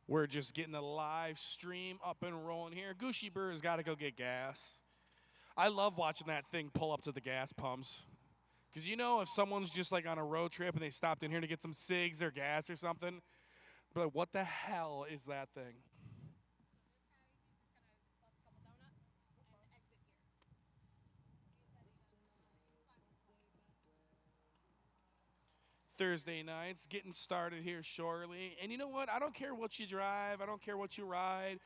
We're just getting the live stream up and rolling here. Gucci Burr's got to go get gas. I love watching that thing pull up to the gas pumps. Because if someone's just like on a road trip and they stopped in here to get some cigs or gas or something, but like, what the hell is that thing? Thursday nights, getting started here shortly. And you know what? I don't care what you drive, I don't care what you ride.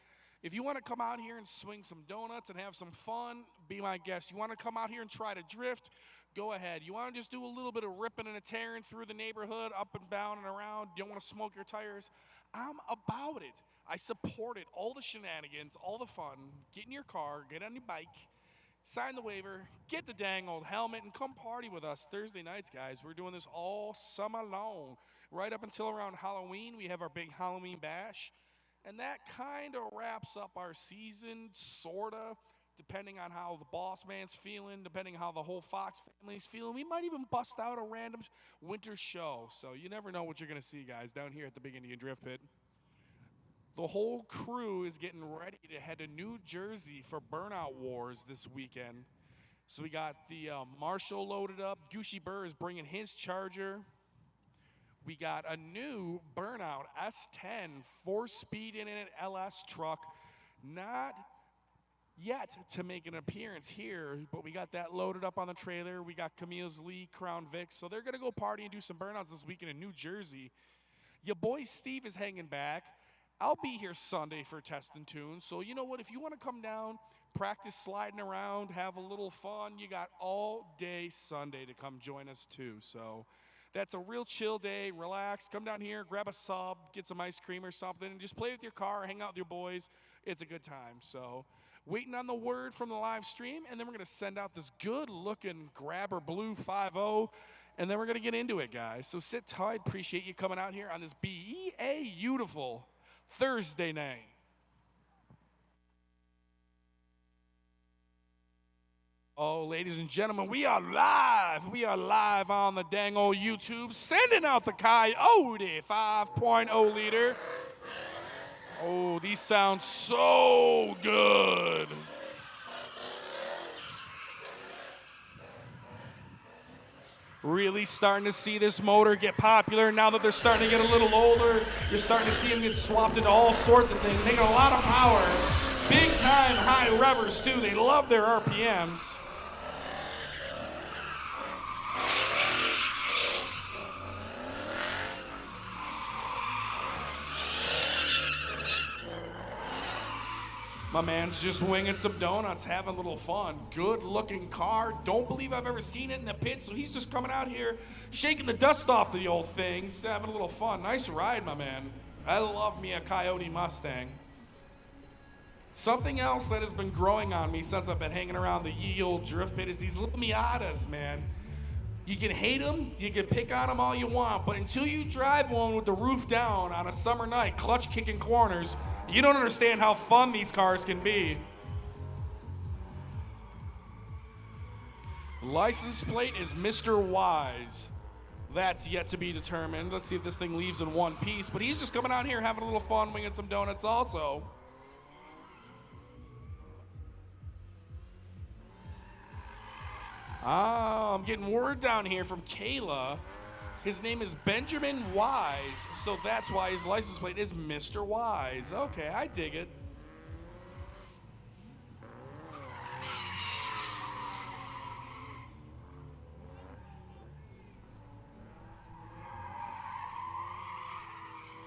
If you want to come out here and swing some donuts and have some fun, be my guest. You want to come out here and try to drift, go ahead. You want to just do a little bit of ripping and a tearing through the neighborhood, up and down and around, you don't want to smoke your tires, I'm about it. I support it. All the shenanigans, all the fun. Get in your car, get on your bike, sign the waiver, get the dang old helmet, and come party with us Thursday nights, guys. We're doing this all summer long. Right up until around Halloween, we have our big Halloween bash. And that kind of wraps up our season, sort of, depending on how the boss man's feeling, depending on how the whole Fox family's feeling. We might even bust out a random winter show. So you never know what you're going to see, guys, down here at the Big Indian Drift Pit. The whole crew is getting ready to head to New Jersey for Burnout Wars this weekend. So we got the Marshall loaded up. Gucci Burr is bringing his Charger. We got a new Burnout S10 4-speed in it LS truck. Not yet to make an appearance here, but we got that loaded up on the trailer. We got Camille's Lee, Crown Vic. So they're going to go party and do some burnouts this weekend in New Jersey. Your boy Steve is hanging back. I'll be here Sunday for Test and Tune. So you know what? If you want to come down, practice sliding around, have a little fun, you got all day Sunday to come join us too. So that's a real chill day. Relax. Come down here, grab a sub, get some ice cream or something, and just play with your car, hang out with your boys. It's a good time. So waiting on the word from the live stream, and then we're going to send out this good-looking Grabber Blue 5.0, and then we're going to get into it, guys. So sit tight. Appreciate you coming out here on this beautiful Thursday night. Oh, ladies and gentlemen, we are live. We are live on the dang old YouTube, sending out the Coyote 5.0 liter. Oh, these sound so good. Really starting to see this motor get popular now that they're starting to get a little older. You're starting to see them get swapped into all sorts of things. They got a lot of power. Big time high revers too. They love their RPMs. My man's just winging some donuts, having a little fun. Good looking car. Don't believe I've ever seen it in the pit, so he's just coming out here, shaking the dust off the old things, having a little fun. Nice ride, my man. I love me a Coyote Mustang. Something else that has been growing on me since I've been hanging around the ye old drift pit is these little Miatas, man. You can hate them, you can pick on them all you want, but until you drive one with the roof down on a summer night, clutch kicking corners, you don't understand how fun these cars can be. License plate is Mr. Wise. That's yet to be determined. Let's see if this thing leaves in one piece, but he's just coming out here having a little fun, winging some donuts also. I'm getting word down here from Kayla. His name is Benjamin Wise, so that's why his license plate is Mr. Wise. Okay, I dig it.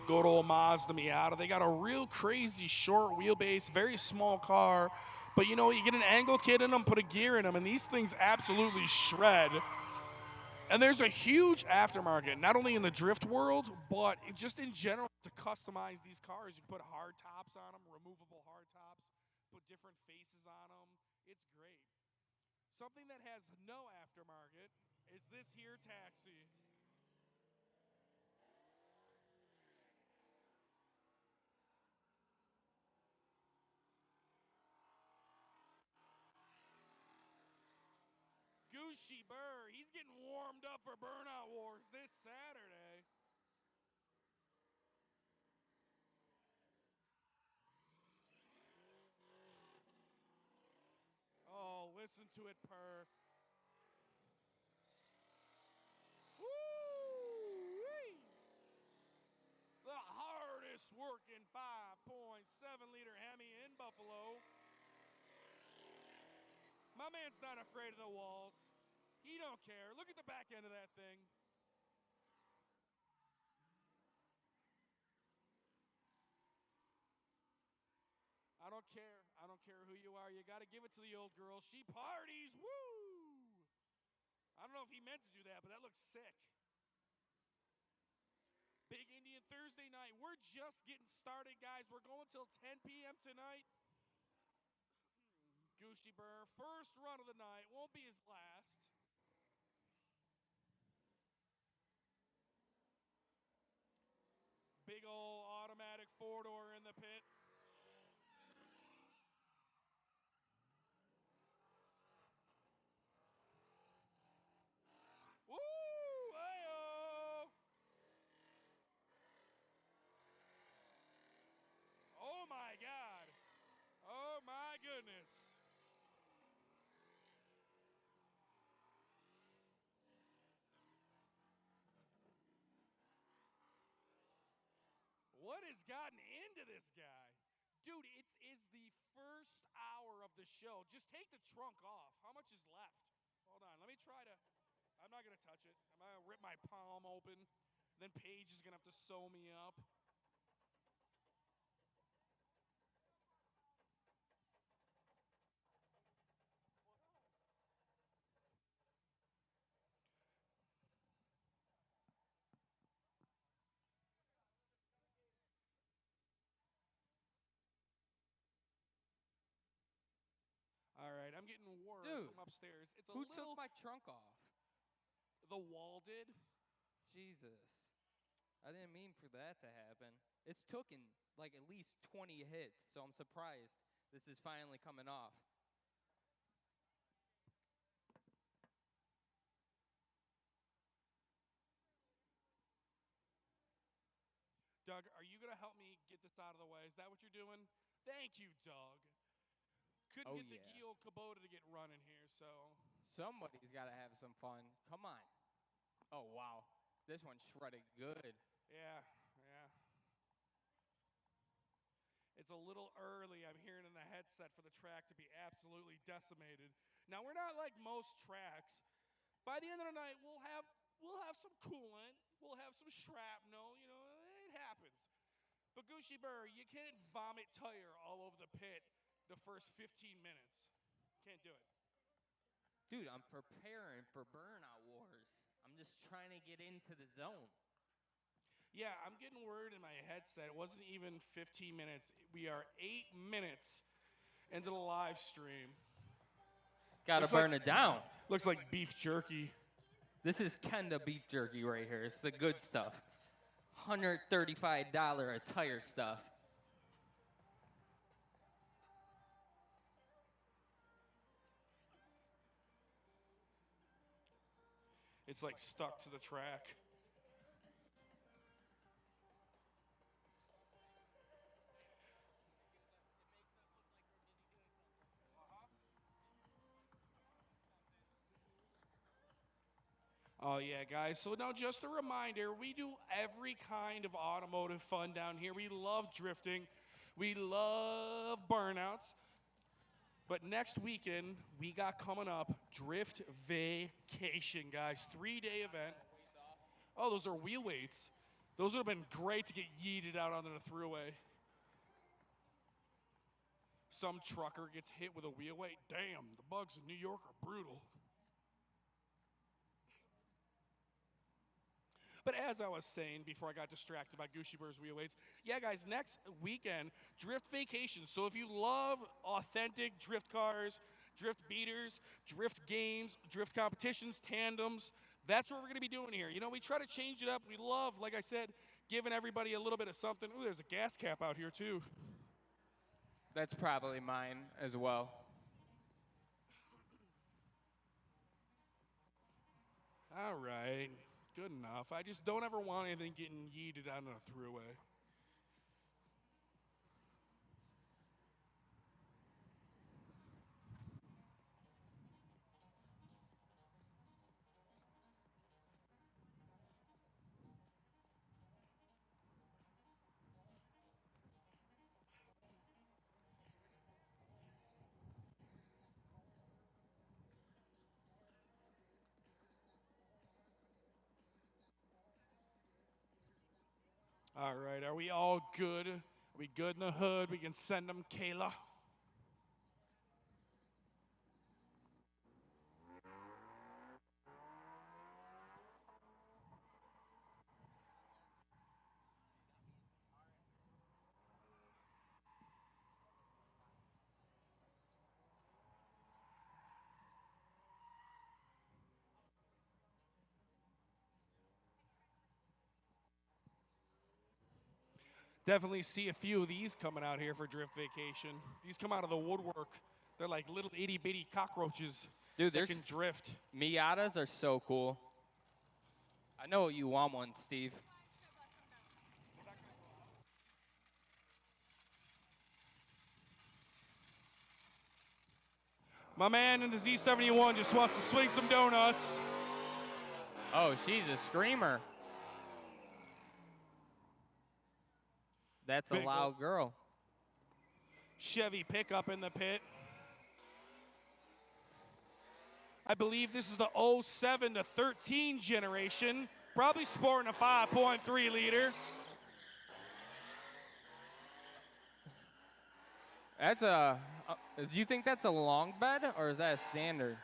Good old Mazda Miata. They got a real crazy short wheelbase, very small car. But you get an angle kit in them, put a gear in them, and these things absolutely shred. And there's a huge aftermarket, not only in the drift world, but just in general to customize these cars. You can put hard tops on them, removable hard tops, put different faces on them. It's great. Something that has no aftermarket is this here taxi. Gucci Burr, he's getting warmed up for Burnout Wars this Saturday. Listen to it purr. Woo-wee! The hardest working 5.7 liter Hemi in Buffalo. My man's not afraid of the walls. He don't care. Look at the back end of that thing. I don't care. I don't care who you are. You got to give it to the old girl. She parties. Woo! I don't know if he meant to do that, but that looks sick. Big Indian Thursday night. We're just getting started, guys. We're going till 10 p.m. tonight. Gucci Burr, first run of the night. Won't be his last. Big old automatic four-door in the pit. Woo! Ayo! Oh my God. Oh my goodness. What has gotten into this guy? Dude, it is the first hour of the show. Just take the trunk off. How much is left? Hold on, let me try to. I'm not going to touch it. I'm going to rip my palm open. Then Paige is going to have to sew me up. All right, I'm getting word from upstairs. It's who took my trunk off? The wall did. Jesus. I didn't mean for that to happen. It's taken like at least 20 hits, so I'm surprised this is finally coming off. Doug, are you going to help me get this out of the way? Is that what you're doing? Thank you, Doug. Couldn't get the Gio Kubota to get running here, so. Somebody's got to have some fun. Come on. Oh, wow. This one's shredded good. Yeah. It's a little early. I'm hearing in the headset for the track to be absolutely decimated. Now, we're not like most tracks. By the end of the night, we'll have some coolant. We'll have some shrapnel. You know, it happens. But Gucci Burr, you can't vomit tire all over the pit the first 15 minutes. Can't do it. Dude, I'm preparing for Burnout Wars. I'm just trying to get into the zone. Yeah, I'm getting word in my headset. It wasn't even 15 minutes. We are 8 minutes into the live stream. Gotta burn it down. Looks like beef jerky. This is Kenda beef jerky right here. It's the good stuff. $135 a tire stuff. It's like stuck to the track. Oh, yeah, guys. So now just a reminder, we do every kind of automotive fun down here. We love drifting. We love burnouts. But next weekend, we got coming up Drift Vacation, guys. 3-day event. Oh, those are wheel weights. Those would have been great to get yeeted out onto the thruway. Some trucker gets hit with a wheel weight. Damn, the bugs in New York are brutal. But as I was saying before I got distracted by Gucci Burr's wheel weights, yeah, guys, next weekend, Drift Vacation. So if you love authentic drift cars, drift beaters, drift games, drift competitions, tandems, that's what we're going to be doing here. You know, we try to change it up. We love, like I said, giving everybody a little bit of something. Ooh, there's a gas cap out here, too. That's probably mine as well. All right. Good enough. I just don't ever want anything getting yeeted out on a throughway. All right, are we all good? Are we good in the hood? We can send them, Kayla. Definitely see a few of these coming out here for Drift Vacation. These come out of the woodwork. They're like little itty bitty cockroaches Dude, that can drift. Miatas are so cool. I know you want one, Steve. My man in the Z71 just wants to swing some donuts. Oh, she's a screamer. That's a Big loud girl. Chevy pickup in the pit. I believe this is the 07 to 13 generation. Probably sporting a 5.3 liter. That's a. Do you think that's a long bed or is that a standard?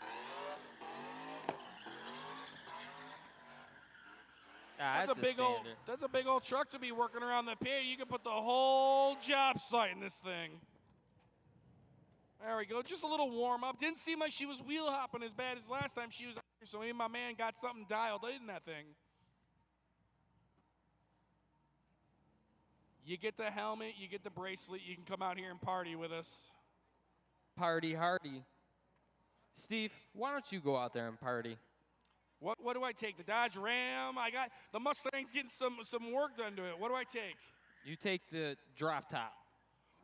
Ah, That's a big old. That's a big old truck to be working around the pit. You can put the whole job site in this thing. There we go. Just a little warm up. Didn't seem like she was wheel hopping as bad as last time she was out here. So maybe my man got something dialed in that thing. You get the helmet, you get the bracelet, you can come out here and party with us. Party hardy. Steve, why don't you go out there and party? What do I take? The Dodge Ram? I got the Mustang's getting some work done to it. What do I take? You take the drop top.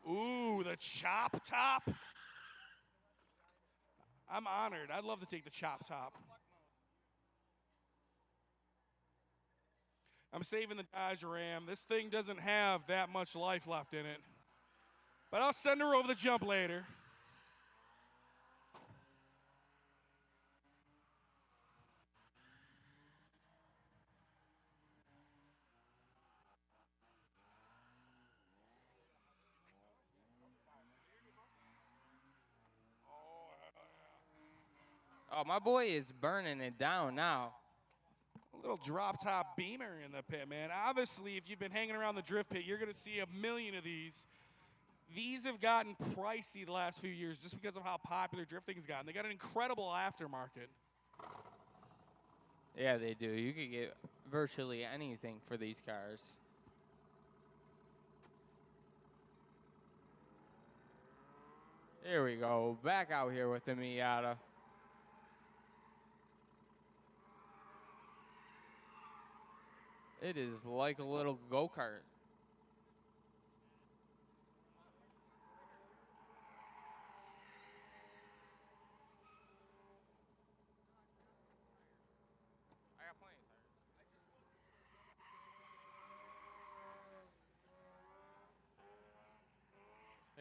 Ooh, the chop top. I'm honored. I'd love to take the chop top. I'm saving the Dodge Ram. This thing doesn't have that much life left in it. But I'll send her over the jump later. Oh, my boy is burning it down now. A little drop top Beamer in the pit, man. Obviously, if you've been hanging around the drift pit, you're going to see a million of these. These have gotten pricey the last few years just because of how popular drifting has gotten. They got an incredible aftermarket. Yeah, they do. You could get virtually anything for these cars. Here we go. Back out here with the Miata. It is like a little go-kart.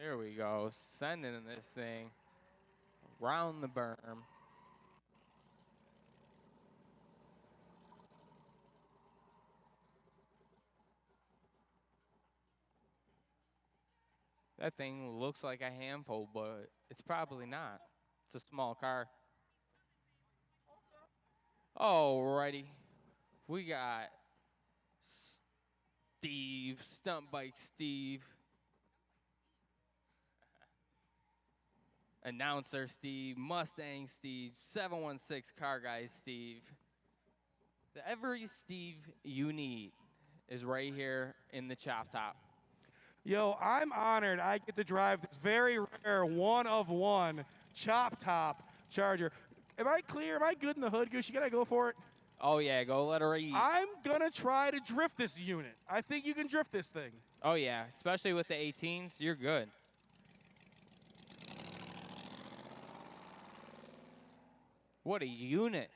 Here we go, sending this thing around the berm. That thing looks like a handful, but it's probably not. It's a small car. Alrighty. We got Steve, Stunt Bike Steve. Announcer Steve, Mustang Steve, 716 Car Guy Steve. Every Steve you need is right here in the Chop Top. Yo, I'm honored I get to drive this very rare one-of-one Chop Top Charger. Am I clear? Am I good in the hood, Goose? You gotta go for it? Oh, yeah, go let her eat. I'm gonna try to drift this unit. I think you can drift this thing. Oh, yeah, especially with the 18s, you're good. What a unit.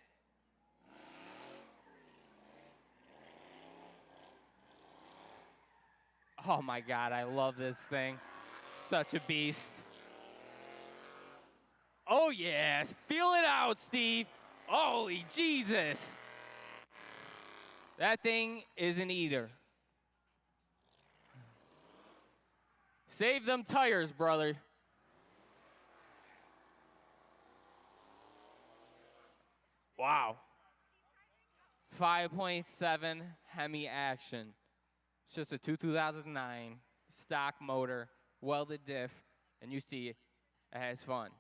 Oh my God, I love this thing. Such a beast. Oh yes, feel it out, Steve. Holy Jesus. That thing is an eater. Save them tires, brother. Wow. 5.7 Hemi Action. It's just a 2009 stock motor, welded diff, and you see it has fun.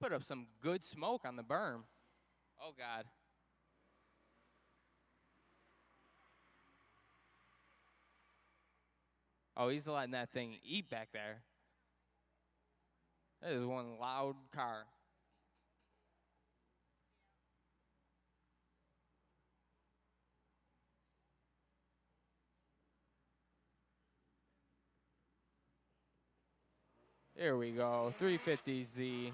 Put up some good smoke on the berm. Oh, God. Oh, he's letting that thing eat back there. That is one loud car. Here we go, 350Z.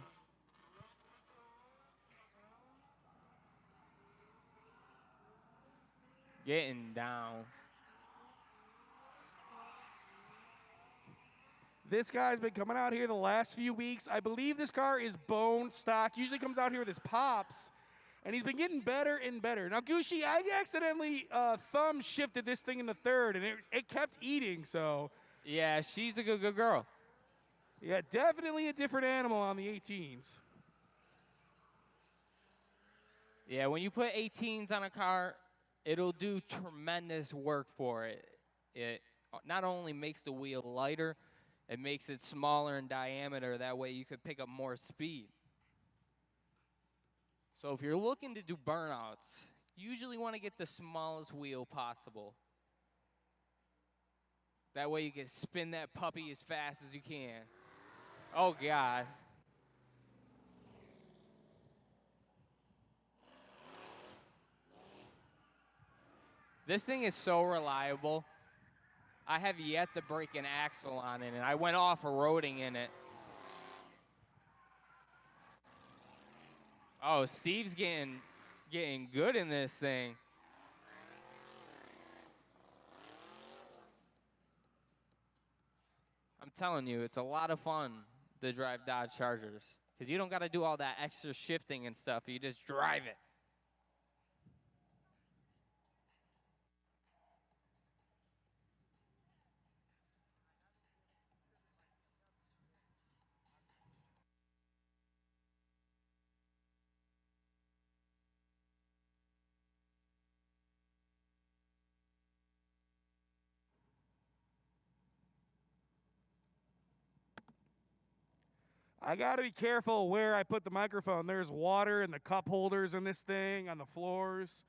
Getting down. This guy's been coming out here the last few weeks. I believe this car is bone stock. Usually comes out here with his pops. And he's been getting better and better. Now, Gucci, I accidentally thumb shifted this thing in the third, and it kept eating, so. Yeah, she's a good girl. Yeah, definitely a different animal on the 18s. Yeah, when you put 18s on a car, it'll do tremendous work for it. It not only makes the wheel lighter, it makes it smaller in diameter. That way you could pick up more speed. So if you're looking to do burnouts, you usually want to get the smallest wheel possible. That way you can spin that puppy as fast as you can. Oh, God. This thing is so reliable. I have yet to break an axle on it, and I went off-roading in it. Oh, Steve's getting good in this thing. I'm telling you, it's a lot of fun to drive Dodge Chargers because you don't got to do all that extra shifting and stuff. You just drive it. I got to be careful where I put the microphone. There's water in the cup holders in this thing, on the floors.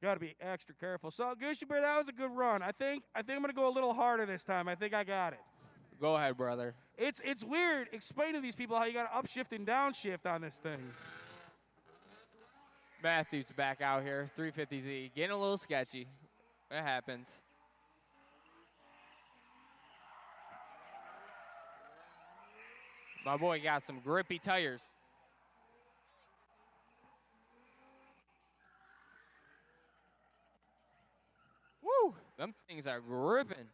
Got to be extra careful. So, Gucci Bear, that was a good run. I think I'm going to go a little harder this time. I think I got it. Go ahead, brother. It's weird explaining to these people how you got to upshift and downshift on this thing. Matthew's back out here, 350Z. Getting a little sketchy. That happens. My boy got some grippy tires. Woo! Them things are gripping.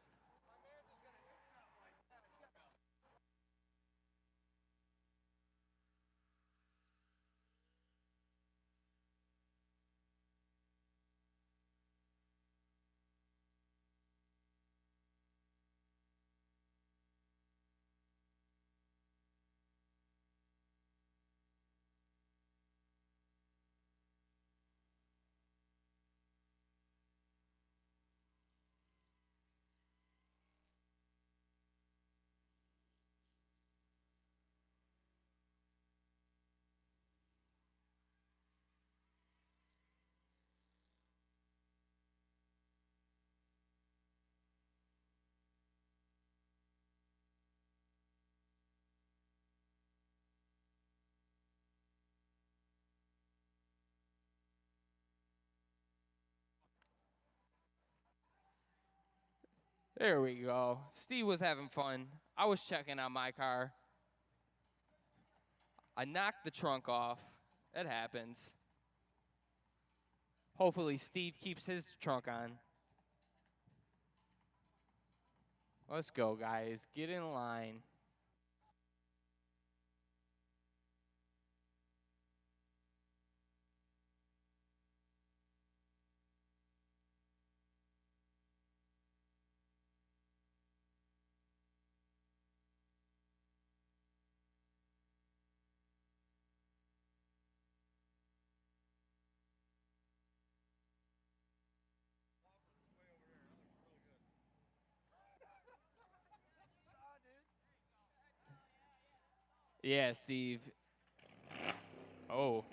There we go. Steve was having fun. I was checking on my car. I knocked the trunk off. That happens. Hopefully Steve keeps his trunk on. Let's go, guys. Get in line. Yeah, Steve. Oh.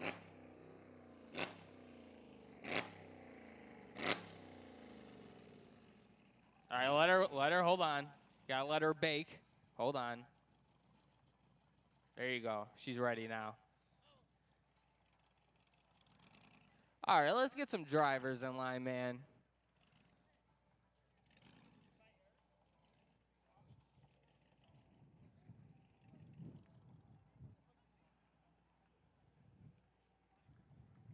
All right, let her hold on. Gotta let her bake. Hold on. There you go. She's ready now. All right, let's get some drivers in line, man.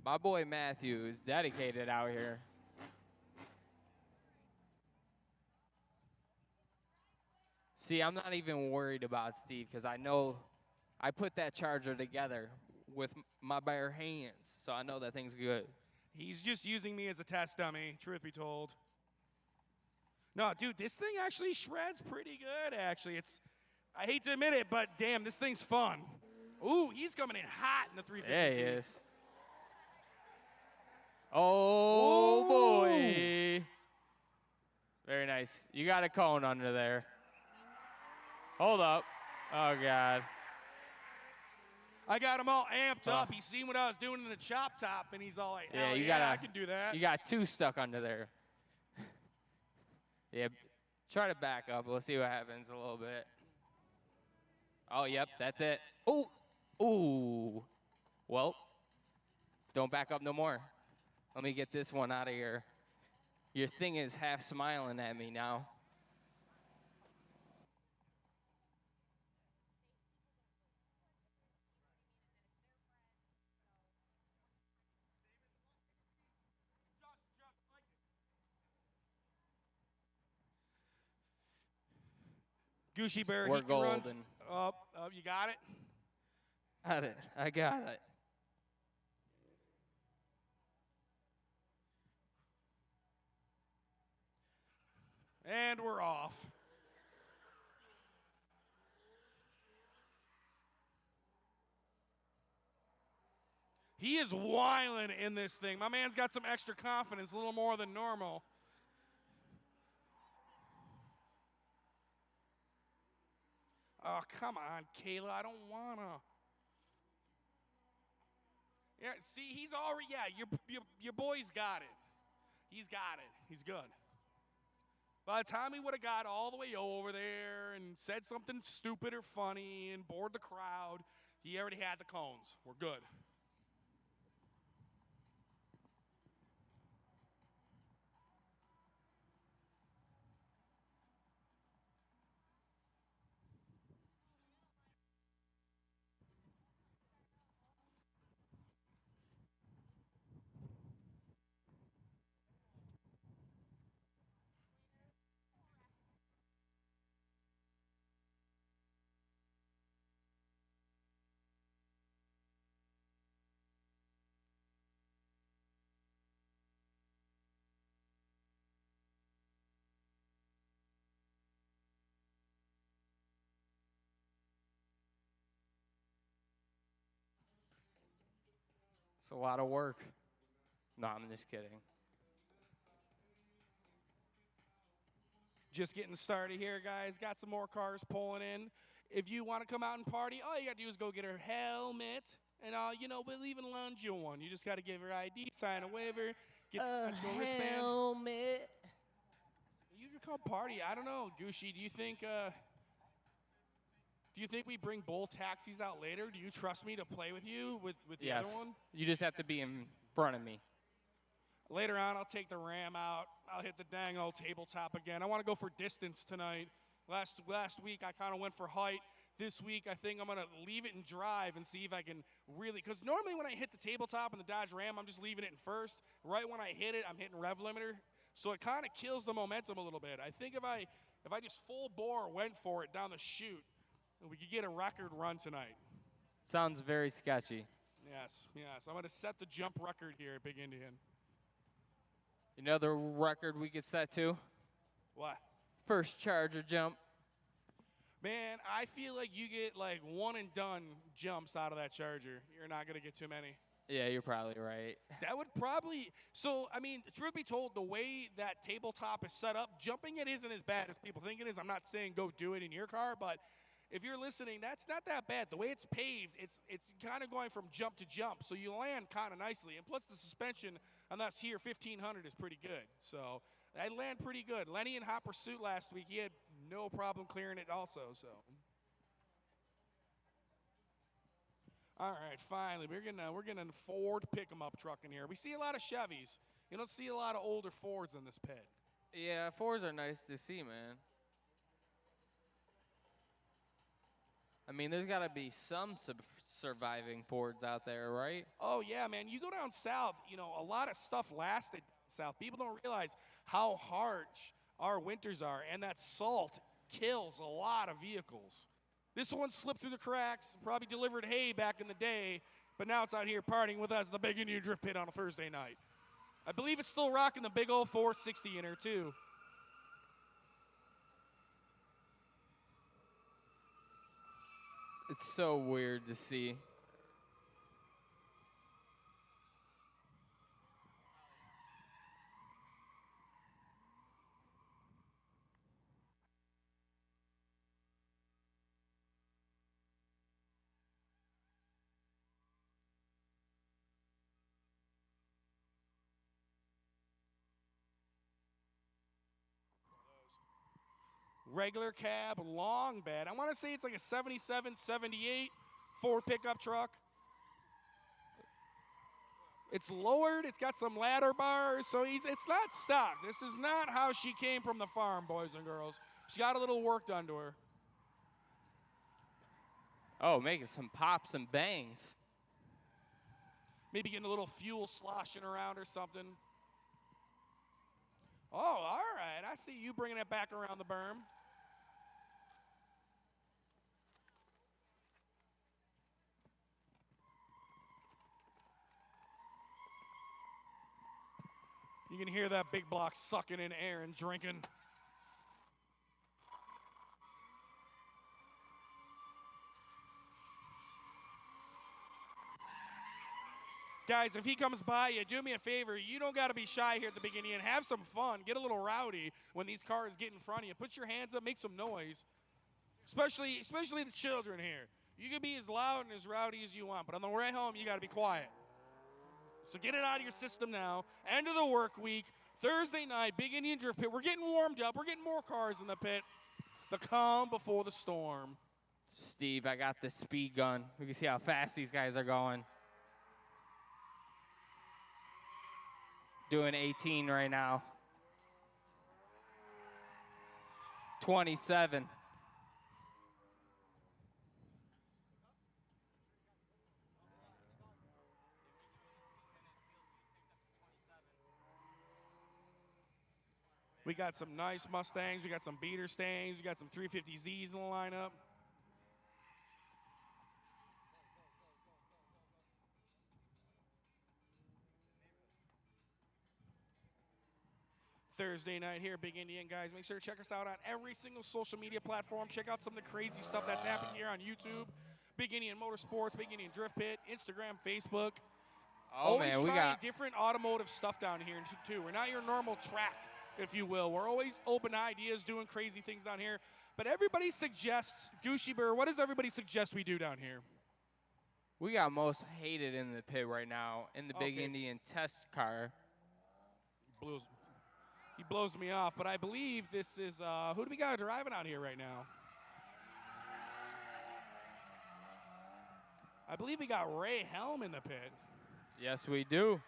My boy Matthew is dedicated out here. See, I'm not even worried about Steve because I know I put that charger together with my bare hands, so I know that thing's good. He's just using me as a test dummy, truth be told. No, dude, this thing actually shreds pretty good, actually. I hate to admit it, but damn, this thing's fun. Ooh, he's coming in hot in the 350. There he is. Oh, boy. Very nice. You got a cone under there. Hold up. Oh, God. I got him all amped up. He seen what I was doing in the chop top, and he's all like, I can do that. You got two stuck under there. Yeah, try to back up. We'll see what happens a little bit. Oh, yep, that's it. Ooh. Ooh. Well, don't back up no more. Let me get this one out of here. Your thing is half smiling at me now. Gucci Bear, We're he runs golden. up. You got it? Got it. I got it. And we're off. He is wilding in this thing. My man's got some extra confidence, a little more than normal. Oh, come on, Kayla. I don't want to. Yeah, see, he's already, your boy's got it. He's got it. He's good. By the time he would have got all the way over there and said something stupid or funny and bored the crowd, he already had the cones. We're good. It's a lot of work. No, I'm just kidding. Just getting started here, guys. Got some more cars pulling in. If you want to come out and party, all you got to do is go get her helmet. And, we'll even loan you one. You just got to give her ID, sign a waiver, get a wristband. Helmet. You can come party. I don't know, Gucci. Do you think we bring both taxis out later? Do you trust me to play with you with the Yes. other one? You just have to be in front of me. Later on, I'll take the Ram out. I'll hit the dang old tabletop again. I want to go for distance tonight. Last week, I kind of went for height. This week, I think I'm going to leave it in drive and see if I can really, because normally when I hit the tabletop in the Dodge Ram, I'm just leaving it in first. Right when I hit it, I'm hitting rev limiter. So it kind of kills the momentum a little bit. I think if I just full bore went for it down the chute, we could get a record run tonight. Sounds very sketchy. Yes. I'm going to set the jump record here at Big Indian. You know the record we could set to? What? First Charger jump. Man, I feel like you get like one and done jumps out of that Charger. You're not going to get too many. Yeah, you're probably right. That would probably, truth be told, the way that tabletop is set up, jumping it isn't as bad as people think it is. I'm not saying go do it in your car, but if you're listening, that's not that bad. The way it's paved, it's kind of going from jump to jump, so you land kind of nicely. And plus the suspension on us here, 1500 is pretty good. So I land pretty good. Lenny in hot pursuit last week, he had no problem clearing it also. So. All right, finally, we're getting a Ford pick-em-up truck in here. We see a lot of Chevys. You don't see a lot of older Fords in this pit. Yeah, Fords are nice to see, man. I mean, there's got to be some surviving Fords out there, right? Oh, yeah, man. You go down south, you know, a lot of stuff lasted south. People don't realize how harsh our winters are, and that salt kills a lot of vehicles. This one slipped through the cracks, probably delivered hay back in the day, but now it's out here partying with us in the Big Indian Drift Pit on a Thursday night. I believe it's still rocking the big old 460 in her, too. It's so weird to see. Regular cab, long bed. I want to say it's like a 77, 78 Ford pickup truck. It's lowered. It's got some ladder bars, so it's not stock. This is not how she came from the farm, boys and girls. She got a little work done to her. Oh, making some pops and bangs. Maybe getting a little fuel sloshing around or something. Oh, all right. I see you bringing it back around the berm. You can hear that big block sucking in air and drinking. Guys, if he comes by you, do me a favor. You don't got to be shy here at the beginning and have some fun. Get a little rowdy when these cars get in front of you. Put your hands up, make some noise. Especially the children here. You can be as loud and as rowdy as you want, but on the way home, you got to be quiet. So get it out of your system now. End of the work week. Thursday night, Big Indian Drift Pit. We're getting warmed up. We're getting more cars in the pit. The calm before the storm. Steve, I got the speed gun. We can see how fast these guys are going. Doing 18 right now. 27. We got some nice Mustangs. We got some beater Stangs. We got some 350Zs in the lineup. Thursday night here, Big Indian, guys. Make sure to check us out on every single social media platform. Check out some of the crazy stuff that's happening here on YouTube. Big Indian Motorsports, Big Indian Drift Pit, Instagram, Facebook. Oh, always man, we trying got different automotive stuff down here, too. We're not your normal track, if you will. We're always open to ideas, doing crazy things down here. But everybody suggests, Gucci Burr, what does everybody suggest we do down here? We got most hated in the pit right now in the Big Okay. Indian test car. He blows me off, but I believe this is, who do we got driving out here right now? I believe we got Ray Helm in the pit. Yes, we do.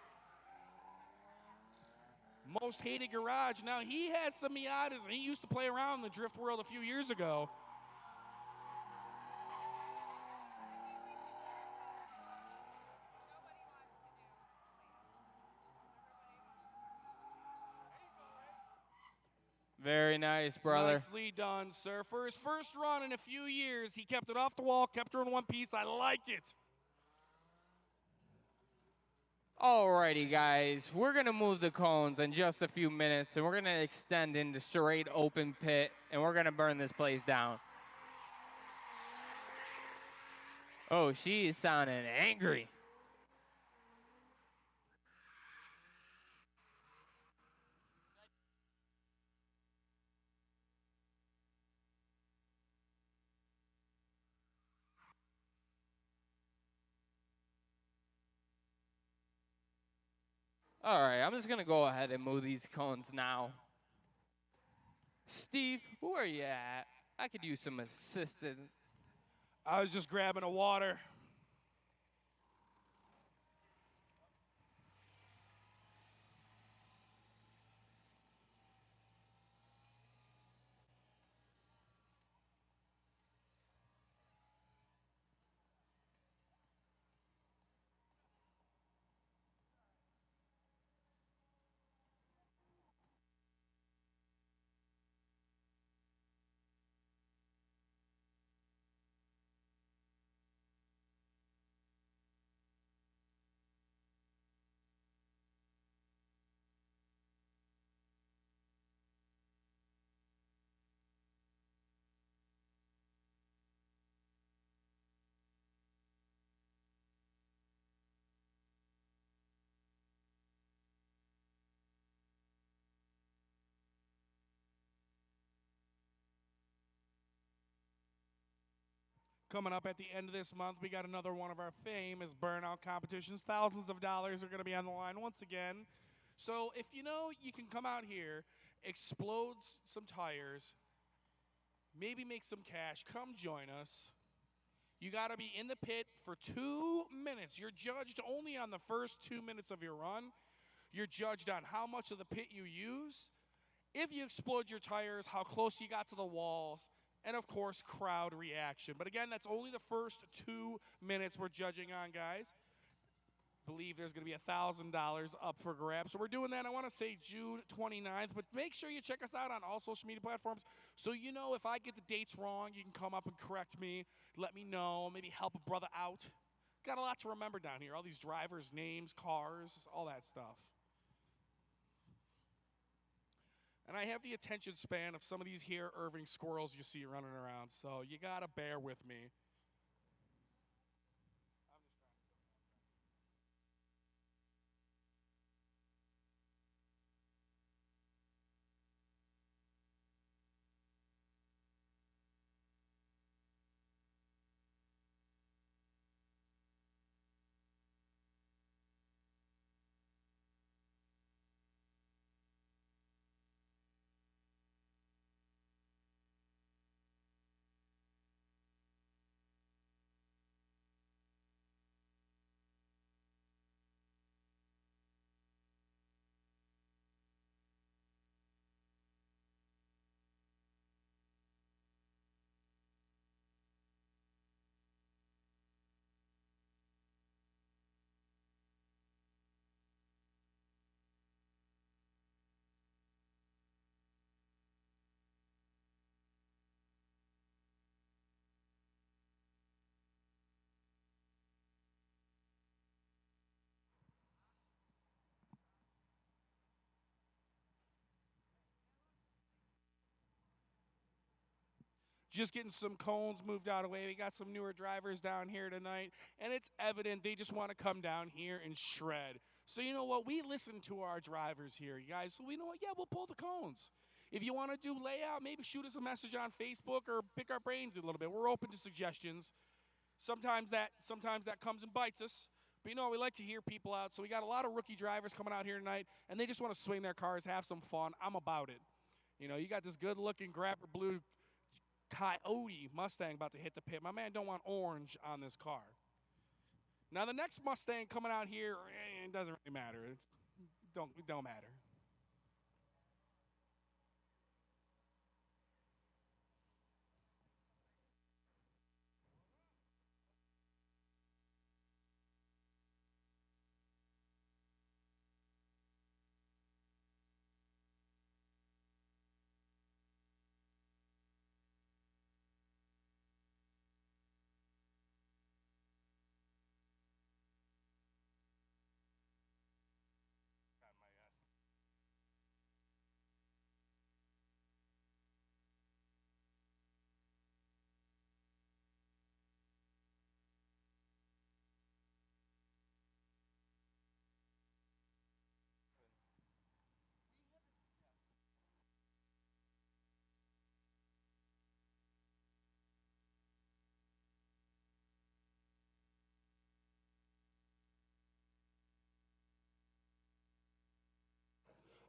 Most hated garage. Now, he has some Miatas, and he used to play around in the drift world a few years ago. Very nice, brother. Nicely done, sir. For his first run in a few years, he kept it off the wall, kept her in one piece. I like it. Alrighty, guys. We're going to move the cones in just a few minutes, and we're going to extend into straight open pit, and we're going to burn this place down. Oh, she is sounding angry. All right, I'm just gonna go ahead and move these cones now. Steve, who are you at? I could use some assistance. I was just grabbing a water. Coming up at the end of this month, we got another one of our famous burnout competitions. Thousands of dollars are going to be on the line once again. So if you know you can come out here, explode some tires, maybe make some cash, come join us. You got to be in the pit for 2 minutes. You're judged only on the first 2 minutes of your run. You're judged on how much of the pit you use, if you explode your tires, how close you got to the walls, and of course, crowd reaction. But again, that's only the first 2 minutes we're judging on, guys. Believe there's going to be $1,000 up for grabs. So we're doing that, I want to say June 29th. But make sure you check us out on all social media platforms so you know if I get the dates wrong, you can come up and correct me, let me know, maybe help a brother out. Got a lot to remember down here. All these drivers' names, cars, all that stuff. And I have the attention span of some of these here Irving squirrels you see running around, so you got to bear with me. Just getting some cones moved out of the way. We got some newer drivers down here tonight, and it's evident they just want to come down here and shred. So you know what? We listen to our drivers here, you guys. So we know what? Yeah, we'll pull the cones. If you want to do layout, maybe shoot us a message on Facebook or pick our brains a little bit. We're open to suggestions. Sometimes that comes and bites us. But you know, we like to hear people out. So we got a lot of rookie drivers coming out here tonight, and they just want to swing their cars, have some fun. I'm about it. You know, you got this good-looking grapper blue Coyote Mustang about to hit the pit. My man don't want orange on this car. Now the next Mustang coming out here, it doesn't really matter. It don't matter.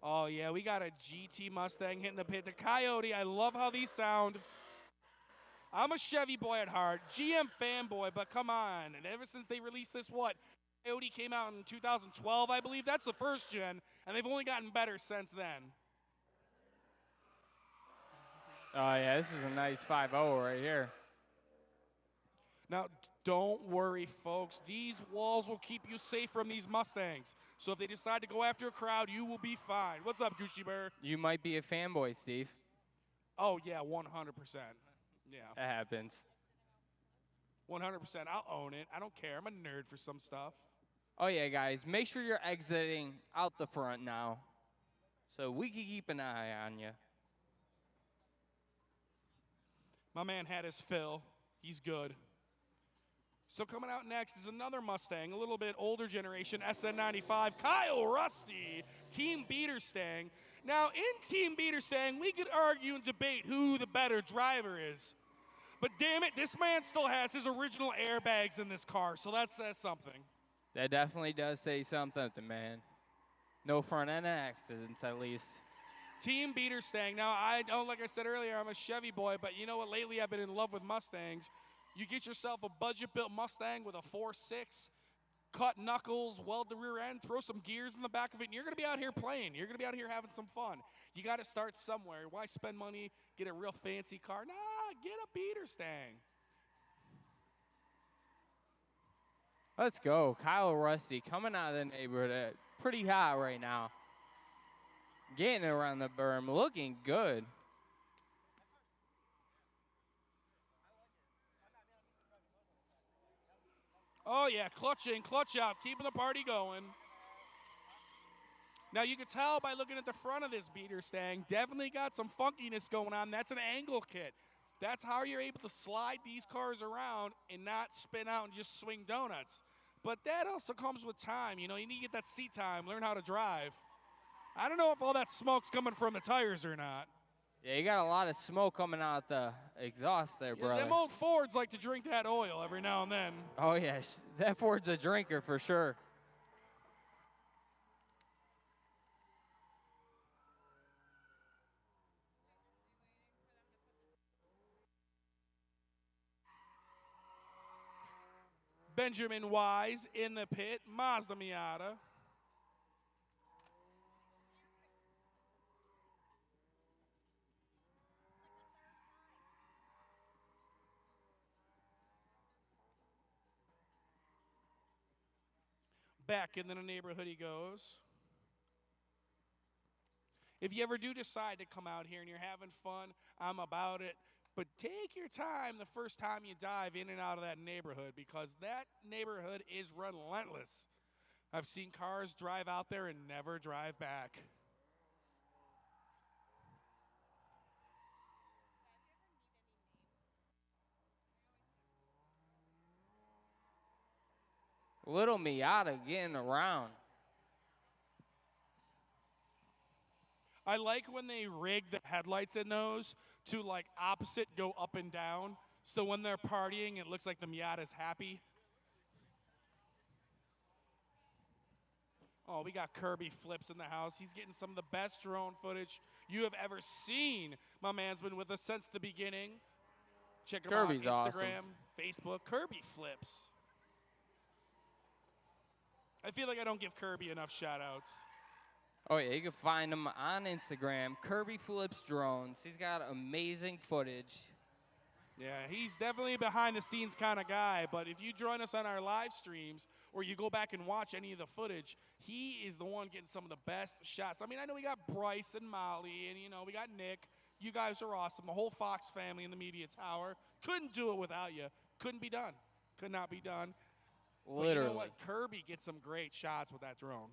Oh, yeah, we got a GT Mustang hitting the pit. The Coyote, I love how these sound. I'm a Chevy boy at heart, GM fanboy, but come on. And ever since they released this, Coyote came out in 2012, I believe. That's the first gen, and they've only gotten better since then. Oh, yeah, this is a nice 5.0 right here. Now, don't worry, folks. These walls will keep you safe from these Mustangs. So if they decide to go after a crowd, you will be fine. What's up, Gucci Bear? You might be a fanboy, Steve. Oh, yeah, 100%. Yeah. That happens. 100%. I'll own it. I don't care. I'm a nerd for some stuff. Oh, yeah, guys, make sure you're exiting out the front now so we can keep an eye on you. My man had his fill. He's good. So coming out next is another Mustang, a little bit older generation, SN95, Kyle Rusty, Team Beaterstang. Now, in Team Beaterstang, we could argue and debate who the better driver is. But damn it, this man still has his original airbags in this car, so that says something. That definitely does say something, man. No front end accidents, at least. Team Beaterstang. Now, I don't, like I said earlier, I'm a Chevy boy, but you know what? Lately, I've been in love with Mustangs. You get yourself a budget-built Mustang with a 4.6, cut knuckles, weld the rear end, throw some gears in the back of it, and you're going to be out here playing. You're going to be out here having some fun. You got to start somewhere. Why spend money, get a real fancy car? Nah, get a Beaterstang. Let's go. Kyle Rusty coming out of the neighborhood. Pretty hot right now. Getting around the berm. Looking good. Oh, yeah, clutch in, clutch out, keeping the party going. Now, you can tell by looking at the front of this Beaterstang, definitely got some funkiness going on. That's an angle kit. That's how you're able to slide these cars around and not spin out and just swing donuts. But that also comes with time. You know, you need to get that seat time, learn how to drive. I don't know if all that smoke's coming from the tires or not. Yeah, you got a lot of smoke coming out the exhaust there, brother. Them old Fords like to drink that oil every now and then. Oh, yeah, that Ford's a drinker for sure. Benjamin Wise in the pit, Mazda Miata. Back into the neighborhood he goes. If you ever do decide to come out here and you're having fun, I'm about it. But take your time the first time you dive in and out of that neighborhood, because that neighborhood is relentless. I've seen cars drive out there and never drive back. Little Miata getting around. I like when they rig the headlights in those to like opposite go up and down. So when they're partying, it looks like the Miata's happy. Oh, we got Kirby Flips in the house. He's getting some of the best drone footage you have ever seen. My man's been with us since the beginning. Check him Kirby's out, awesome. Instagram, Facebook, Kirby Flips. I feel like I don't give Kirby enough shout-outs. Oh, yeah, you can find him on Instagram, Kirby Flips Drones. He's got amazing footage. Yeah, he's definitely a behind-the-scenes kind of guy, but if you join us on our live streams or you go back and watch any of the footage, he is the one getting some of the best shots. I mean, I know we got Bryce and Molly, and, you know, we got Nick. You guys are awesome. The whole Fox family in the media tower. Couldn't do it without you. Couldn't be done. Could not be done. Literally. But you know what? Kirby gets some great shots with that drone.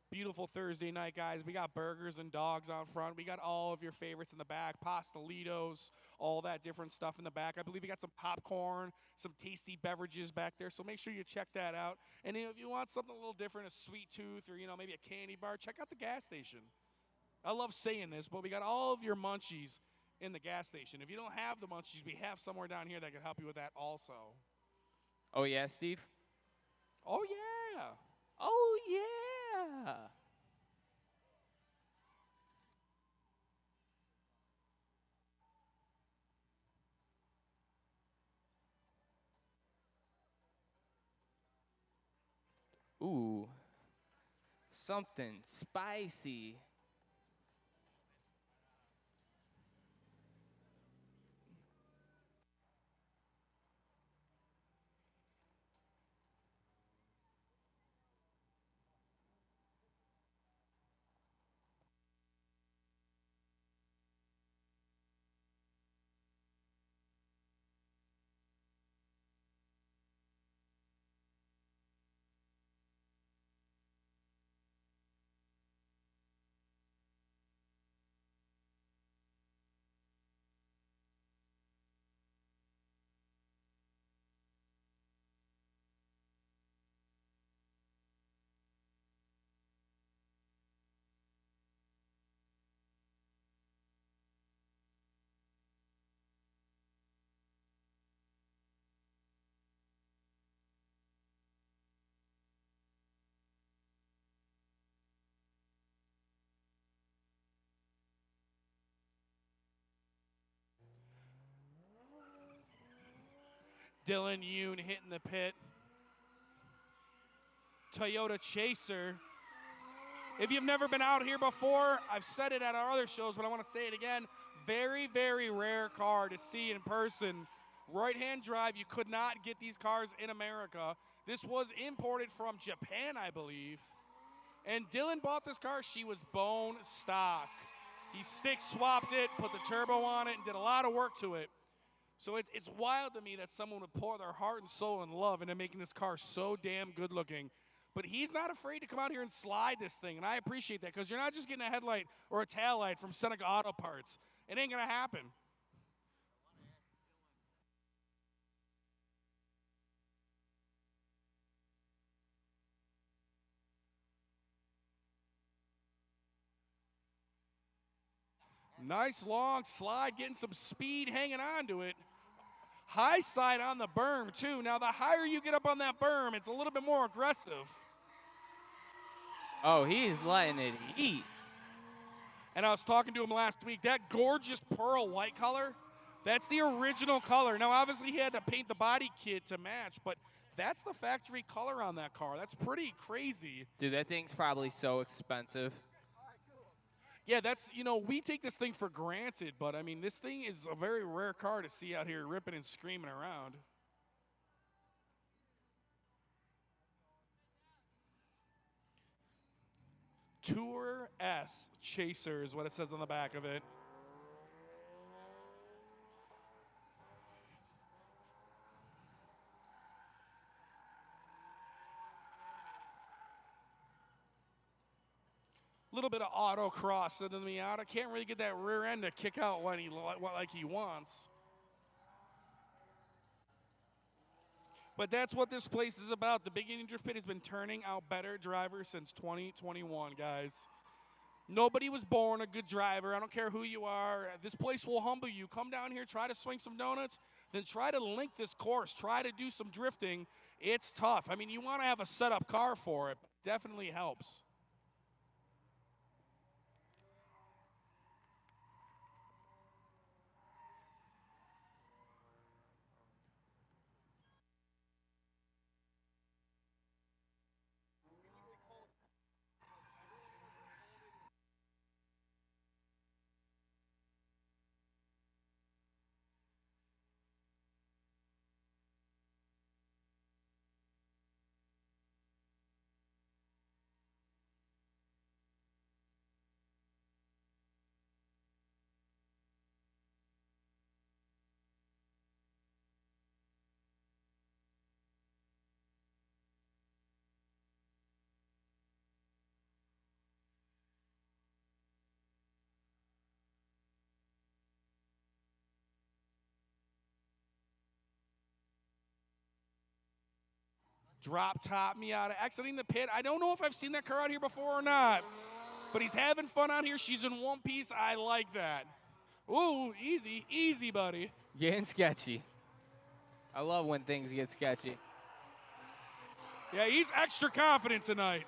Beautiful Thursday night, guys. We got burgers and dogs on front. We got all of your favorites in the back, pastelitos, all that different stuff in the back. I believe we got some popcorn, some tasty beverages back there, so make sure you check that out. And if you want something a little different, a sweet tooth or, you know, maybe a candy bar, check out the gas station. I love saying this, but we got all of your munchies in the gas station. If you don't have the munchies, we have somewhere down here that can help you with that also. Oh, yeah, Steve? Oh, yeah. Oh, yeah. Ooh, something spicy. Dylan Yoon hitting the pit. Toyota Chaser. If you've never been out here before, I've said it at our other shows, but I want to say it again. Very, very rare car to see in person. Right-hand drive, you could not get these cars in America. This was imported from Japan, I believe. And Dylan bought this car. She was bone stock. He stick swapped it, put the turbo on it, and did a lot of work to it. So it's wild to me that someone would pour their heart and soul and love into making this car so damn good looking. But he's not afraid to come out here and slide this thing, and I appreciate that because you're not just getting a headlight or a tail light from Seneca Auto Parts. It ain't going to happen. Nice long slide, getting some speed hanging on to it. High side on the berm, too. Now, the higher you get up on that berm, it's a little bit more aggressive. Oh, he's letting it eat. And I was talking to him last week. That gorgeous pearl white color, that's the original color. Now, obviously, he had to paint the body kit to match, but that's the factory color on that car. That's pretty crazy. Dude, that thing's probably so expensive. Yeah, that's, we take this thing for granted, but, I mean, this thing is a very rare car to see out here ripping and screaming around. Tour S Chaser is what it says on the back of it. Little bit of autocross in the Miata. Can't really get that rear end to kick out when like he wants. But that's what this place is about. The Big Indian Drift Pit has been turning out better drivers since 2021, guys. Nobody was born a good driver. I don't care who you are. This place will humble you. Come down here, try to swing some donuts, then try to link this course. Try to do some drifting. It's tough. I mean, you want to have a set-up car for it. Definitely helps. Drop top Miata exiting the pit. I don't know if I've seen that car out here before or not, but he's having fun out here. She's in one piece. I like that. Ooh, easy, easy, buddy. Getting sketchy. I love when things get sketchy. Yeah, he's extra confident tonight.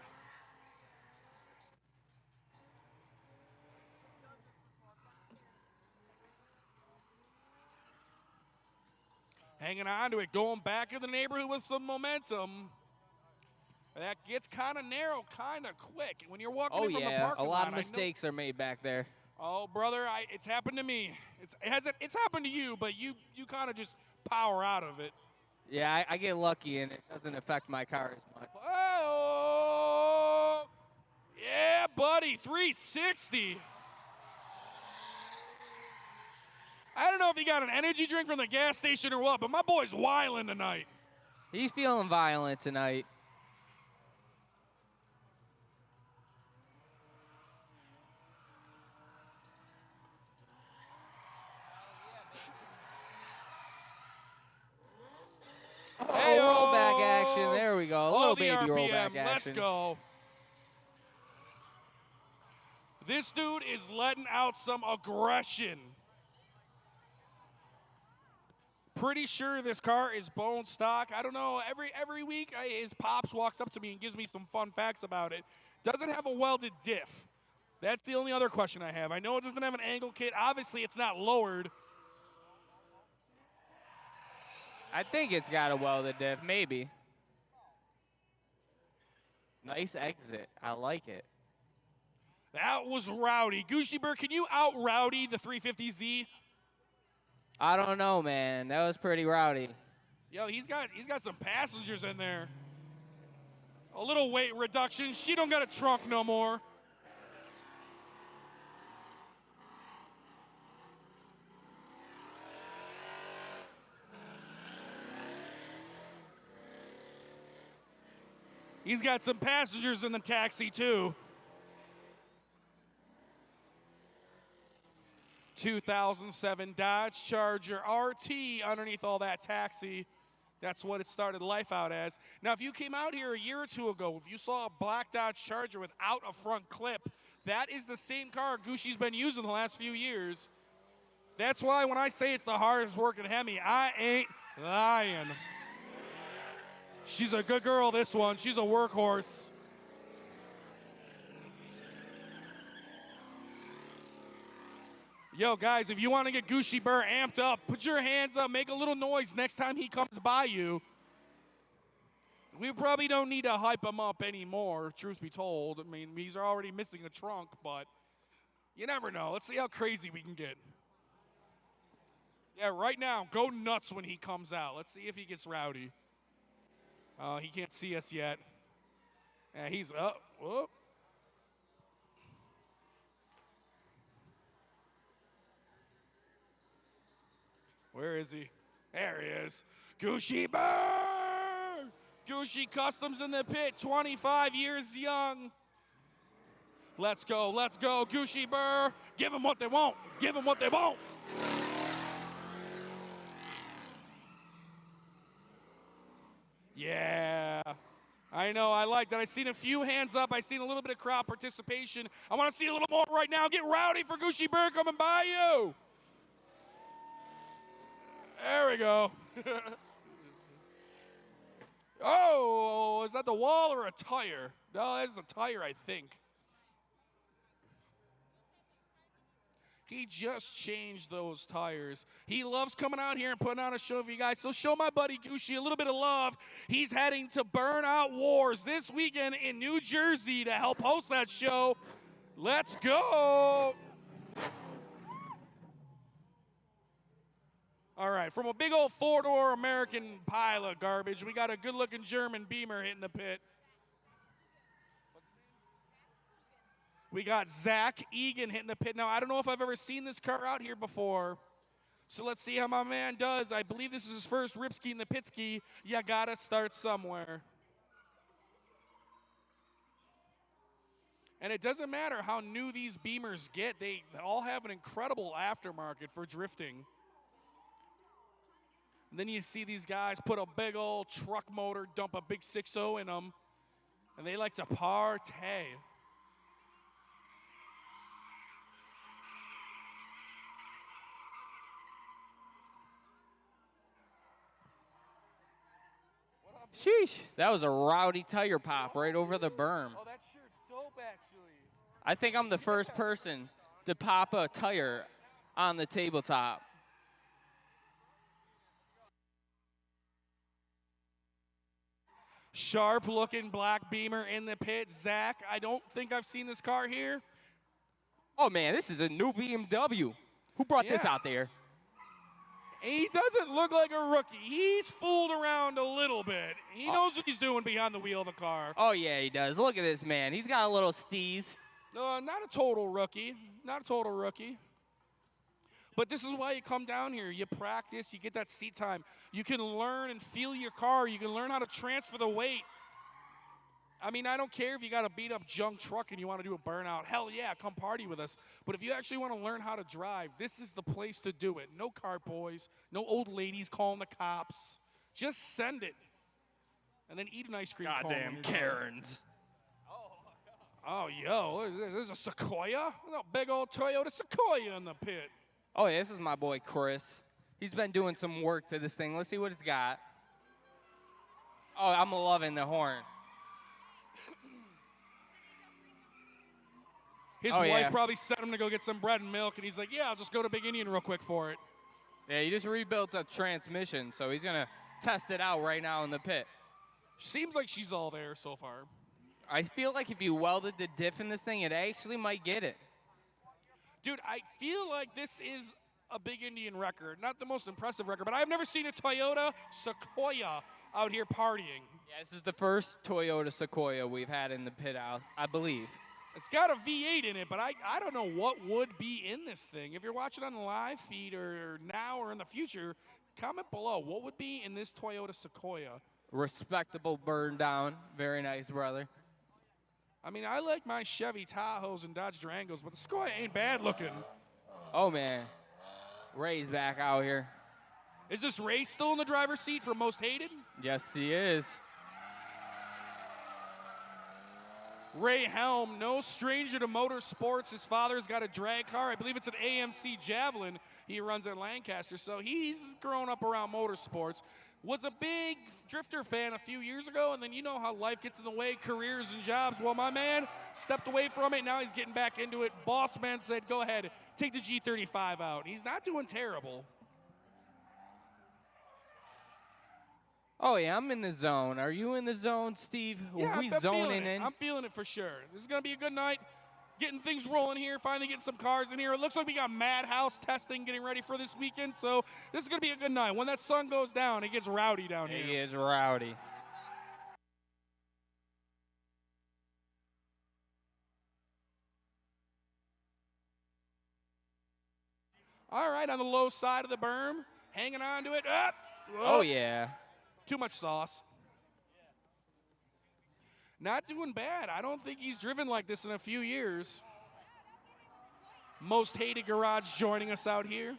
Hanging on to it, going back in the neighborhood with some momentum. That gets kind of narrow, kind of quick. When you're walking in from the parking lot, a lot of mistakes are made back there. Oh, brother, it's happened to me. It's happened to you, but you kind of just power out of it. Yeah, I get lucky, and it doesn't affect my car as much. Oh, yeah, buddy, 360. I don't know if he got an energy drink from the gas station or what, but my boy's wilding tonight. He's feeling violent tonight. Hey, rollback action. There we go. A little baby RPM. rollback action. Let's go. This dude is letting out some aggression. Pretty sure this car is bone stock. I don't know. Every week, his pops walks up to me and gives me some fun facts about it. Doesn't have a welded diff. That's the only other question I have. I know it doesn't have an angle kit. Obviously, it's not lowered. I think it's got a welded diff, maybe. Nice exit. I like it. That was rowdy. Gucci Bird, can you out rowdy the 350Z? I don't know, man. That was pretty rowdy. Yo, he's got some passengers in there. A little weight reduction. She don't got a trunk no more. He's got some passengers in the taxi, too. 2007 Dodge Charger RT underneath all that taxi. That's what it started life out as. Now, if you came out here a year or two ago, if you saw a black Dodge Charger without a front clip, that is the same car Gucci's been using the last few years. That's why when I say it's the hardest working Hemi, I ain't lying. She's a good girl, this one. She's a workhorse. Yo, guys, if you want to get Gucci Burr amped up, put your hands up, make a little noise next time he comes by you. We probably don't need to hype him up anymore, truth be told. I mean, he's already missing a trunk, but you never know. Let's see how crazy we can get. Yeah, right now, go nuts when he comes out. Let's see if he gets rowdy. He can't see us yet. Yeah, he's up. Whoop. Where is he? There he is. Gucci Burr! Gucci Customs in the pit, 25 years young. Let's go, let's go. Gucci Burr, give them what they want. Give them what they want. Yeah. I know, I like that. I've seen a few hands up. I've seen a little bit of crowd participation. I want to see a little more right now. Get rowdy for Gucci Burr coming by you. There we go. Oh, is that the wall or a tire? No, that's the tire, I think. He just changed those tires. He loves coming out here and putting on a show for you guys. So show my buddy Gucci a little bit of love. He's heading to Burnout Wars this weekend in New Jersey to help host that show. Let's go. All right, from a big old four-door American pile of garbage, we got a good-looking German Beamer hitting the pit. We got Zach Egan hitting the pit. Now, I don't know if I've ever seen this car out here before, so let's see how my man does. I believe this is his first Ripski in the Pitski. You gotta start somewhere. And it doesn't matter how new these Beamers get. They all have an incredible aftermarket for drifting. And then you see these guys put a big old truck motor, dump a big 6.0 in them, and they like to partay. What Sheesh. That was a rowdy tire pop right over the berm. Oh, that shirt's dope, actually. I think I'm the first person to pop a tire on the tabletop. Sharp looking black Beamer in the pit. Zach, I don't think I've seen this car here. Oh man, this is a new BMW. Who brought this Yeah. out there? He doesn't look like a rookie. He's fooled around a little bit. He knows what he's doing behind the wheel of the car. Oh yeah, he does. Look at this man. He's got a little steez. Not a total rookie. Not a total rookie. But this is why you come down here. You practice. You get that seat time. You can learn and feel your car. You can learn how to transfer the weight. I mean, I don't care if you got a beat-up junk truck and you want to do a burnout. Hell yeah, come party with us. But if you actually want to learn how to drive, this is the place to do it. No cart boys. No old ladies calling the cops. Just send it. And then eat an ice cream cone. when Goddamn you're done. Karens. Oh, yo, there's a Sequoia? A big old Toyota Sequoia in the pit. Oh yeah, this is my boy Chris. He's been doing some work to this thing. Let's see what it's got. Oh, I'm loving the horn. His Oh, wife yeah. probably sent him to go get some bread and milk, and he's like, yeah, I'll just go to Big Indian real quick for it. Yeah, he just rebuilt a transmission, so he's gonna test it out right now in the pit. Seems like she's all there so far. I feel like if you welded the diff in this thing, it actually might get it. Dude, I feel like this is a Big Indian record. Not the most impressive record, but I've never seen a Toyota Sequoia out here partying. Yeah, this is the first Toyota Sequoia we've had in the pit house, I believe. It's got a V8 in it, but I don't know what would be in this thing. If you're watching on the live feed or now or in the future, comment below. What would be in this Toyota Sequoia? Respectable burn down. Very nice, brother. I mean, I like my Chevy Tahoes and Dodge Durangos, but the Sequoia ain't bad looking. Oh, man. Ray's back out here. Is this Ray still in the driver's seat for most hated? Yes, he is. Ray Helm, no stranger to motorsports. His father's got a drag car. I believe it's an AMC Javelin he runs at Lancaster. So he's grown up around motorsports. Was a big drifter fan a few years ago, and then you know how life gets in the way, careers and jobs. Well, my man stepped away from it. Now he's getting back into it. Boss man said, go ahead, take the G35 out. He's not doing terrible. Oh, yeah, I'm in the zone. Are you in the zone, Steve? Yeah, Are we I'm zoning feeling it. in? I'm feeling it for sure. This is going to be a good night. Getting things rolling here, finally getting some cars in here. It looks like we got Madhouse testing getting ready for this weekend, so this is going to be a good night. When that sun goes down, it gets rowdy down here. He is rowdy. All right, on the low side of the berm, hanging on to it. Up. Oh, yeah. Too much sauce. Not doing bad. I don't think he's driven like this in a few years. Most hated garage joining us out here.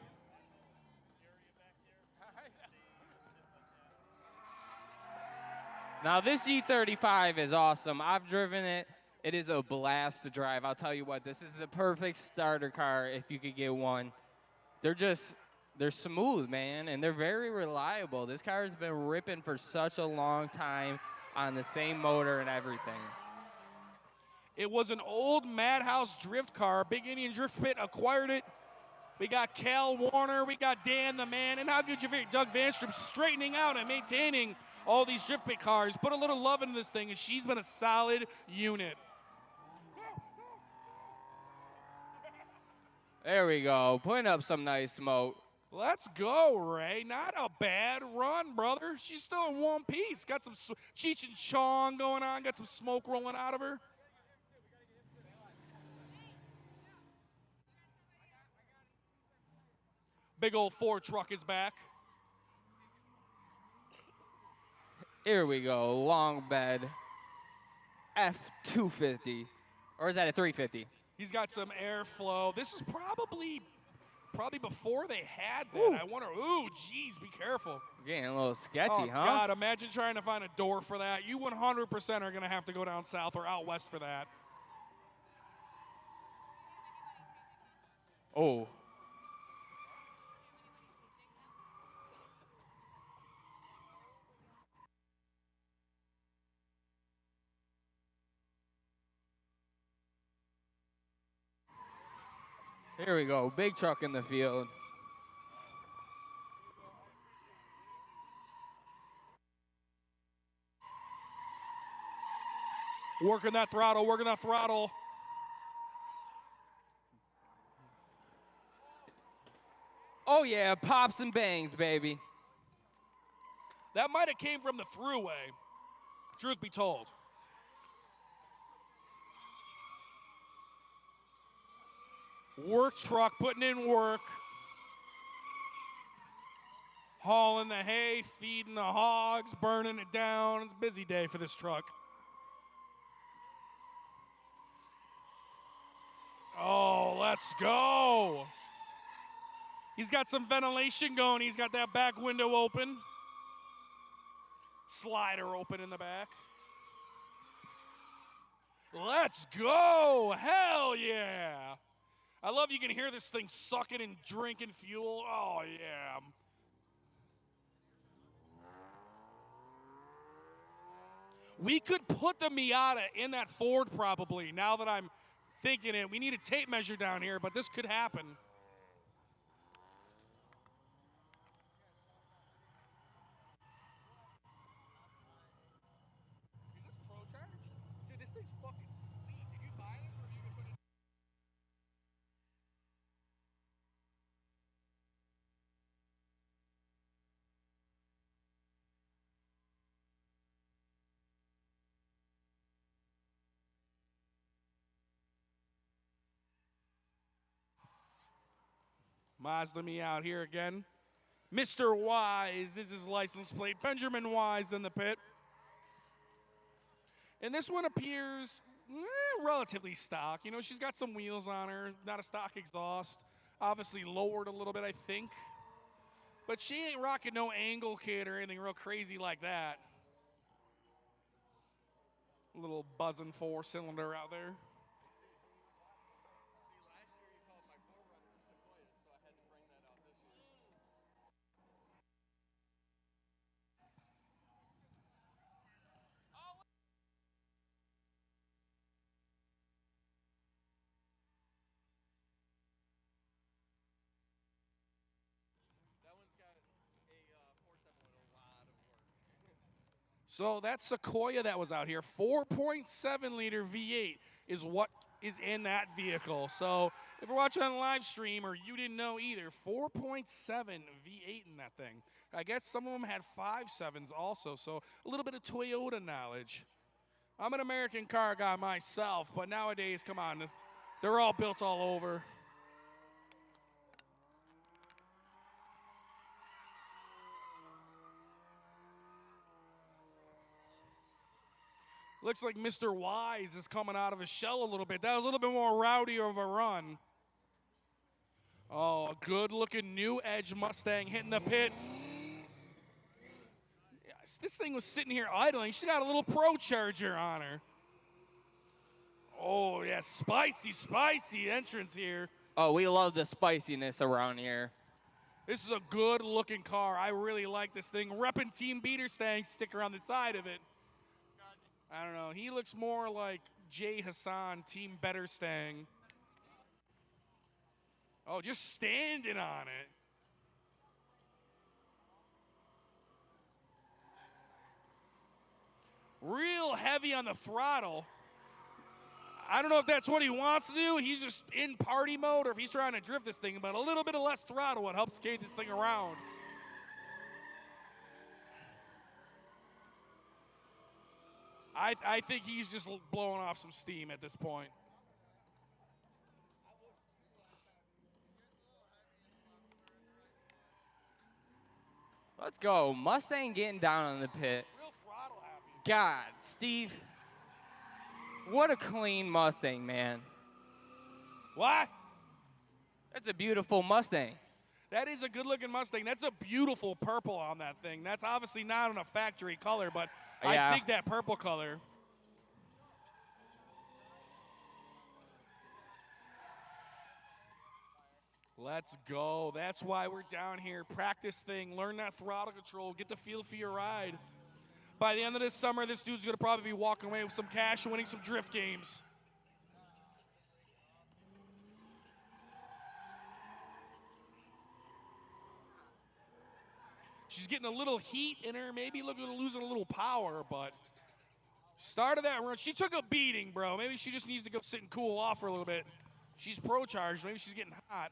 Now, this G35 is awesome. I've driven it. It is a blast to drive. I'll tell you what, this is the perfect starter car if you could get one. They're smooth, man, and they're very reliable. This car has been ripping for such a long time on the same motor and everything. It was an old Madhouse drift car. Big Indian Drift Pit acquired it. We got Cal Warner, we got Dan the Man, and how good you feel Doug Vanstrom straightening out and maintaining all these drift pit cars. Put a little love into this thing, and she's been a solid unit. There we go, putting up some nice smoke. Let's go, Ray. Not a bad run, brother. She's still in one piece. Got some Cheech and Chong going on. Got some smoke rolling out of her. Big old Ford truck is back. Here we go, long bed, F250, or is that a 350? He's got some airflow. This is probably before they had that. Ooh. I wonder, ooh, geez, be careful. Getting a little sketchy, Oh, huh? God, imagine trying to find a door for that. You 100% are going to have to go down south or out west for that. Oh. Here we go. Big truck in the field. Working that throttle, working that throttle. Oh, yeah. Pops and bangs, baby. That might have came from the thruway, truth be told. Work truck, putting in work. Hauling the hay, feeding the hogs, burning it down. It's a busy day for this truck. Oh, let's go. He's got some ventilation going. He's got that back window open. Slider open in the back. Let's go. Hell yeah. I love you can hear this thing sucking and drinking fuel. Oh, yeah. We could put the Miata in that Ford probably, now that I'm thinking it. We need a tape measure down here, but this could happen. Is this Pro Charge? Dude, this thing's fucking sweet. Did you buy this or have you been putting it? Mazda me out here again. Mr. Wise is his license plate. Benjamin Wise in the pit. And this one appears relatively stock. You know, she's got some wheels on her, not a stock exhaust. Obviously lowered a little bit, I think. But she ain't rocking no angle kit or anything real crazy like that. A little buzzing 4-cylinder out there. So that Sequoia that was out here, 4.7 liter V8 is what is in that vehicle. So if you're watching on the live stream or you didn't know either, 4.7 V8 in that thing. I guess some of them had 5.7s also, so a little bit of Toyota knowledge. I'm an American car guy myself, but nowadays, come on, they're all built all over. Looks like Mr. Wise is coming out of his shell a little bit. That was a little bit more rowdy of a run. Oh, a good-looking new Edge Mustang hitting the pit. Yes, this thing was sitting here idling. She got a little Pro Charger on her. Oh, yeah, spicy, spicy entrance here. Oh, we love the spiciness around here. This is a good-looking car. I really like this thing. Reppin' Team Beater Stang sticker on the side of it. I don't know. He looks more like Jay Hassan, Team Better Stang. Oh, just standing on it. Real heavy on the throttle. I don't know if that's what he wants to do. He's just in party mode or if he's trying to drift this thing, but a little bit of less throttle would help skate this thing around. I think he's just blowing off some steam at this point. Let's go. Mustang getting down on the pit. Real throttle happy. God, Steve. What a clean Mustang, man. What? That's a beautiful Mustang. That is a good-looking Mustang. That's a beautiful purple on that thing. That's obviously not in a factory color, but Yeah. I think that purple color. Let's go. That's why we're down here. Practice thing. Learn that throttle control. Get the feel for your ride. By the end of this summer, this dude's going to probably be walking away with some cash and winning some drift games. She's getting a little heat in her, maybe losing a little power, but start of that run, she took a beating, bro. Maybe she just needs to go sit and cool off for a little bit. She's pro-charged. Maybe she's getting hot.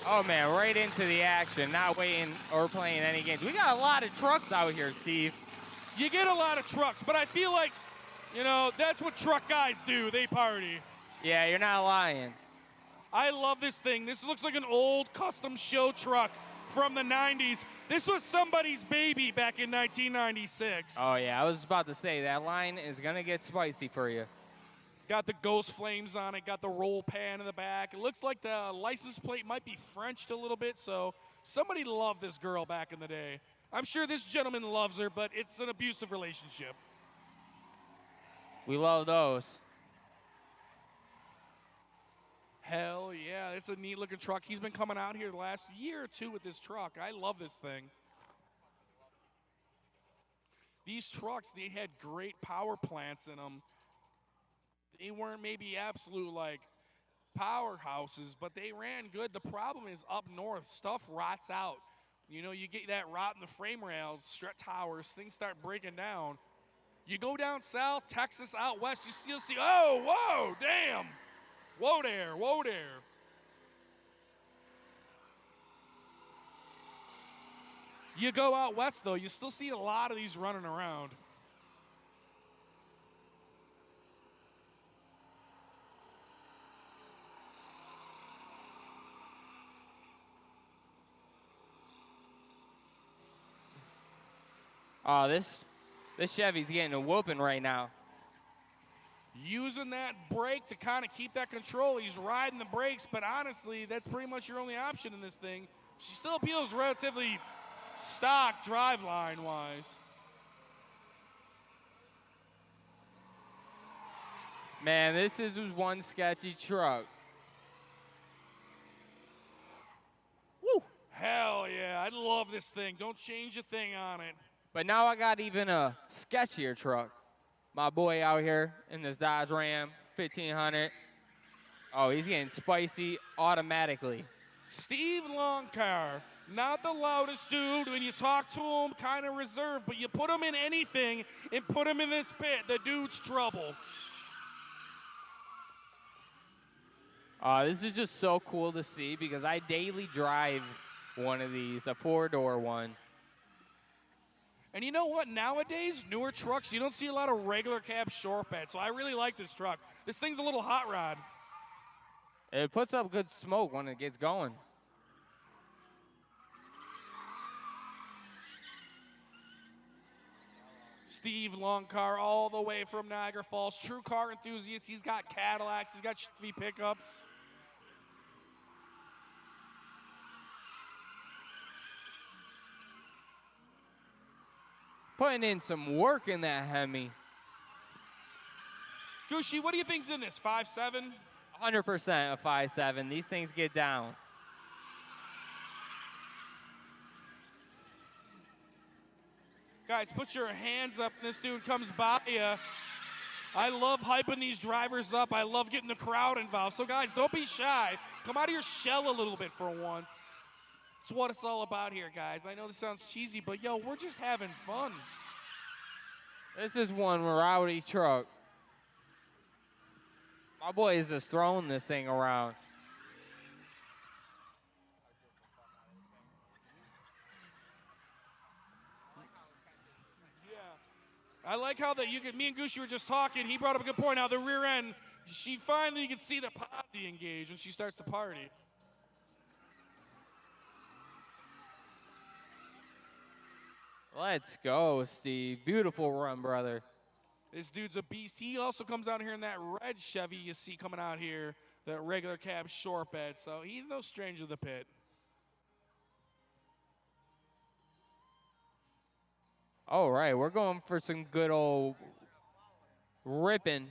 Oh, man, right into the action, not waiting or playing any games. We got a lot of trucks out here, Steve. You get a lot of trucks, but I feel like, you know, that's what truck guys do. They party. Yeah, you're not lying. I love this thing. This looks like an old custom show truck from the 90s. This was somebody's baby back in 1996. Oh, yeah, I was about to say, that line is going to get spicy for you. Got the ghost flames on it, got the roll pan in the back. It looks like the license plate might be Frenched a little bit, so somebody loved this girl back in the day. I'm sure this gentleman loves her, but it's an abusive relationship. We love those. Hell yeah, it's a neat looking truck. He's been coming out here the last year or two with this truck. I love this thing. These trucks, they had great power plants in them. They weren't maybe absolute like powerhouses, but they ran good. The problem is up north, stuff rots out. You know, you get that rot in the frame rails, strut towers, things start breaking down. You go down south, Texas, out west, you still see, oh, whoa, damn. Whoa there, whoa there. You go out west, though, you still see a lot of these running around. Oh, this Chevy's getting a whooping right now. Using that brake to kind of keep that control. He's riding the brakes, but honestly, that's pretty much your only option in this thing. She still feels relatively stock driveline-wise. Man, this is one sketchy truck. Woo! Hell yeah, I love this thing. Don't change a thing on it. But now I got even a sketchier truck. My boy out here in this Dodge Ram 1500. Oh, he's getting spicy automatically. Steve Longcar, not the loudest dude. When you talk to him, kind of reserved, but you put him in anything and put him in this pit, the dude's trouble. This is just so cool to see because I daily drive one of these, a 4-door one. And you know what? Nowadays, newer trucks, you don't see a lot of regular cab short bed, so I really like this truck. This thing's a little hot rod. It puts up good smoke when it gets going. Steve Longcar all the way from Niagara Falls. True car enthusiast. He's got Cadillacs. He's got Chevy pickups. Putting in some work in that Hemi. Gucci, what do you think's in this? 5.7? 100% a 5.7. These things get down. Guys, put your hands up when this dude comes by you. I love hyping these drivers up. I love getting the crowd involved. So, guys, don't be shy. Come out of your shell a little bit for once. It's what it's all about here, guys. I know this sounds cheesy, but, yo, we're just having fun. This is one rowdy truck. My boy is just throwing this thing around. I like how that me and Gucci were just talking. He brought up a good point. Now the rear end, she finally, you can see the posse engage when she starts to party. Let's go, Steve. Beautiful run, brother. This dude's a beast. He also comes out here in that red Chevy you see coming out here, that regular cab short bed. So he's no stranger to the pit. All right, we're going for some good old ripping.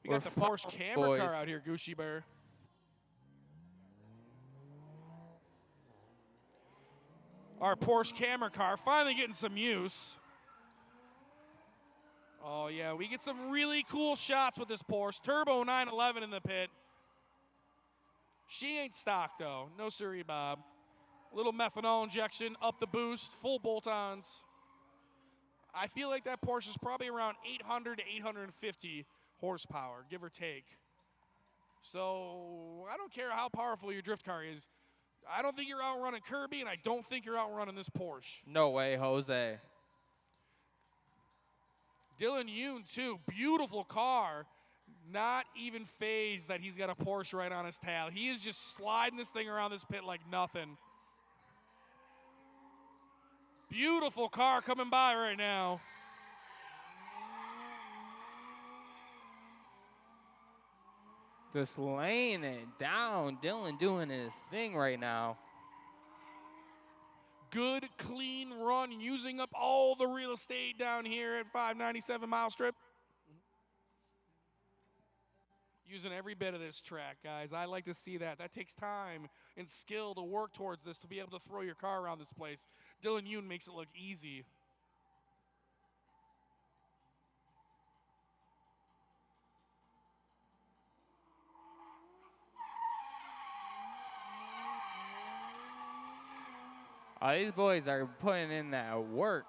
We got the Porsche camera car out here, Gucci Bear. Our Porsche camera car finally getting some use. Oh, yeah, we get some really cool shots with this Porsche. Turbo 911 in the pit. She ain't stock, though. No siree, Bob. Little methanol injection, up the boost, full bolt-ons. I feel like that Porsche is probably around 800 to 850 horsepower, give or take. So I don't care how powerful your drift car is. I don't think you're outrunning Kirby, and I don't think you're outrunning this Porsche. No way, Jose. Dylan Yoon, too. Beautiful car. Not even phased that he's got a Porsche right on his tail. He is just sliding this thing around this pit like nothing. Beautiful car coming by right now. Just laying it down. Dylan doing his thing right now. Good, clean run, using up all the real estate down here at 597 Mile Strip. Using every bit of this track, guys. I like to see that. That takes time and skill to work towards this, to be able to throw your car around this place. Dylan Yoon makes it look easy. These boys are putting in that work.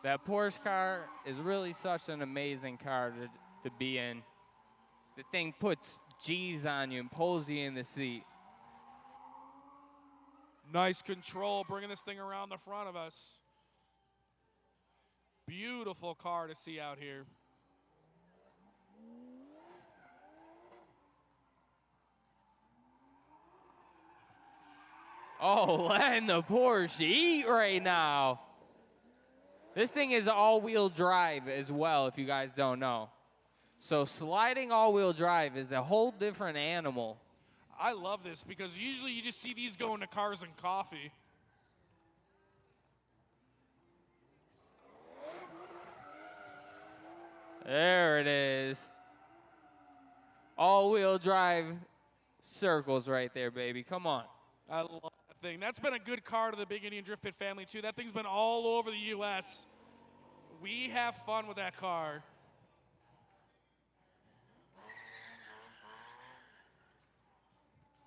That Porsche car is really such an amazing car to be in. The thing puts G's on you and pulls you in the seat. Nice control, bringing this thing around the front of us. Beautiful car to see out here. Oh, letting the Porsche eat right now. This thing is all-wheel drive as well, if you guys don't know. So sliding all-wheel drive is a whole different animal. I love this because usually you just see these go into Cars and Coffee. There it is. All-wheel drive circles right there, baby. Come on. I love that thing. That's been a good car to the Big Indian Drift Pit family, too. That thing's been all over the U.S. We have fun with that car.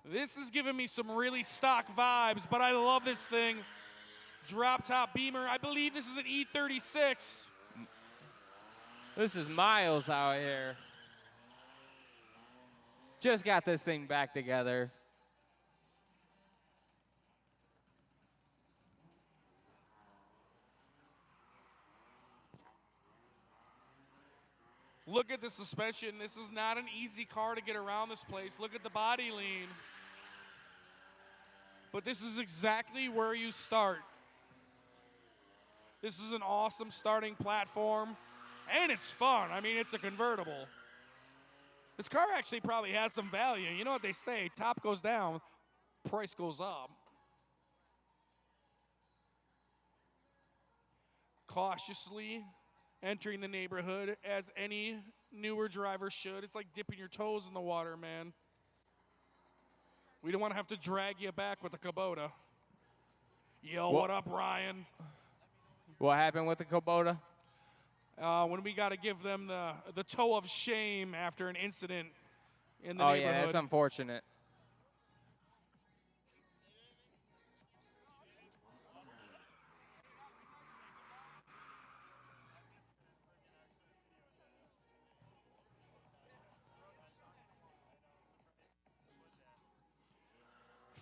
This is giving me some really stock vibes, but I love this thing. Drop top Beamer. I believe this is an E36. This is Miles out here. Just got this thing back together. Look at the suspension. This is not an easy car to get around this place. Look at the body lean. But this is exactly where you start. This is an awesome starting platform, and it's fun. I mean, it's a convertible. This car actually probably has some value. You know what they say, top goes down, price goes up. Cautiously entering the neighborhood, as any newer driver should. It's like dipping your toes in the water, man. We don't want to have to drag you back with the Kubota. Yo, what up, Ryan? What happened with the Kubota? When we got to give them the toe of shame after an incident in the Oh, neighborhood. yeah, that's unfortunate.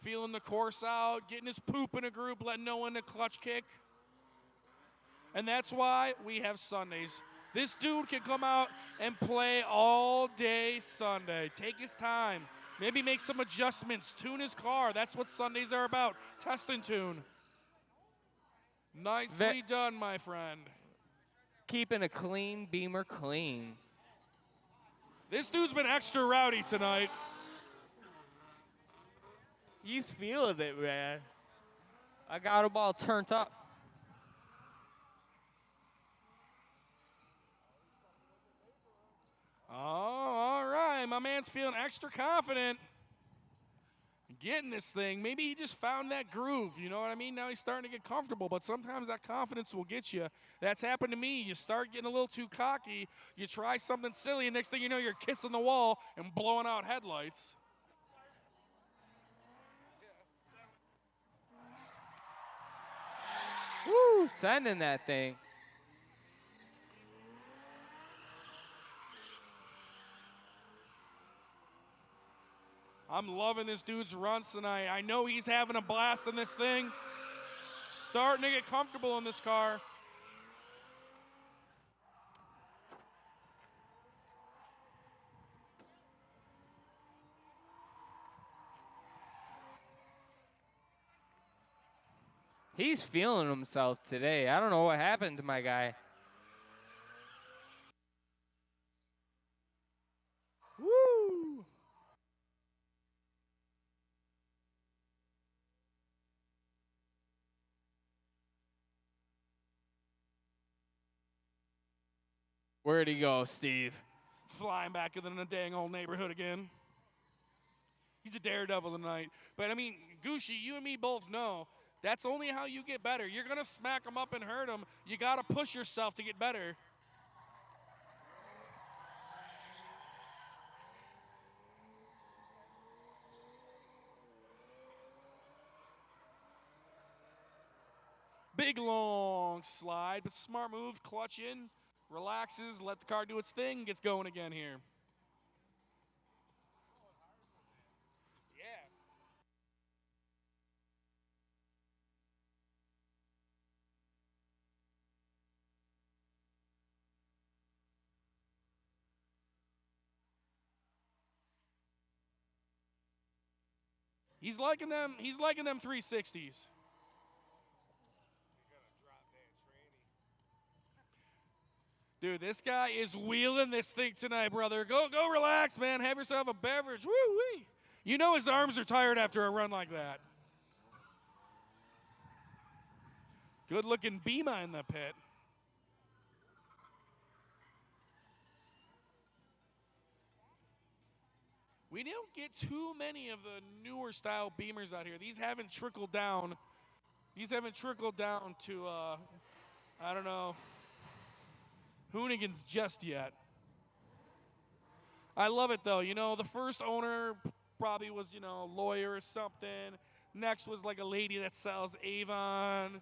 Feeling the course out, getting his poop in a group, letting no one a clutch kick. And that's why we have Sundays. This dude can come out and play all day Sunday. Take his time. Maybe make some adjustments. Tune his car. That's what Sundays are about. Test and tune. Nicely done, my friend. Keeping a clean Beamer clean. This dude's been extra rowdy tonight. He's feeling it, man. I got him all turned up. Oh, all right. My man's feeling extra confident. Getting this thing. Maybe he just found that groove. You know what I mean? Now he's starting to get comfortable, but sometimes that confidence will get you. That's happened to me. You start getting a little too cocky. You try something silly, and next thing you know, you're kissing the wall and blowing out headlights. Woo! Sending that thing. I'm loving this dude's runs tonight. I know he's having a blast in this thing. Starting to get comfortable in this car. He's feeling himself today. I don't know what happened to my guy. Woo! Where'd he go, Steve? Flying back in the dang old neighborhood again. He's a daredevil tonight. But, I mean, Gucci, you and me both know that's only how you get better. You're going to smack him up and hurt him. You got to push yourself to get better. Big, long slide, but smart move, clutch in, relaxes, let the car do its thing, gets going again here. Yeah. He's liking them 360s. Dude, this guy is wheeling this thing tonight, brother. Go relax, man. Have yourself a beverage. Woo-wee. You know his arms are tired after a run like that. Good-looking Bema in the pit. We don't get too many of the newer style Beamers out here. These haven't trickled down. These haven't trickled down to, I don't know, Hoonigans just yet. I love it, though. You know, the first owner probably was, you know, a lawyer or something. Next was like a lady that sells Avon.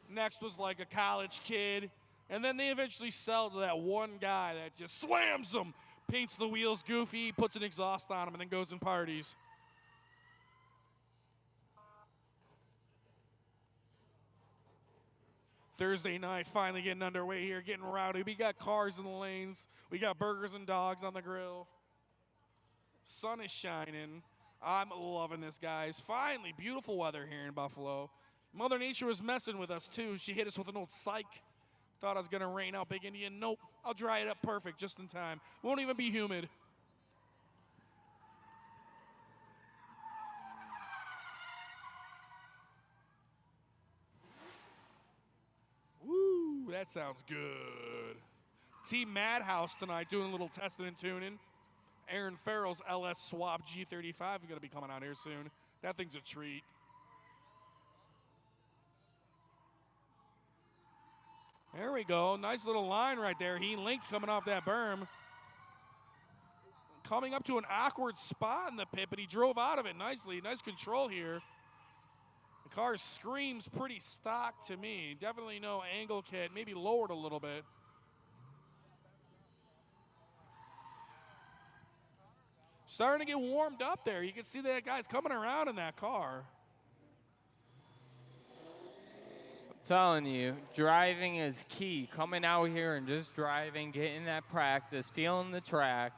Next was like a college kid. And then they eventually sell to that one guy that just slams them, paints the wheels goofy, puts an exhaust on them, and then goes and parties. Thursday night finally getting underway here, getting rowdy. We got cars in the lanes. We got burgers and dogs on the grill. Sun is shining. I'm loving this, guys. Finally, beautiful weather here in Buffalo. Mother Nature was messing with us, too. She hit us with an old psych. Thought I was going to rain out Big Indian. Nope. I'll dry it up perfect just in time. Won't even be humid. Woo, that sounds good. Team Madhouse tonight doing a little testing and tuning. Aaron Farrell's LS Swap G35 is going to be coming out here soon. That thing's a treat. There we go. Nice little line right there. He linked coming off that berm. Coming up to an awkward spot in the pit, but he drove out of it nicely. Nice control here. The car screams pretty stock to me. Definitely no angle kit. Maybe lowered a little bit. Starting to get warmed up there. You can see that guy's coming around in that car. Telling you, driving is key. Coming out here and just driving, getting that practice, feeling the track.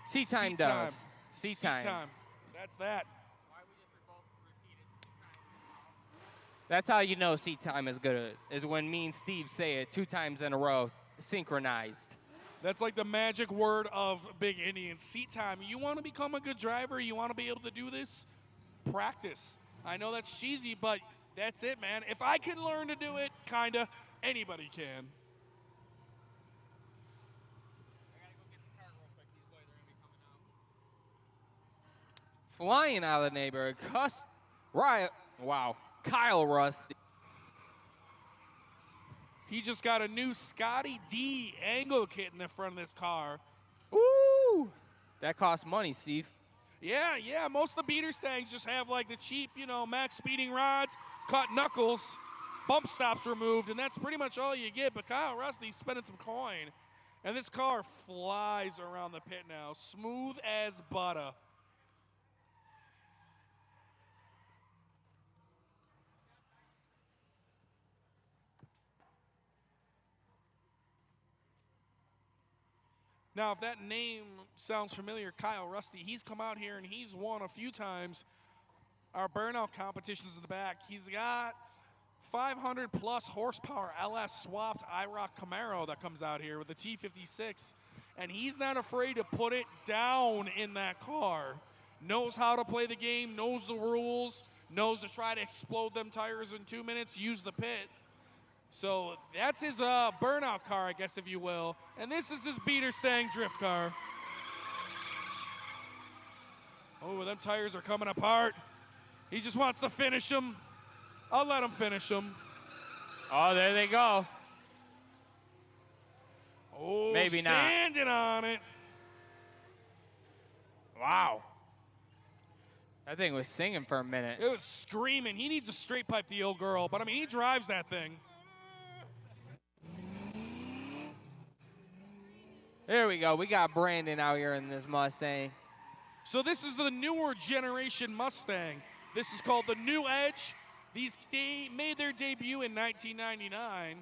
Seat time does. Seat time. That's that. That's how you know seat time is good, is when me and Steve say it 2 times in a row, synchronized. That's like the magic word of Big Indian. Seat time. You want to become a good driver? You want to be able to do this? Practice. I know that's cheesy, but that's it, man. If I can learn to do it, kinda, anybody can. Flying out of the neighborhood. Riot. Wow. Kyle Rusty. He just got a new Scotty D angle kit in the front of this car. Woo! That costs money, Steve. Yeah. Most of the beater stangs just have like the cheap, you know, max speeding rods, cut knuckles. bump stops removed, and that's pretty much all you get. But Kyle Rusty's spending some coin, and this car flies around the pit now, smooth as butter. Now, if that name sounds familiar, Kyle Rusty, he's come out here and he's won a few times our burnout competitions in the back. He's got 500 plus horsepower LS swapped IROC Camaro that comes out here with the T56, and he's not afraid to put it down in that car. Knows how to play the game, knows the rules, knows to try to explode them tires in 2 minutes, use the pit. So that's his burnout car, I guess, if you will. And this is his beater stang drift car. Oh, them tires are coming apart. He just wants to finish them. I'll let him finish them. Oh, there they go. Oh, maybe standing on it. Wow. That thing was singing for a minute. It was screaming. He needs to straight pipe the old girl, but I mean, he drives that thing. There we go. We got Brandon out here in this Mustang. So this is the newer generation Mustang. This is called the New Edge. These made their debut in 1999.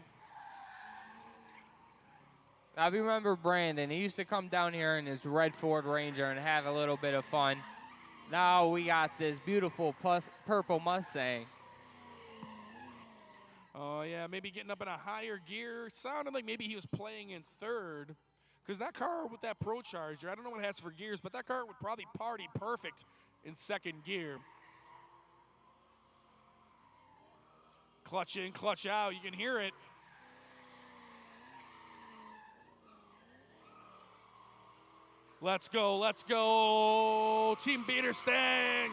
I remember Brandon. He used to come down here in his red Ford Ranger and have a little bit of fun. Now we got this beautiful purple Mustang. Oh, yeah, maybe getting up in a higher gear. Sounded like maybe he was playing in third. Because that car with that Pro Charger, I don't know what it has for gears, but that car would probably party perfect in second gear. Clutch in, clutch out. You can hear it. Let's go, let's go. Team Beater Stang.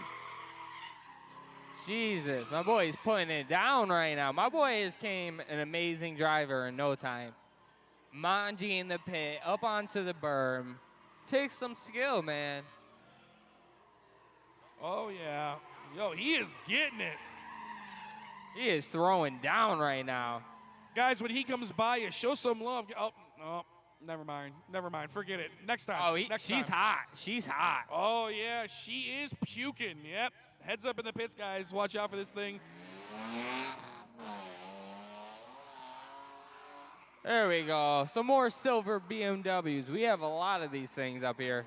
Jesus, my boy is putting it down right now. My boy has came an amazing driver in no time. Manji in the pit, up onto the berm. Takes some skill, man. Oh, yeah. Yo, he is getting it. He is throwing down right now. Guys, when he comes by, you show some love. Oh, never mind. Never mind. Forget it. Next time. Oh, time. she's hot. She's hot. Oh, yeah. She is puking. Yep. Heads up in the pits, guys. Watch out for this thing. There we go. Some more silver BMWs. We have a lot of these things up here.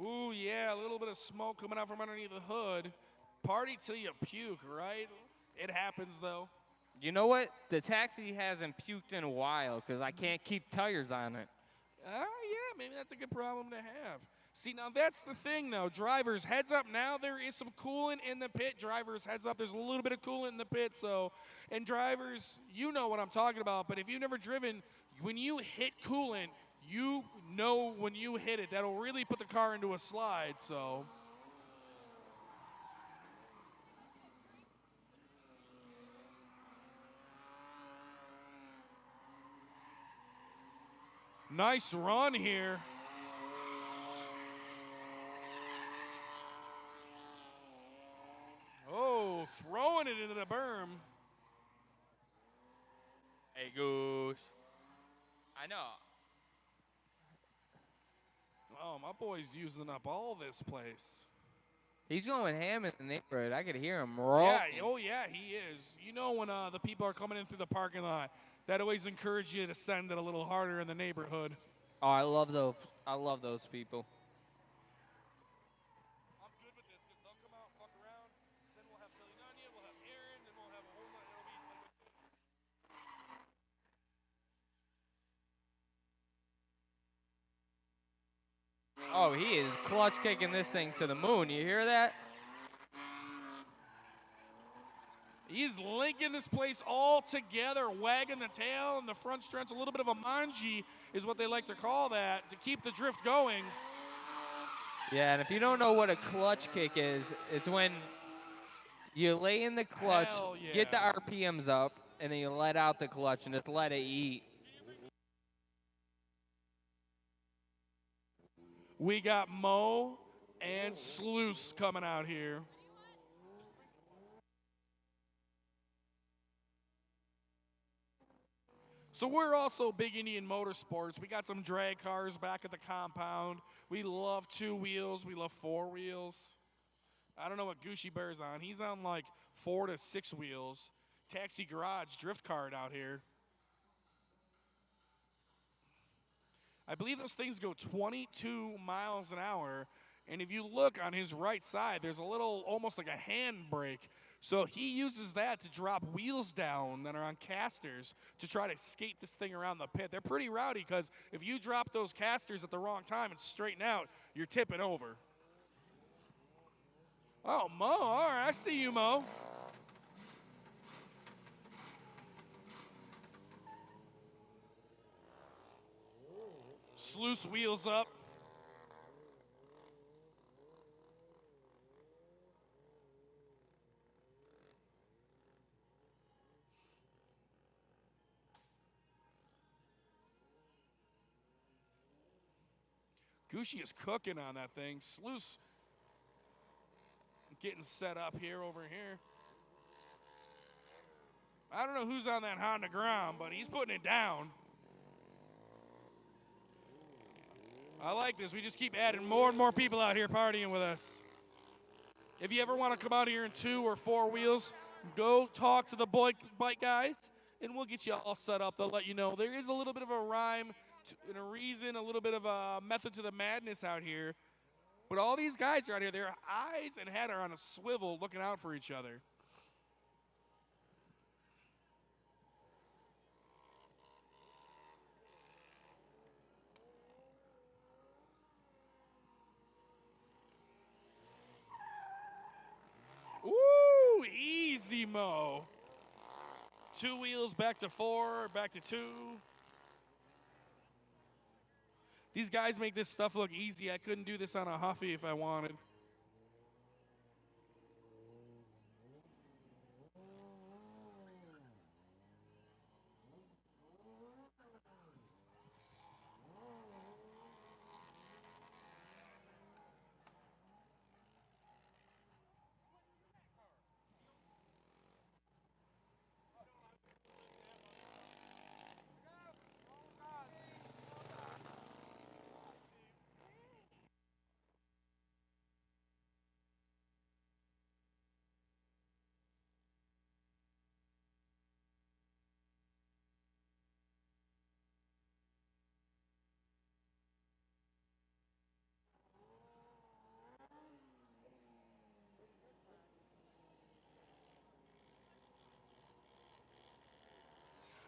Ooh, yeah, a little bit of smoke coming out from underneath the hood. Party till you puke, right? It happens, though. You know what? The taxi hasn't puked in a while because I can't keep tires on it. Yeah, maybe that's a good problem to have. See, now that's the thing, though. Drivers, heads up now. There is some coolant in the pit. Drivers, heads up. There's a little bit of coolant in the pit. So, and drivers, you know what I'm talking about. But if you've never driven, when you hit coolant, you know when you hit it. That'll really put the car into a slide, so. Nice run here. Oh, throwing it into the berm. Hey, Goose. I know. Oh, my boy's using up all this place. He's going ham in the neighborhood. I could hear him roll. Yeah, oh yeah, he is. You know when the people are coming in through the parking lot, that always encourages you to send it a little harder in the neighborhood. Oh, I love those. I love those people. I'm good with this because they'll come out, fuck around, then we'll have Billy Nanya, we'll have Aaron, then we'll have a whole lot. Oh, he is clutch kicking this thing to the moon. You hear that? He's linking this place all together, wagging the tail, and the front strut's a little bit of a manji, is what they like to call that, to keep the drift going. Yeah, and if you don't know what a clutch kick is, it's when you lay in the clutch, Yeah. get the RPMs up, and then you let out the clutch and just let it eat. We got Mo and Sluice coming out here. So we're also big Indian Motorsports. We got some drag cars back at the compound. We love 2 wheels. We love 4 wheels. I don't know what Gucci Bear's on. He's on like 4 to 6 wheels. Taxi Garage drift cart out here. I believe those things go 22 miles an hour. And if you look on his right side, there's a little, almost like a handbrake. So he uses that to drop wheels down that are on casters to try to skate this thing around the pit. They're pretty rowdy because if you drop those casters at the wrong time and straighten out, you're tipping over. Oh, Mo, all right, I see you, Mo. Sluice wheels up. Gucci is cooking on that thing. Sluice getting set up here over here. I don't know who's on that Honda ground, but he's putting it down. I like this. We just keep adding more and more people out here partying with us. If you ever want to come out here in 2 or 4 wheels, go talk to the bike guys, and we'll get you all set up. They'll let you know. There is a little bit of a rhyme and a reason, a little bit of a method to the madness out here. But all these guys are out here. Their eyes and head are on a swivel looking out for each other. Ooh, easy Mo. 2 wheels back to 4, back to 2. These guys make this stuff look easy. I couldn't do this on a Huffy if I wanted.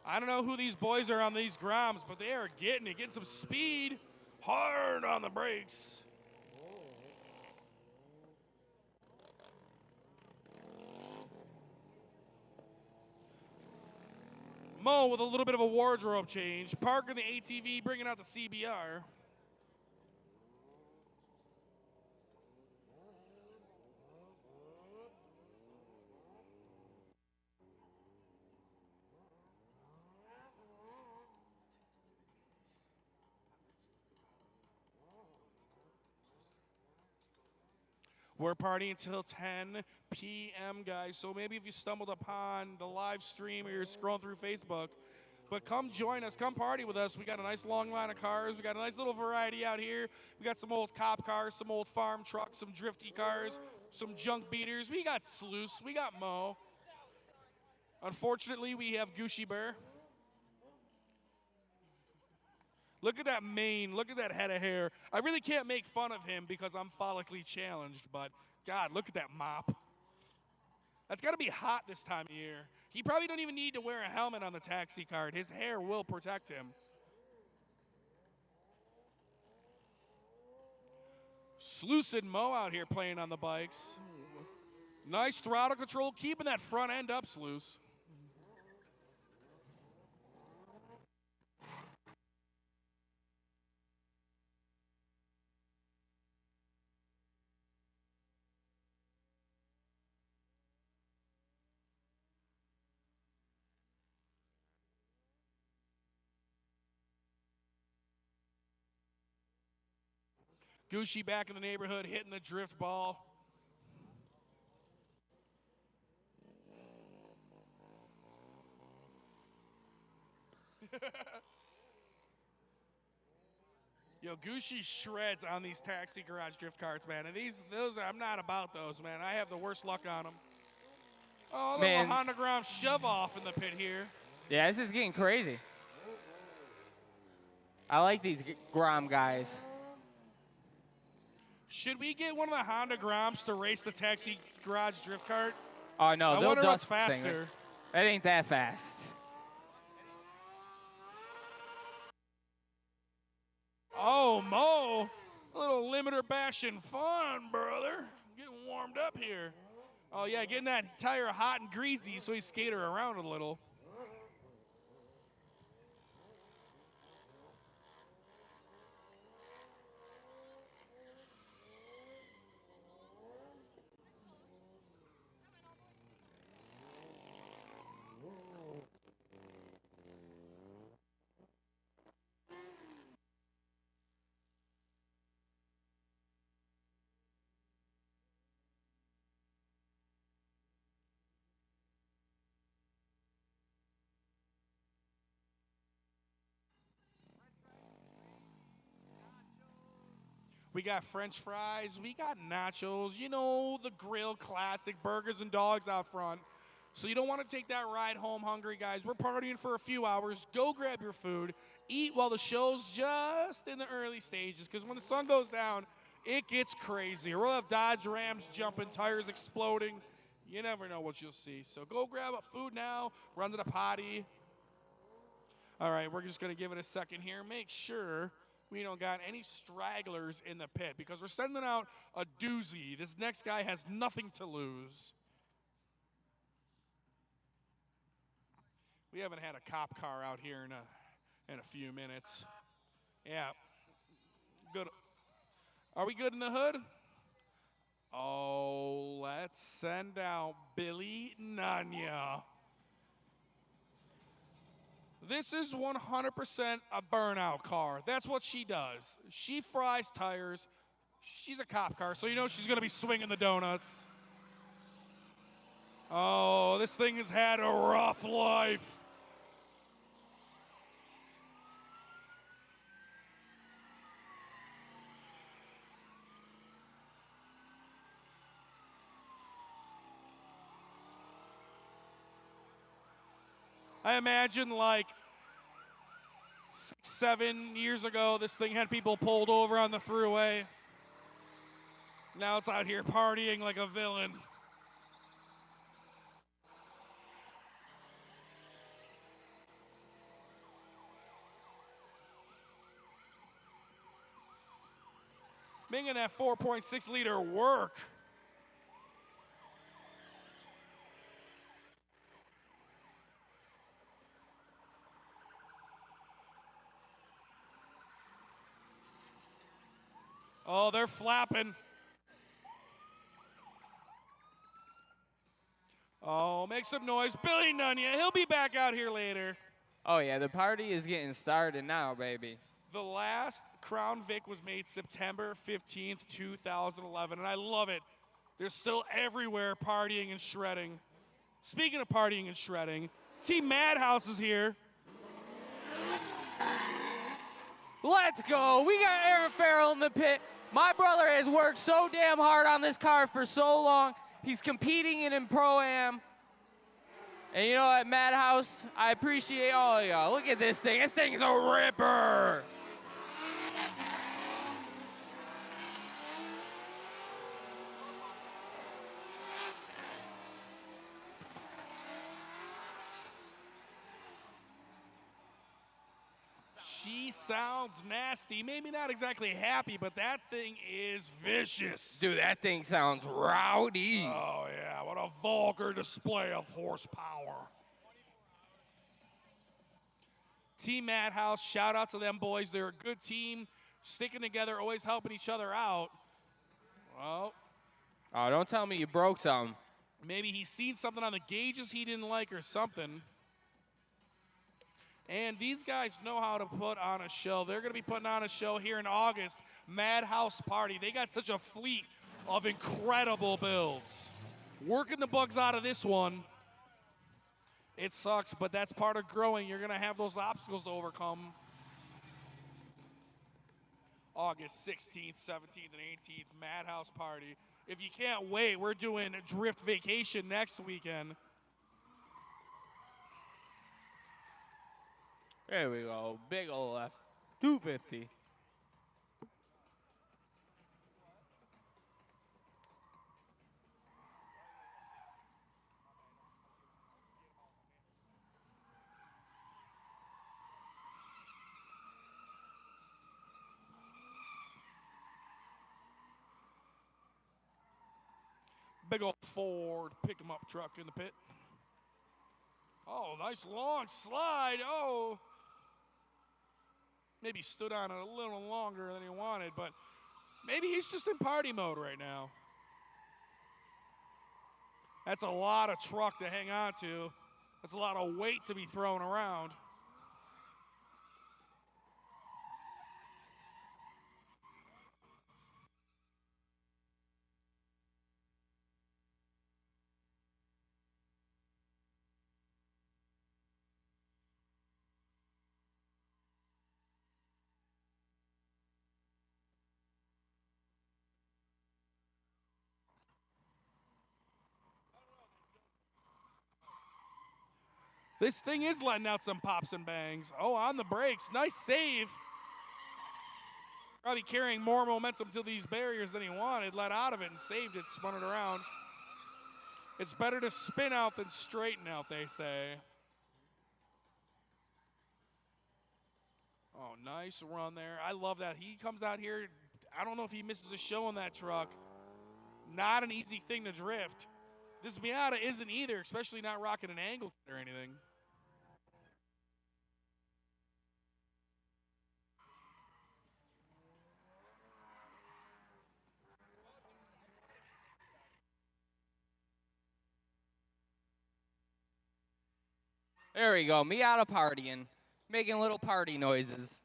I don't know who these boys are on these grounds, but they are getting it, getting some speed, hard on the brakes. Mo with a little bit of a wardrobe change, parking the ATV, bringing out the CBR. We're partying until 10 p.m., guys. So maybe if you stumbled upon the live stream or you're scrolling through Facebook, but come join us. Come party with us. We got a nice long line of cars. We got a nice little variety out here. We got some old cop cars, some old farm trucks, some drifty cars, some junk beaters. We got Sluice. We got Mo. Unfortunately, we have Gucci Bear. Look at that mane. Look at that head of hair. I really can't make fun of him because I'm follically challenged, but God, look at that mop. That's got to be hot this time of year. He probably don't even need to wear a helmet on the taxi cart. His hair will protect him. Sluice and Mo out here playing on the bikes. Nice throttle control, keeping that front end up, Sluice. Gucci back in the neighborhood, hitting the drift ball. Yo, Gucci shreds on these taxi garage drift carts, man. And those, I'm not about those, man. I have the worst luck on them. Oh, a little Man. Honda Grom shove off in the pit here. Yeah, this is getting crazy. I like these Grom guys. Should we get one of the Honda Groms to race the taxi garage drift cart? Oh, no, I they'll wonder what's dust this thing. faster. It ain't that fast. Oh, Mo. A little limiter bashing fun, brother. Getting warmed up here. Oh, yeah, getting that tire hot and greasy so he skated around a little. We got French fries. We got nachos. You know, the grill classic, burgers and dogs out front. So you don't want to take that ride home hungry, guys. We're partying for a few hours. Go grab your food. Eat while the show's just in the early stages, because when the sun goes down, it gets crazy. We'll have Dodge Rams jumping, tires exploding. You never know what you'll see. So go grab a food now. Run to the potty. All right, we're just going to give it a second here. Make sure we don't got any stragglers in the pit, because we're sending out a doozy. This next guy has nothing to lose. We haven't had a cop car out here in a few minutes. Yeah. Good. Are we good in the hood? Oh, let's send out Billy Nanya. This is 100% a burnout car. That's what she does. She fries tires. She's a cop car, so you know she's going to be swinging the donuts. Oh, this thing has had a rough life. I imagine like 7 years ago, this thing had people pulled over on the thruway. Now it's out here partying like a villain. Making that 4.6 liter work. Oh, they're flapping. Oh, make some noise. Billy Nanya, he'll be back out here later. Oh, yeah, the party is getting started now, baby. The last Crown Vic was made September 15th, 2011, and I love it. They're still everywhere partying and shredding. Speaking of partying and shredding, Team Madhouse is here. Let's go. We got Aaron Farrell in the pit. My brother has worked so damn hard on this car for so long. He's competing in Pro-Am. And you know what, Madhouse, I appreciate all of y'all. Look at this thing. This thing is a ripper. She sounds nasty. Maybe not exactly happy, but that thing is vicious. Dude, that thing sounds rowdy. Oh, yeah. What a vulgar display of horsepower. Team Madhouse, shout out to them boys. They're a good team, sticking together, always helping each other out. Well, Oh, don't tell me you broke something. maybe he's seen something on the gauges he didn't like or something. And these guys know how to put on a show. They're going to be putting on a show here in August, Madhouse Party. They got such a fleet of incredible builds. Working the bugs out of this one. It sucks, but that's part of growing. You're going to have those obstacles to overcome. August 16th, 17th, and 18th, Madhouse Party. If you can't wait, we're doing Drift Vacation next weekend. There we go. Big ol' F250. Big old Ford pick-em-up truck in the pit. Oh, nice long slide. Oh. Maybe stood on it a little longer than he wanted, but maybe he's just in party mode right now. That's a lot of truck to hang on to. That's a lot of weight to be thrown around. This thing is letting out some pops and bangs. Oh, on the brakes. Nice save. Probably carrying more momentum to these barriers than he wanted. Let out of it and saved it, spun it around. It's better to spin out than straighten out, they say. Oh, nice run there. I love that. He comes out here. I don't know if he misses a show on that truck. Not an easy thing to drift. This Miata isn't either, especially not rocking an angle or anything. There we go. Miata partying. Making little party noises.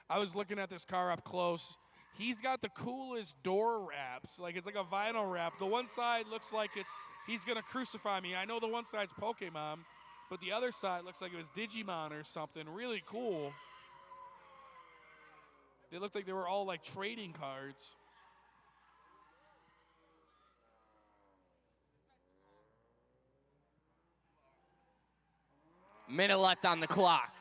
I was looking at this car up close. He's got the coolest door wraps. Like, it's like a vinyl wrap. The one side looks like he's going to crucify me. I know the one side's Pokemon, but the other side looks like it was Digimon or something. Really cool. They looked like they were all like trading cards. Minute left on the clock.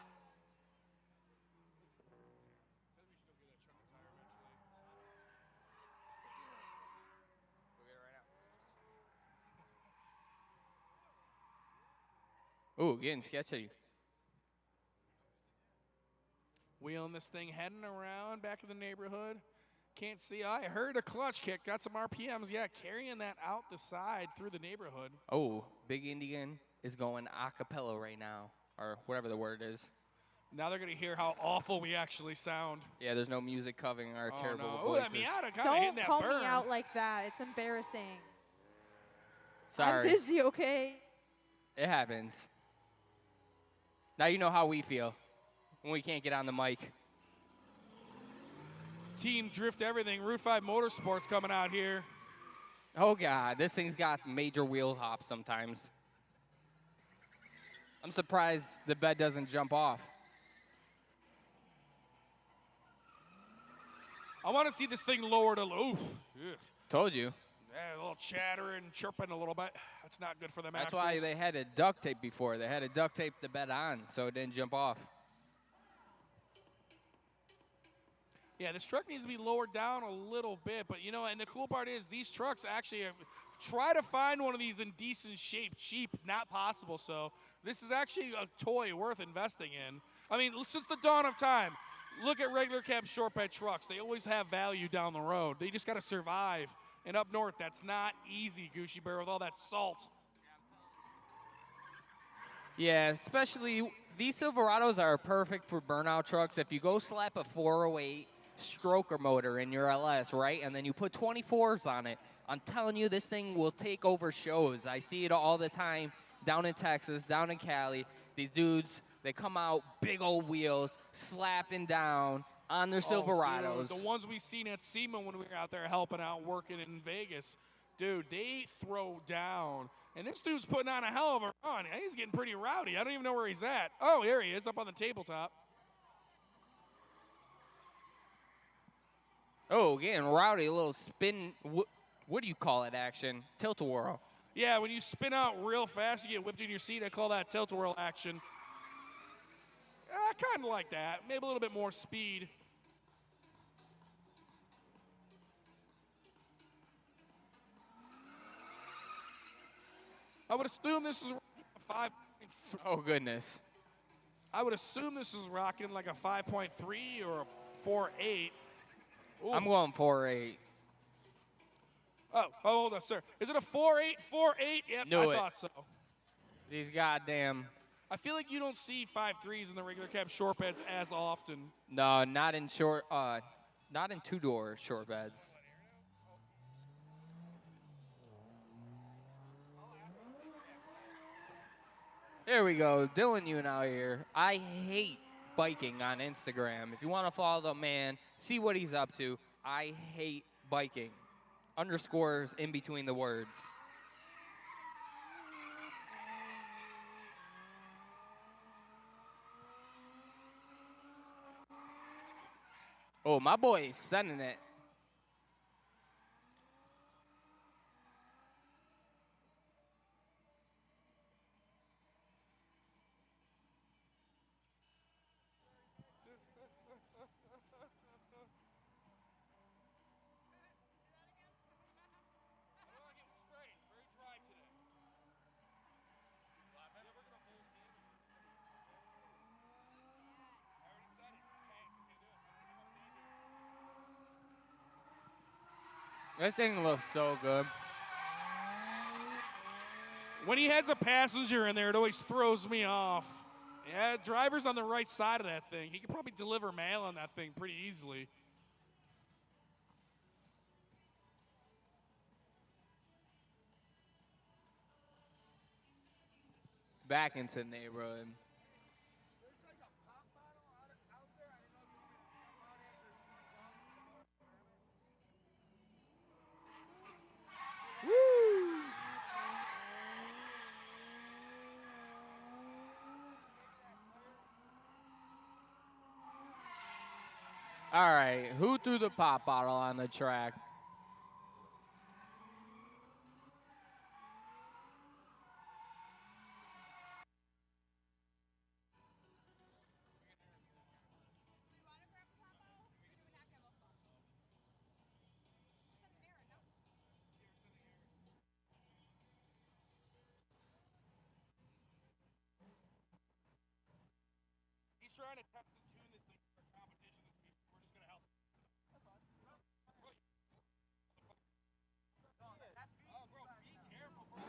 Ooh, getting sketchy. Wheeling this thing, heading around back in the neighborhood. Can't see. I heard a clutch kick. Got some RPMs. Yeah, carrying that out the side through the neighborhood. Oh, Big Indian is going a cappella right now, or whatever the word is. Now they're going to hear how awful we actually sound. Yeah, there's no music covering our terrible no. voices. Ooh, that Miata kind of Don't hitting that call burn. me out like that. It's embarrassing. Sorry. I'm busy, okay? It happens. Now you know how we feel when we can't get on the mic. Team Drift Everything, Route 5 Motorsports coming out here. Oh, God, this thing's got major wheel hops sometimes. I'm surprised the bed doesn't jump off. I want to see this thing lowered a little. Oof. Ugh. Told you. Yeah, a little chattering, chirping a little bit. That's not good for them That's axles. why they had to duct tape before. They had to duct tape the bed on so it didn't jump off. Yeah, this truck needs to be lowered down a little bit. But, you know, and the cool part is these trucks actually try to find one of these in decent shape. Cheap, not possible. So this is actually a toy worth investing in. I mean, since the dawn of time, look at regular cab short bed trucks. They always have value down the road. They just got to survive. And up north, that's not easy, Gucci Bear, with all that salt. Yeah, especially these Silverados are perfect for burnout trucks. If you go slap a 408 stroker motor in your LS, right, and then you put 24s on it, I'm telling you, this thing will take over shows. I see it all the time down in Texas, down in Cali. These dudes, they come out, big old wheels, slapping down on their Silverados. Dude, the ones we seen at SEMA when we were out there helping out, working in Vegas. Dude, they throw down. And this dude's putting on a hell of a run. He's getting pretty rowdy. I don't even know where he's at. Oh, here he is, up on the tabletop. Oh, getting rowdy, a little spin. What do you call it? Action. Tilt-a-whirl. Yeah, when you spin out real fast, you get whipped in your seat. I call that tilt-a-whirl action. I kind of like that. Maybe a little bit more speed. I would assume this is a 5. Oh, goodness. I would assume this is rocking like a 5.3 or a 4.8. Ooh. I'm going 4.8. Oh, hold on, sir. Is it a 4.8? 4.8? Yep, Knew I it. thought so. These goddamn. I feel like you don't see 5.3s in the regular cab short beds as often. No, not in short. Not in two-door short beds. There we go, Dylan Yoon out here. I hate biking on Instagram. If you want to follow the man, see what he's up to. I hate biking. Underscores in between the words. Oh, my boy is sending it. This thing looks so good. When he has a passenger in there, it always throws me off. Yeah, driver's on the right side of that thing. He could probably deliver mail on that thing pretty easily. Back into the neighborhood. All right, who threw the pop bottle on the track? He's trying to test and tune this thing for competition this week. We're just going to help. That's fine. Oh, bro, be careful, bro.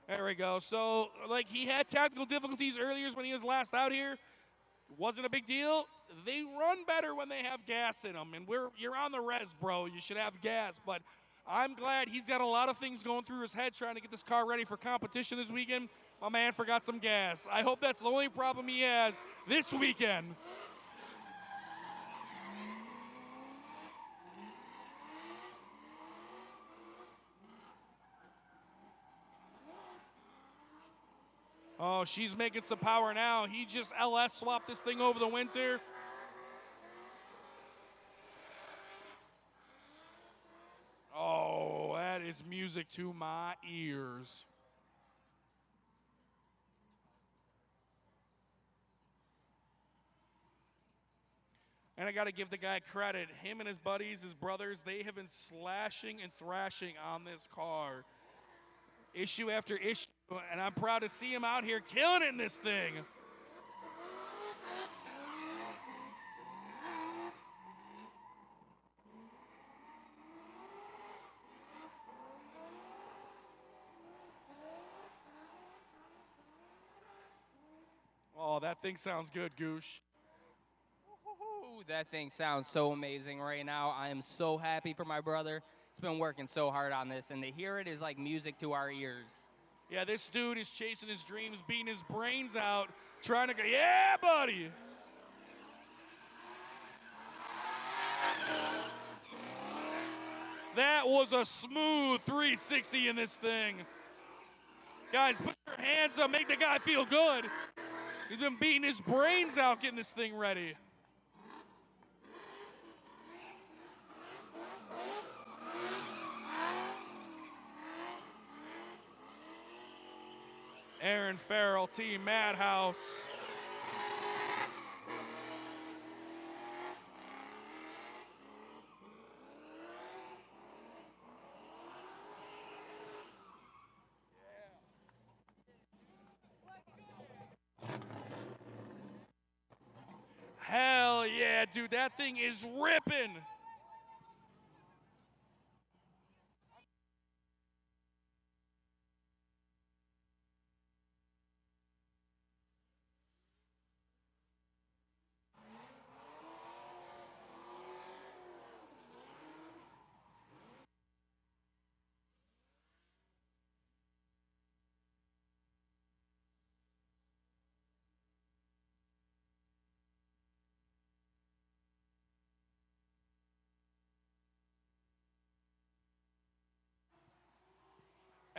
There we go. So, like, he had tactical difficulties earlier when he was last out here. Wasn't a big deal. They run better when they have gas in them, and you're on the res, bro. You should have gas, but I'm glad he's got a lot of things going through his head trying to get this car ready for competition this weekend. My man forgot some gas. I hope that's the only problem he has this weekend. Oh, she's making some power now. He just LS swapped this thing over the winter. Oh, that is music to my ears. And I got to give the guy credit. Him and his buddies, his brothers, they have been slashing and thrashing on this car. Issue after issue, and I'm proud to see him out here killing it in this thing. Oh, that thing sounds good, Goosh. Ooh, that thing sounds so amazing right now. I am so happy for my brother. He's been working so hard on this, and to hear it is like music to our ears. Yeah, this dude is chasing his dreams, beating his brains out, trying to go, yeah, buddy. That was a smooth 360 in this thing. Guys, put your hands up, make the guy feel good. He's been beating his brains out getting this thing ready. Aaron Farrell, Team Madhouse. Hell yeah, dude, that thing is ripping.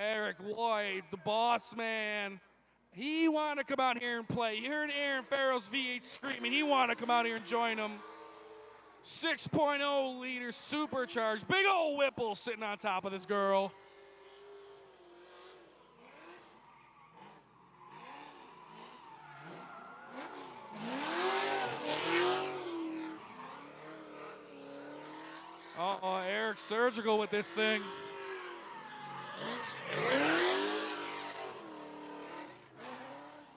Eric Lloyd, the boss man. He wanted to come out here and play. You heard Aaron Farrell's V8 screaming. He wanted to come out here and join him. 6.0 liter supercharged. Big old Whipple sitting on top of this girl. Uh-oh, Eric surgical with this thing.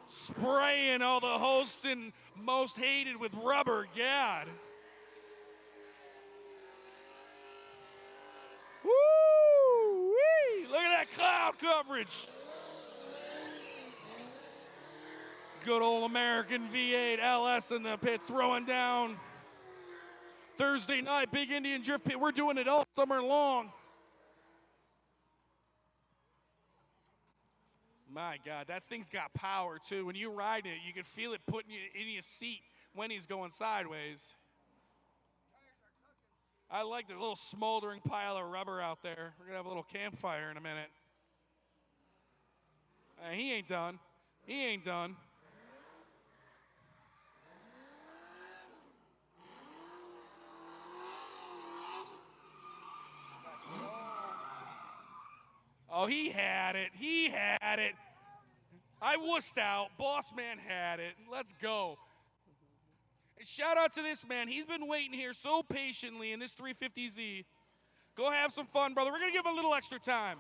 Spraying all the hosts and most hated with rubber, God. Woo-wee! Look at that cloud coverage. Good old American V8 LS in the pit throwing down. Thursday night, Big Indian Drift Pit. We're doing it all summer long. My God, that thing's got power too. When you ride it, you can feel it putting you in your seat when he's going sideways. I like the little smoldering pile of rubber out there. We're gonna have a little campfire in a minute. He ain't done. He ain't done. Oh, he had it. He had it. I wussed out. Boss man had it. Let's go. And shout out to this man. He's been waiting here so patiently in this 350Z. Go have some fun, brother. We're going to give him a little extra time.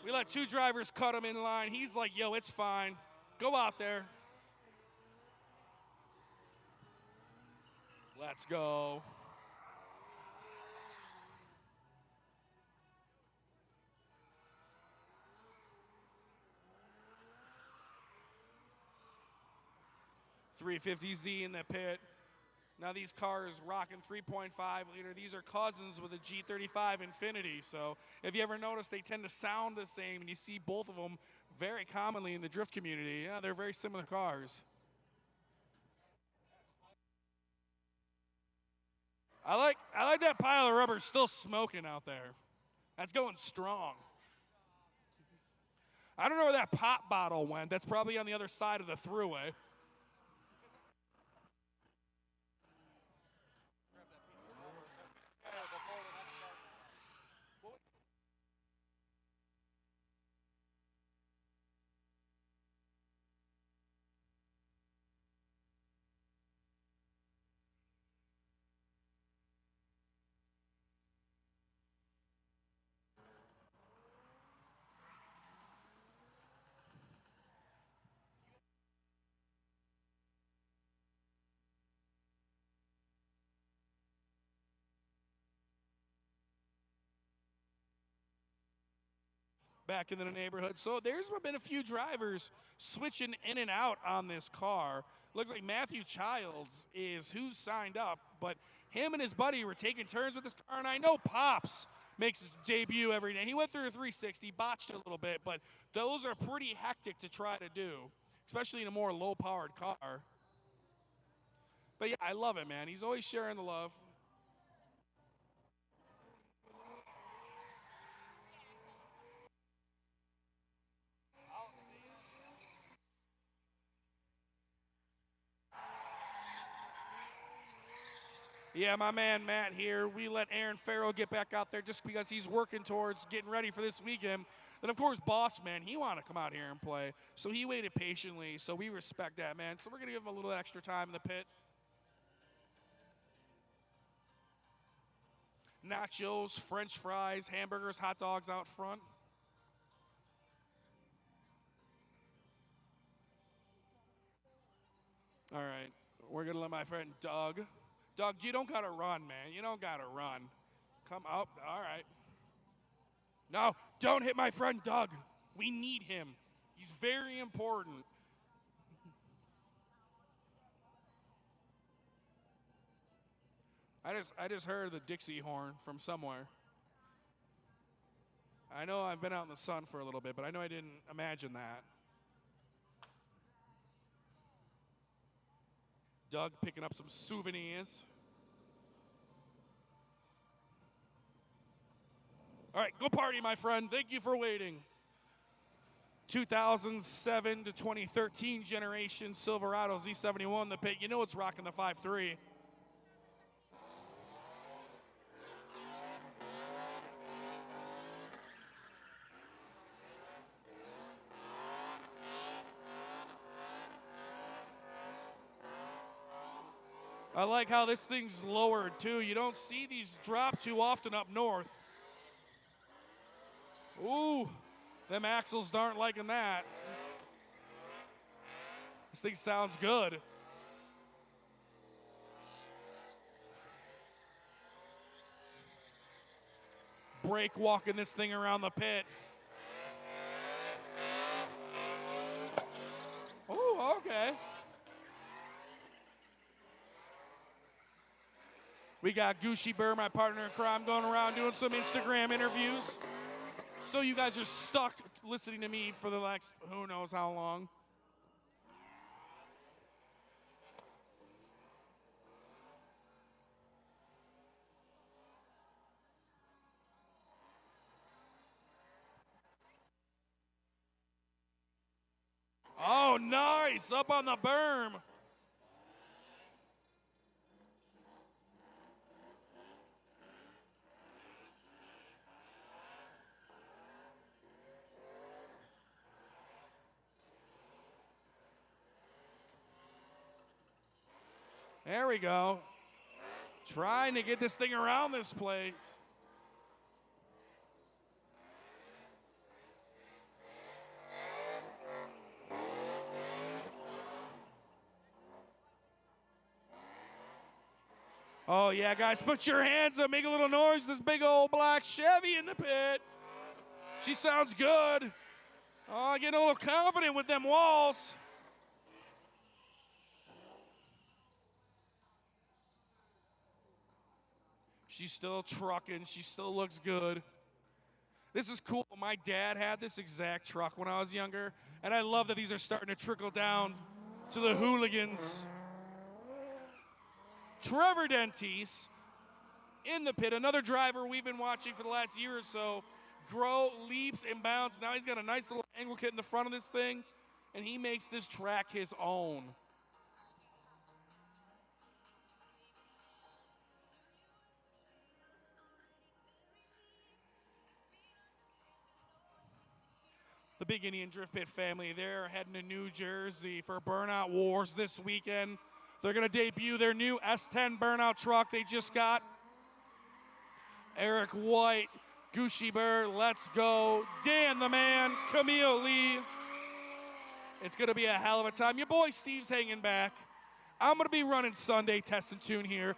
We let two drivers cut him in line. He's like, yo, it's fine. Go out there. Let's go. .350Z in the pit. Now these cars rocking 3.5 liter. These are cousins with a G35 Infinity. So if you ever notice, they tend to sound the same, and you see both of them very commonly in the drift community. Yeah, they're very similar cars. I like that pile of rubber still smoking out there. That's going strong. I don't know where that pop bottle went. That's probably on the other side of the thruway. Back in the neighborhood. So there's been a few drivers switching in and out on this car. Looks like Matthew Childs is who's signed up, but him and his buddy were taking turns with this car, and I know Pops makes his debut every day. He went through a 360, botched a little bit, but those are pretty hectic to try to do, especially in a more low-powered car. But yeah, I love it, man. He's always sharing the love. Yeah, my man Matt here. We let Aaron Farrell get back out there just because he's working towards getting ready for this weekend. Then, of course, Boss Man, he wanted to come out here and play. So he waited patiently. So we respect that, man. So we're going to give him a little extra time in the pit. Nachos, French fries, hamburgers, hot dogs out front. All right. We're going to let my friend Doug. Doug, you don't got to run, man. You don't got to run. Come up. All right. No, don't hit my friend Doug. We need him. He's very important. I just heard the Dixie horn from somewhere. I know I've been out in the sun for a little bit, but I know I didn't imagine that. Doug picking up some souvenirs. All right, go party, my friend. Thank you for waiting. 2007 to 2013 generation Silverado Z71, the pit. You know it's rocking the 5.3. I like how this thing's lowered, too. You don't see these drop too often up north. Ooh, them axles aren't liking that. This thing sounds good. Brake walking this thing around the pit. Ooh, okay. We got Gucci Burr, my partner in crime, going around doing some Instagram interviews. So you guys are stuck listening to me for the next who knows how long. Oh, nice. Up on the berm. There we go. Trying to get this thing around this place. Oh, yeah, guys, put your hands up, make a little noise. This big old black Chevy in the pit. She sounds good. Oh, getting a little confident with them walls. She's still trucking. She still looks good. This is cool. My dad had this exact truck when I was younger, and I love that these are starting to trickle down to the hooligans. Trevor Dentis in the pit, another driver we've been watching for the last year or so, grow leaps and bounds. Now he's got a nice little angle kit in the front of this thing, and he makes this track his own. The Big Indian Drift Pit family, they're heading to New Jersey for Burnout Wars this weekend. They're going to debut their new S10 Burnout truck they just got. Eric White, Gucci Burr, let's go. Dan the Man, Camille Lee. It's going to be a hell of a time. Your boy Steve's hanging back. I'm going to be running Sunday Test and Tune here.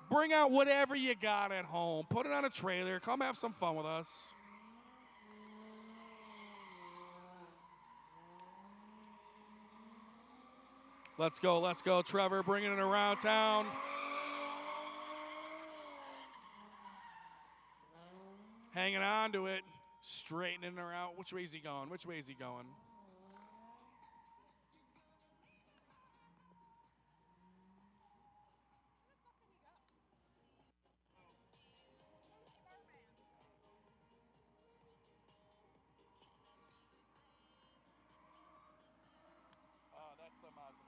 Bring out whatever you got at home. Put it on a trailer. Come have some fun with us. Let's go, Trevor, bringing it around town. Hanging on to it, straightening her out. Which way is he going? Which way is he going? Oh, that's the Mazda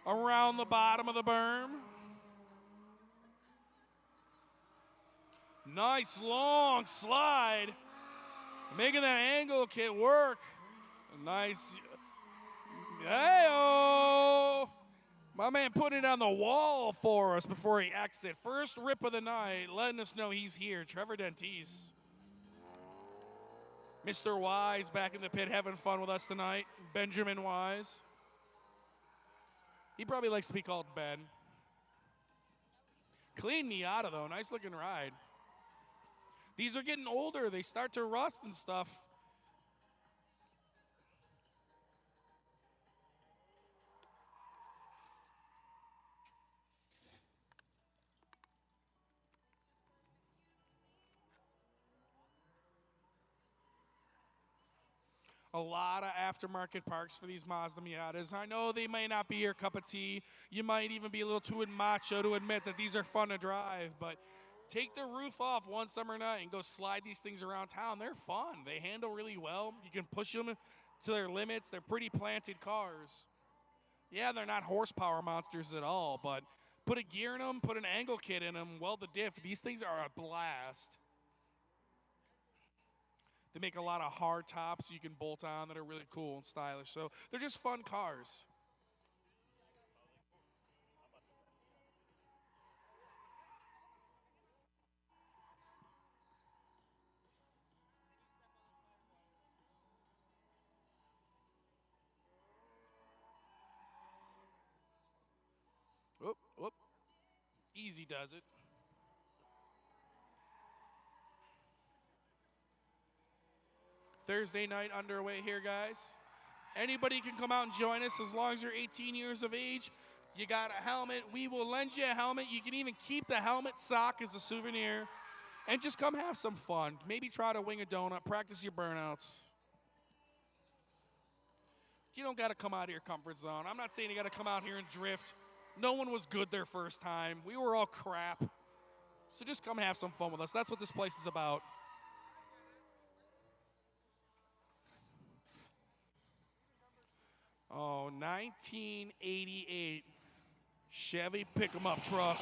Miata. around the bottom of the berm. Nice long slide. Making that angle kit work. Nice. Hey-oh. My man put it on the wall for us before he exit. First rip of the night, letting us know he's here. Trevor Dentis. Mr. Wise back in the pit having fun with us tonight. Benjamin Wise. He probably likes to be called Ben. Clean Miata, though. Nice looking ride. These are getting older. They start to rust and stuff. A lot of aftermarket parts for these Mazda Miatas. I know they may not be your cup of tea. You might even be a little too macho to admit that these are fun to drive, but take the roof off one summer night and go slide these things around town. They're fun. They handle really well. You can push them to their limits. They're pretty planted cars. Yeah, they're not horsepower monsters at all, but put a gear in them, put an angle kit in them, weld the diff. These things are a blast. They make a lot of hard tops you can bolt on that are really cool and stylish. So they're just fun cars. Whoop, whoop. Easy does it. Thursday night underway here, guys. Anybody can come out and join us as long as you're 18 years of age. You got a helmet. We will lend you a helmet. You can even keep the helmet sock as a souvenir. And just come have some fun. Maybe try to wing a donut. Practice your burnouts. You don't got to come out of your comfort zone. I'm not saying you got to come out here and drift. No one was good their first time. We were all crap. So just come have some fun with us. That's what this place is about. Oh, 1988 Chevy pick-em-up truck.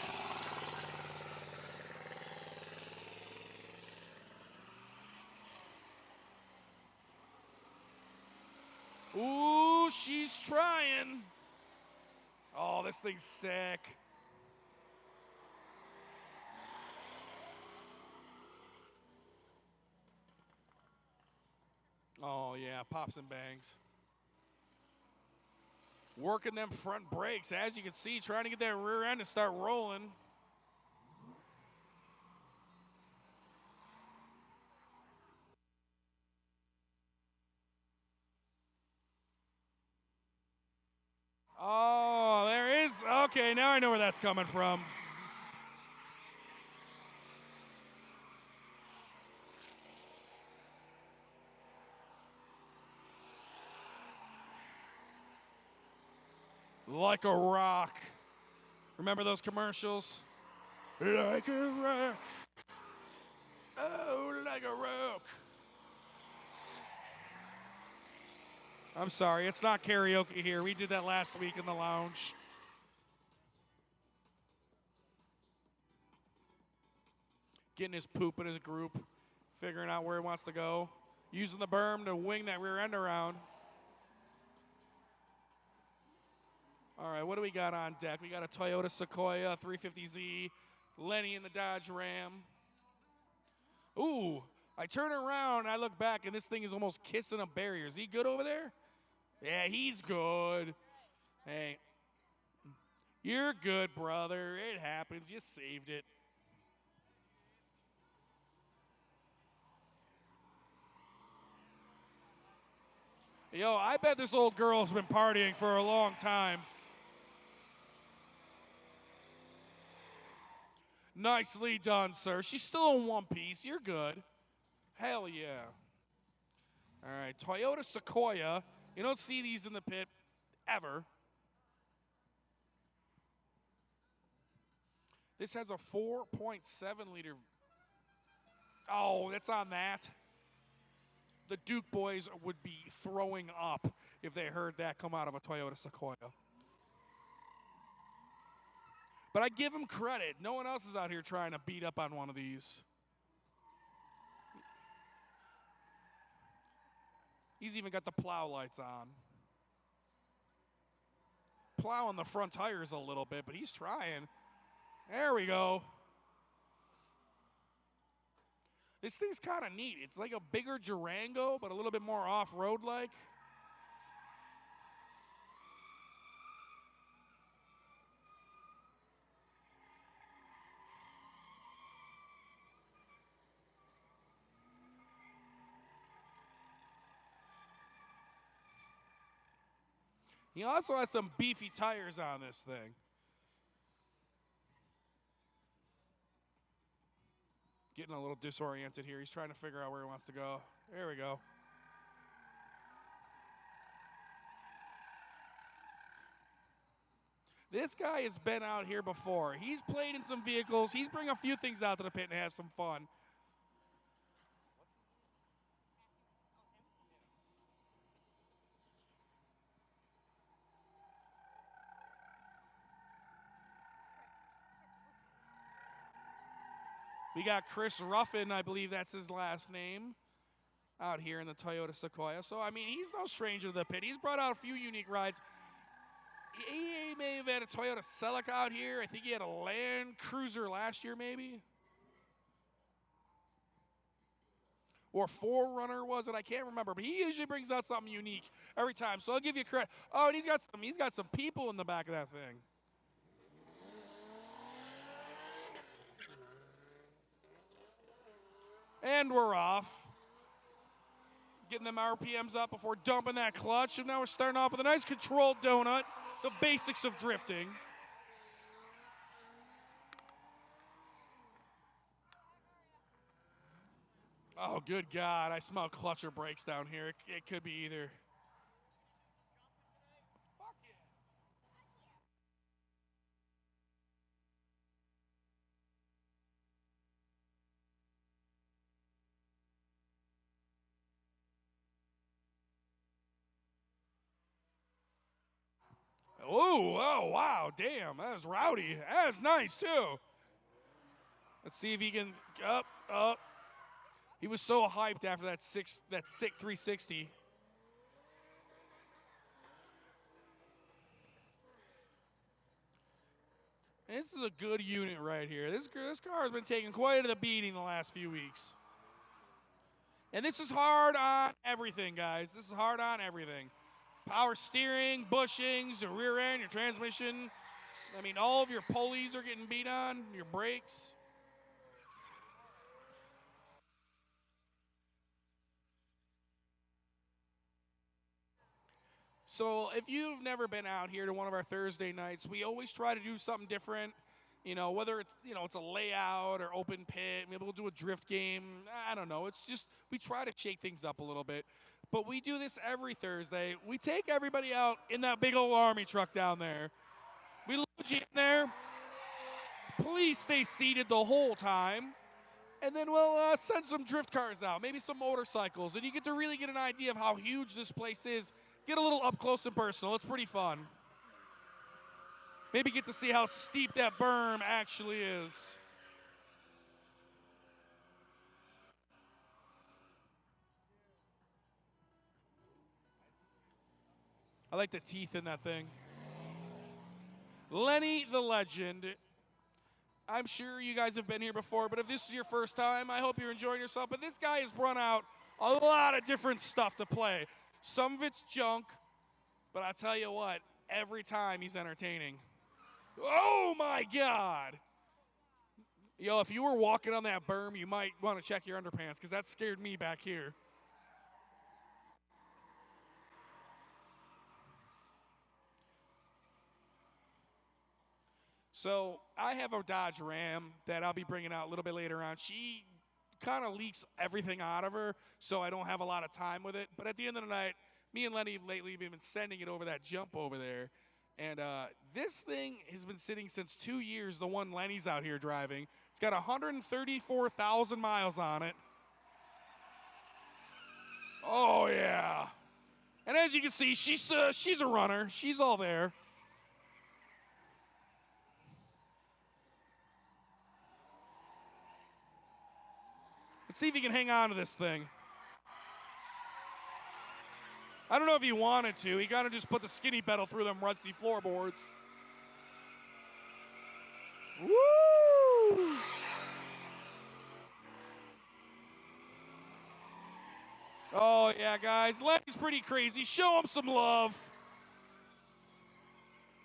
Ooh, she's trying. Oh, this thing's sick. Oh, yeah, pops and bangs. Working them front brakes, as you can see, trying to get that rear end to start rolling. Oh, there is. Okay, now I know where that's coming from. Like a rock. Remember those commercials? Like a rock. Oh, like a rock. I'm sorry, it's not karaoke here. We did that last week in the lounge. Getting his poop in his group, figuring out where he wants to go, using the berm to wing that rear end around. All right, what do we got on deck? We got a Toyota Sequoia 350Z, Lenny in the Dodge Ram. Ooh, I turn around and I look back and this thing is almost kissing a barrier. Is he good over there? Yeah, he's good. Hey, you're good, brother. It happens. You saved it. Yo, I bet this old girl's been partying for a long time. Nicely done, sir. She's still in one piece. You're good. Hell yeah. All right, Toyota Sequoia. You don't see these in the pit ever. This has a 4.7 liter. Oh, that's on that. The Duke boys would be throwing up if they heard that come out of a Toyota Sequoia. But I give him credit. No one else is out here trying to beat up on one of these. He's even got the plow lights on. Plowing the front tires a little bit, but he's trying. There we go. This thing's kind of neat. It's like a bigger Durango, but a little bit more off-road like. He also has some beefy tires on this thing. Getting a little disoriented here. He's trying to figure out where he wants to go. There we go. This guy has been out here before. He's played in some vehicles. He's bringing a few things out to the pit and has some fun. We got Chris Ruffin, I believe that's his last name, out here in the Toyota Sequoia. So, I mean, he's no stranger to the pit. He's brought out a few unique rides. He may have had a Toyota Celica out here. I think he had a Land Cruiser last year, maybe. Or 4Runner was it? I can't remember. But he usually brings out something unique every time. So I'll give you credit. Oh, and he's got some people in the back of that thing. And we're off. Getting them RPMs up before dumping that clutch. And now we're starting off with a nice controlled donut. The basics of drifting. Oh, good God. I smell clutch or brakes down here. It could be either. Ooh, oh, wow, damn, that was rowdy. That was nice, too. Let's see if he can, up. He was so hyped after that sick 360. And this is a good unit right here. This car has been taking quite a beating the last few weeks. And this is hard on everything, guys. This is hard on everything. Power steering, bushings, your rear end, your transmission. I mean, all of your pulleys are getting beat on, your brakes. So if you've never been out here to one of our Thursday nights, we always try to do something different. You know, whether it's, it's a layout or open pit, maybe we'll do a drift game. I don't know. It's just, we try to shake things up a little bit. But we do this every Thursday. We take everybody out in that big old army truck down there. We load you in there. Please stay seated the whole time. And then we'll send some drift cars out, maybe some motorcycles. And you get to really get an idea of how huge this place is. Get a little up close and personal. It's pretty fun. Maybe get to see how steep that berm actually is. I like the teeth in that thing. Lenny the Legend. I'm sure you guys have been here before, but if this is your first time, I hope you're enjoying yourself. But this guy has brought out a lot of different stuff to play. Some of it's junk, but I tell you what, every time he's entertaining. Oh my God. Yo, if you were walking on that berm, you might want to check your underpants because that scared me back here. So I have a Dodge Ram that I'll be bringing out a little bit later on. She kind of leaks everything out of her, so I don't have a lot of time with it. But at the end of the night, me and Lenny lately have been sending it over that jump over there. And this thing has been sitting since 2 years, the one Lenny's out here driving. It's got 134,000 miles on it. Oh, yeah. And as you can see, she's a runner. She's all there. See if he can hang on to this thing. I don't know if he wanted to. He kind of just put the skinny pedal through them rusty floorboards. Woo! Oh, yeah, guys. Lenny's pretty crazy. Show him some love.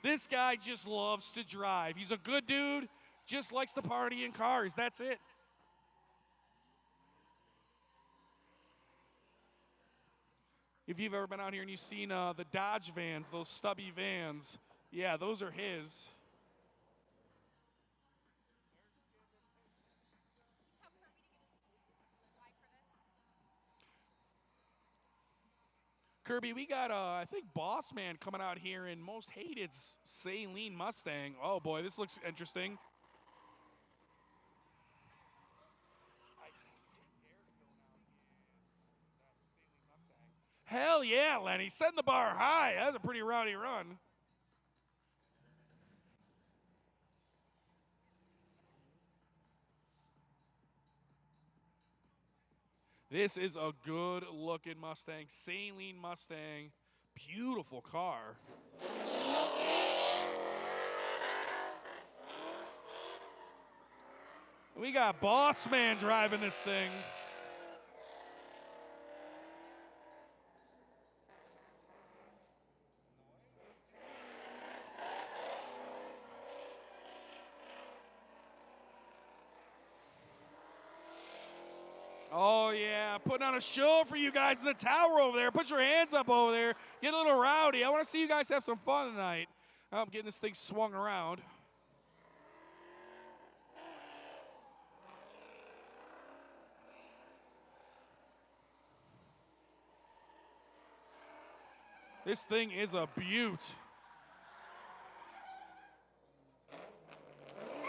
This guy just loves to drive. He's a good dude, just likes to party in cars. That's it. If you've ever been out here and you've seen the Dodge vans, those stubby vans, yeah, those are his. Kirby, we got, I think, Boss Man coming out here in Most Hated's Saleen Mustang. Oh, boy, this looks interesting. Hell yeah, Lenny. Setting the bar high. That's a pretty rowdy run. This is a good-looking Mustang. Saleen Mustang. Beautiful car. We got Boss Man driving this thing. Oh, yeah, putting on a show for you guys in the tower over there. Put your hands up over there. Get a little rowdy. I want to see you guys have some fun tonight. I'm getting this thing swung around. This thing is a beaut.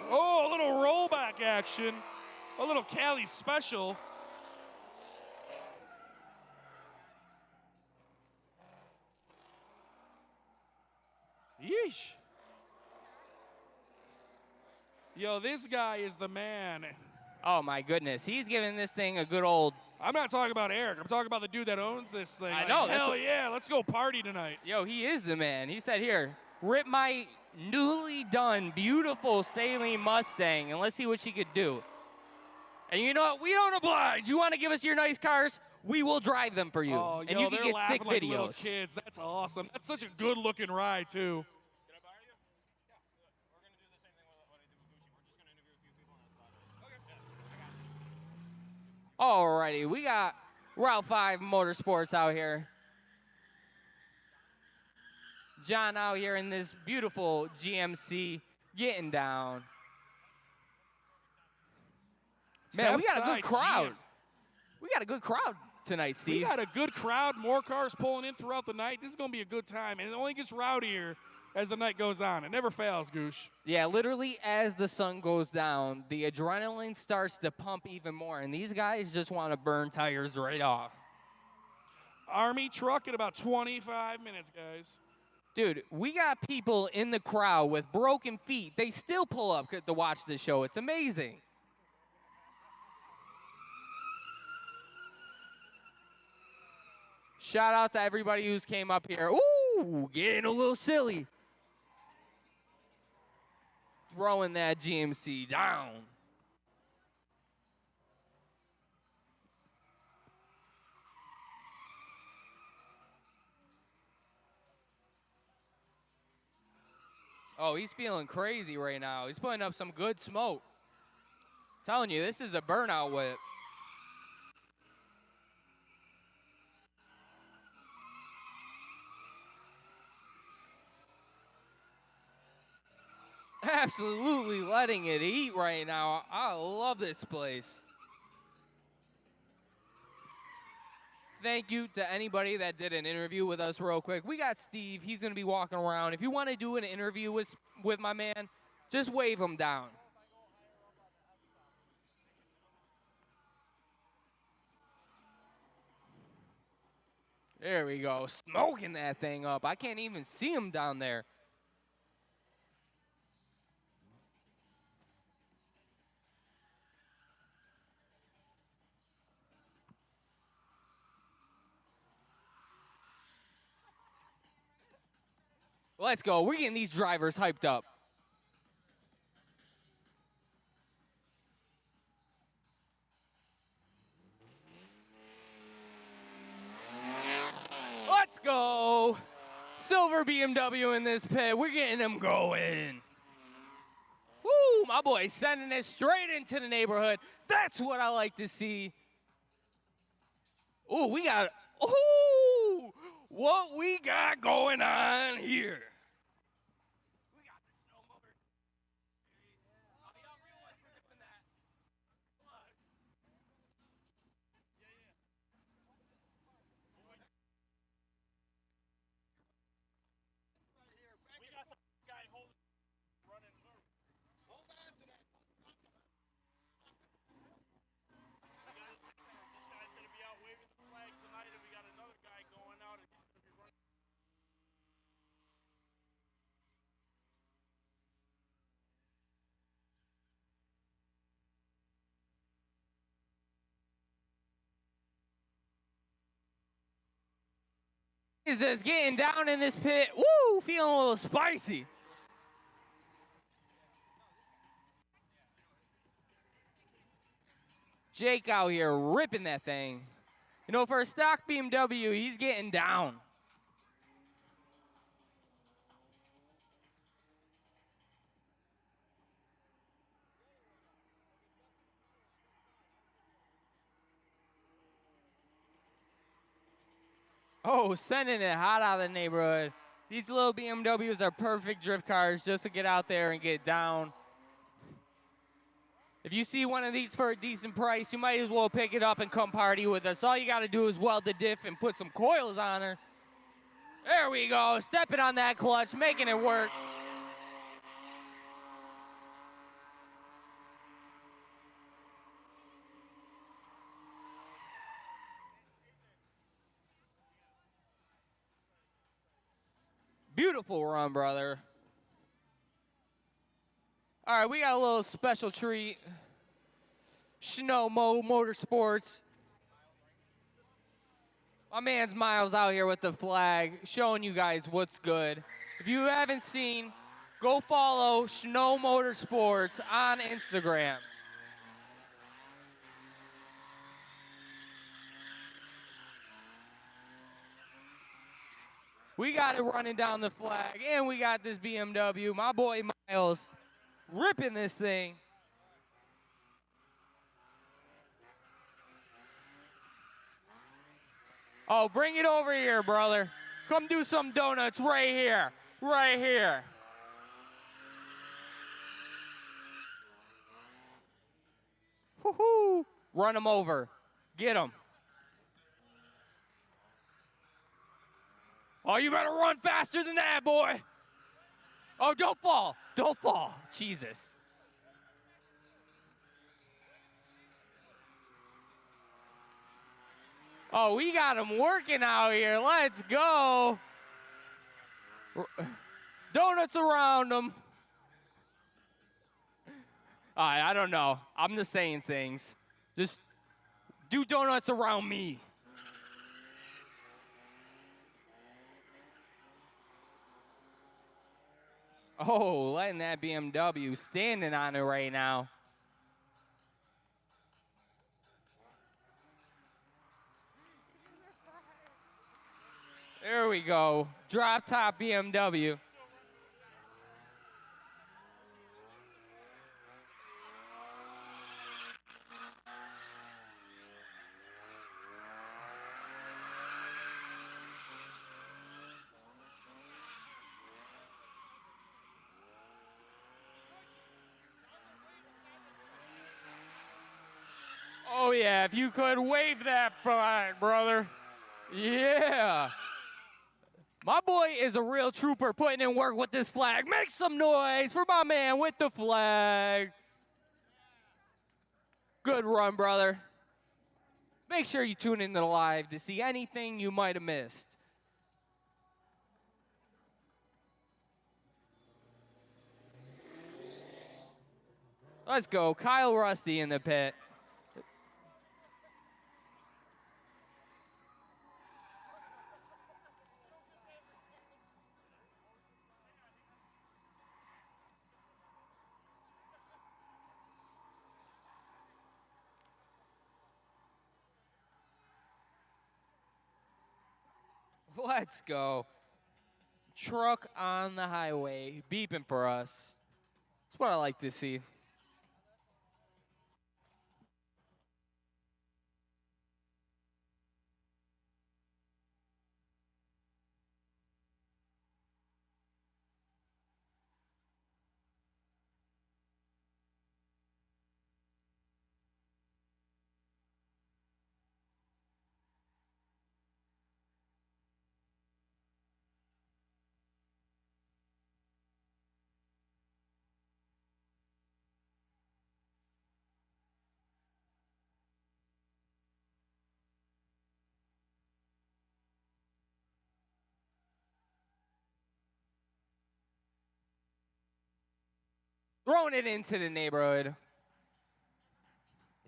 Oh, a little rollback action. A little Cali special. Yeesh. Yo, this guy is the man. Oh, my goodness. He's giving this thing a good old... I'm not talking about Eric. I'm talking about the dude that owns this thing. I know. Hell yeah, let's go party tonight. Yo, he is the man. He said, here, rip my newly done, beautiful Saleen Mustang, and let's see what she could do. And you know what? We don't oblige. You want to give us your nice cars? We will drive them for you. Oh, and yo, you can they're get sick laughing like videos. little kids. That's awesome. That's such a good-looking ride, too. Can I borrow you? Yeah. We're going to do the same thing what I did with Gucci. We're just going to interview a few people on the spot. Okay. Yeah, I got it. Alrighty, we got Route 5 Motorsports out here. John out here in this beautiful GMC getting down. Man, we got a good crowd. We got a good crowd tonight, Steve. We got a good crowd. More cars pulling in throughout the night. This is going to be a good time, and it only gets rowdier as the night goes on. It never fails, Goosh. Yeah, literally as the sun goes down, the adrenaline starts to pump even more, and these guys just want to burn tires right off. Army truck in about 25 minutes, guys. Dude, we got people in the crowd with broken feet. They still pull up to watch this show. It's amazing. Shout out to everybody who's came up here. Ooh, getting a little silly. Throwing that GMC down. Oh, he's feeling crazy right now. He's putting up some good smoke. Telling you, this is a burnout whip. Absolutely letting it eat right now. I love this place. Thank you to anybody that did an interview with us real quick. We got Steve. He's going to be walking around. If you want to do an interview with my man, just wave him down. There we go. Smoking that thing up. I can't even see him down there. Let's go. We're getting these drivers hyped up. Let's go. Silver BMW in this pit. We're getting them going. Woo, my boy sending it straight into the neighborhood. That's what I like to see. Ooh, what we got going on here? We got the snow motor. Oh, y'all realize we're doing that. Look. We got the guy holding, running. This guy's going to be out waving the flag tonight, and we got another guy going out, and he's going to be running. Is just getting down in this pit. Woo, feeling a little spicy. Jake out here ripping that thing. You know, for a stock BMW, he's getting down. Oh, sending it hot out of the neighborhood. These little BMWs are perfect drift cars just to get out there and get down. If you see one of these for a decent price, you might as well pick it up and come party with us. All you got to do is weld the diff and put some coils on her. There we go. Stepping on that clutch, making it work. Beautiful run, brother. All right, we got a little special treat. Snow Motorsports. My man's Miles out here with the flag, showing you guys what's good. If you haven't seen, go follow Snow Motorsports on Instagram. We got it running down the flag, and we got this BMW. My boy Miles ripping this thing. Oh, bring it over here, brother. Come do some donuts right here. Right here. Woohoo! Run him over. Get him. Oh, you better run faster than that, boy. Oh, don't fall. Don't fall. Jesus. Oh, we got him working out here. Let's go. Donuts around him. I don't know. I'm just saying things. Just do donuts around me. Oh, letting that BMW standing on it right now. There we go. Drop top BMW. Oh, yeah, if you could wave that flag, brother. Yeah. My boy is a real trooper putting in work with this flag. Make some noise for my man with the flag. Good run, brother. Make sure you tune into the live to see anything you might have missed. Let's go. Kyle Rusty in the pit. Let's go. Truck on the highway, beeping for us. That's what I like to see. Throwing it into the neighborhood.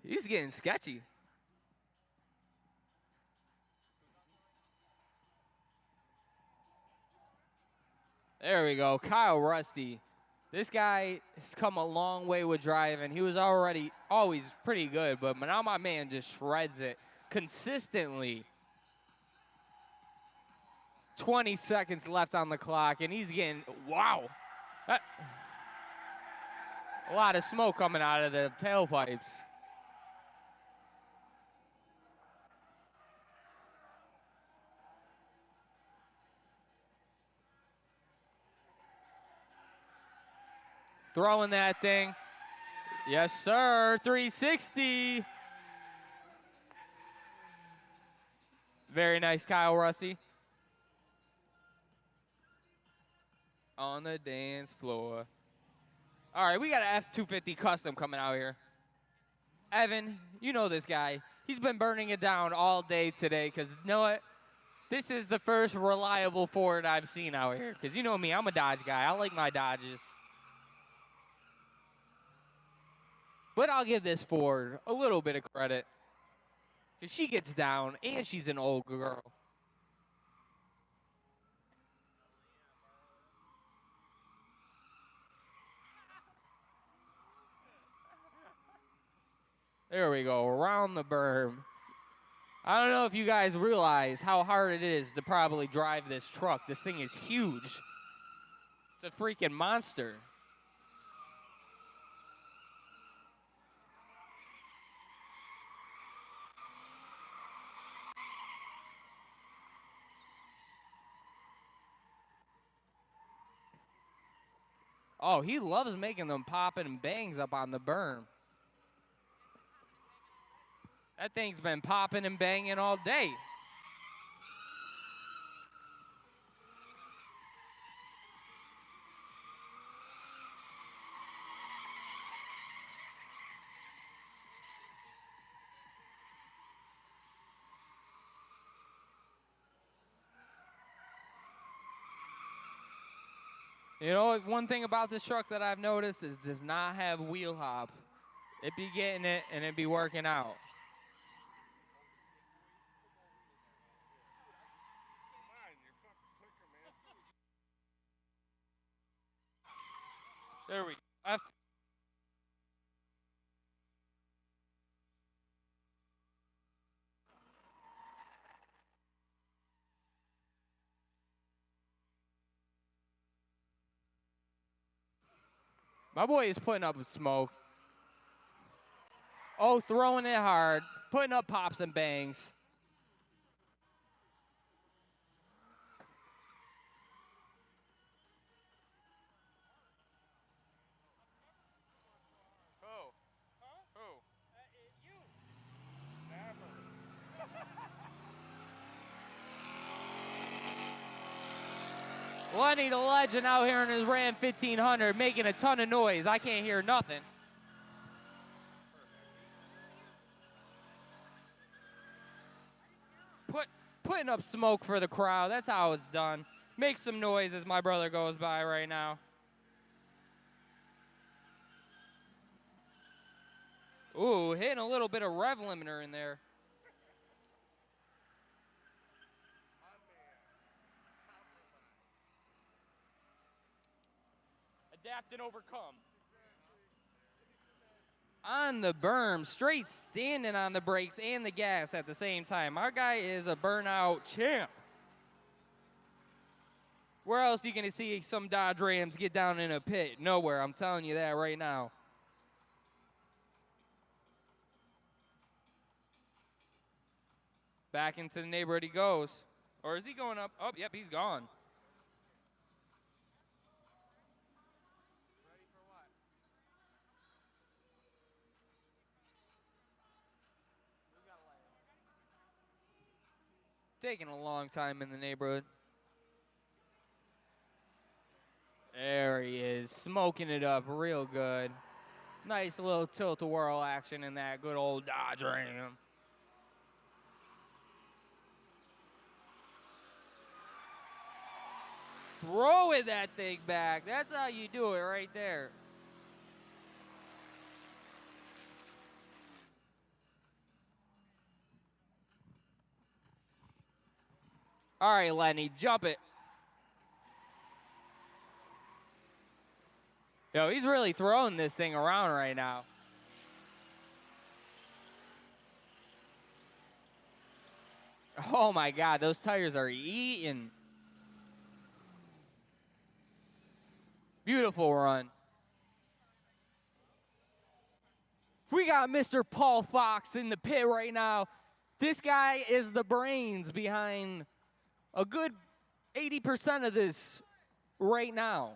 He's getting sketchy. There we go. Kyle Rusty. This guy has come a long way with driving. He was already always pretty good, but now my man just shreds it consistently. 20 seconds left on the clock, and he's getting, wow. A lot of smoke coming out of the tailpipes. Throwing that thing. Yes, sir. 360. Very nice, Kyle Rusty. On the dance floor. All right, we got an F-250 Custom coming out here. Evan, you know this guy. He's been burning it down all day today because you know what? This is the first reliable Ford I've seen out here because you know me, I'm a Dodge guy. I like my Dodges. But I'll give this Ford a little bit of credit because she gets down and she's an old girl. There we go, around the berm. I don't know if you guys realize how hard it is to probably drive this truck. This thing is huge. It's a freaking monster. Oh, he loves making them popping and bangs up on the berm. That thing's been popping and banging all day. You know, one thing about this truck that I've noticed is it does not have wheel hop. It be getting it and it be working out. There we go. My boy is putting up smoke. Oh, throwing it hard, putting up pops and bangs. Lenny the Legend out here in his Ram 1500 making a ton of noise. I can't hear nothing. Putting up smoke for the crowd. That's how it's done. Make some noise as my brother goes by right now. Ooh, hitting a little bit of rev limiter in there. Adapt and overcome. On the berm, straight standing on the brakes and the gas at the same time. Our guy is a burnout champ. Where else are you going to see some Dodge Rams get down in a pit? Nowhere. I'm telling you that right now. Back into the neighborhood he goes. Or is he going up? Oh, yep, he's gone. Taking a long time in the neighborhood. There he is, smoking it up real good. Nice little tilt-a-whirl action in that good old Dodge Ram. Throw it that thing back. That's how you do it right there. All right, Lenny, jump it. Yo, he's really throwing this thing around right now. Oh my God, those tires are eating. Beautiful run. We got Mr. Paul Fox in the pit right now. This guy is the brains behind a good 80% of this right now.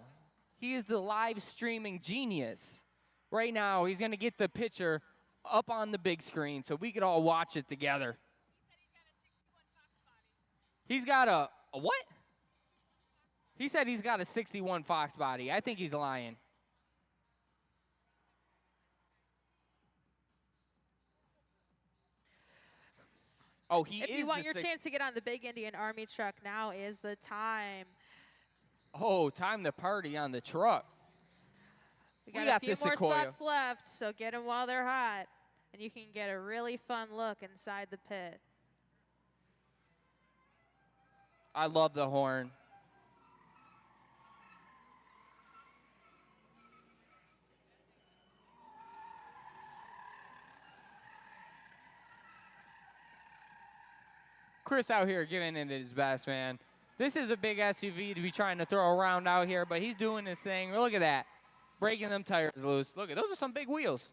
He is the live streaming genius. Right now, he's going to get the picture up on the big screen so we could all watch it together. He's got a what? He said he's got a 61 Fox body. I think he's lying. Oh, he is. If you want the your chance to get on the big Indian Army truck, now is the time. Oh, time to party on the truck. We got a few more spots left, so get them while they're hot, and you can get a really fun look inside the pit. I love the horn. Chris out here giving it his best, man. This is a big SUV to be trying to throw around out here, but he's doing his thing. Look at that. Breaking them tires loose. Look at those are some big wheels.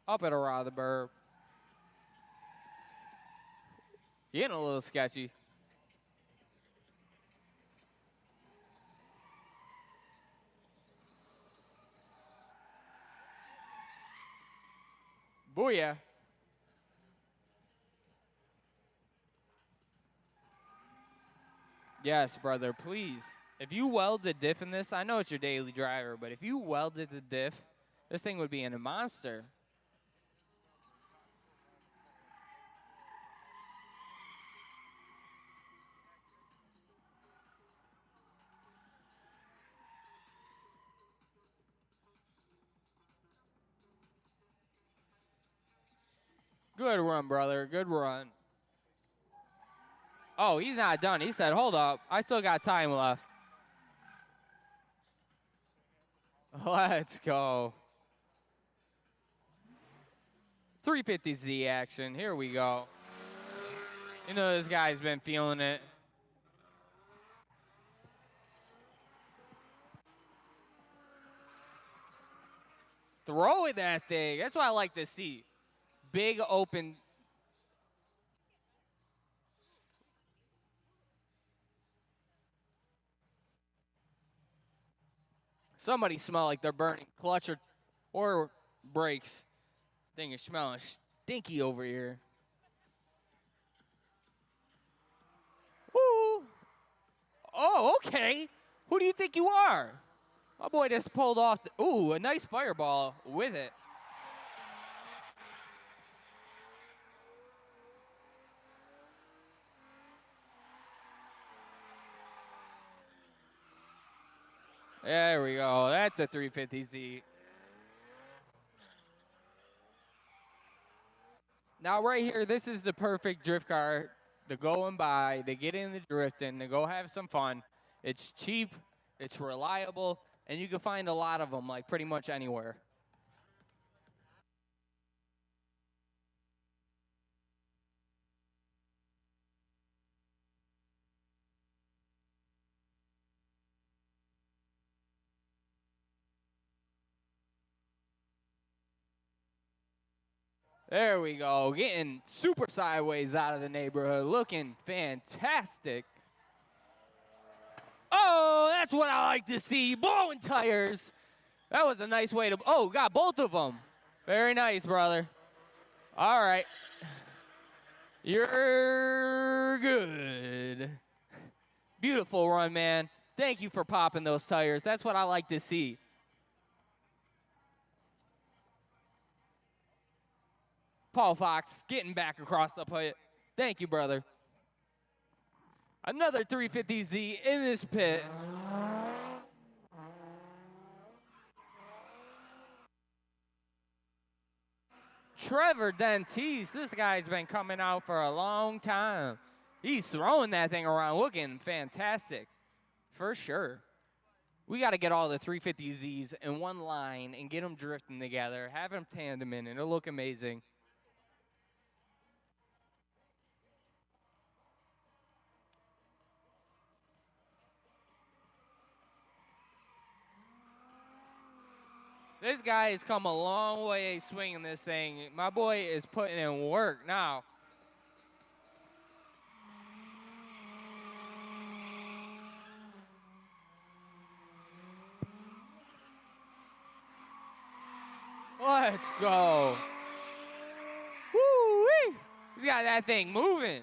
Up at a Rothenberg. Getting a little sketchy. Booyah. Yes, brother, please. If you weld the diff in this, I know it's your daily driver, but if you welded the diff, this thing would be in a monster. Good run, brother. Good run. Oh, he's not done. He said, hold up. I still got time left. Let's go. 350Z action. Here we go. You know this guy's been feeling it. Throw it that thing. That's what I like to see. Big open. Somebody smell like they're burning clutch or brakes. Thing is smelling stinky over here. Woo! Oh, okay. Who do you think you are? My boy just pulled off. Ooh, a nice fireball with it. There we go. That's a 350Z. Now right here, this is the perfect drift car to go and buy, to get in the drifting, to go have some fun. It's cheap, It's reliable, and you can find a lot of them, like pretty much anywhere. There we go, getting super sideways out of the neighborhood, looking fantastic. Oh, that's what I like to see, blowing tires. That was a nice way to, oh, got both of them. Very nice, brother. All right. You're good. Beautiful run, man. Thank you for popping those tires. That's what I like to see. Paul Fox getting back across the pit. Thank you, brother. Another 350Z in this pit. Trevor Dentis, this guy's been coming out for a long time. He's throwing that thing around, looking fantastic, for sure. We got to get all the 350Zs in one line and get them drifting together, have them tandem in, and it'll look amazing. This guy has come a long way swinging this thing. My boy is putting in work now. Let's go. Woo-wee. He's got that thing moving.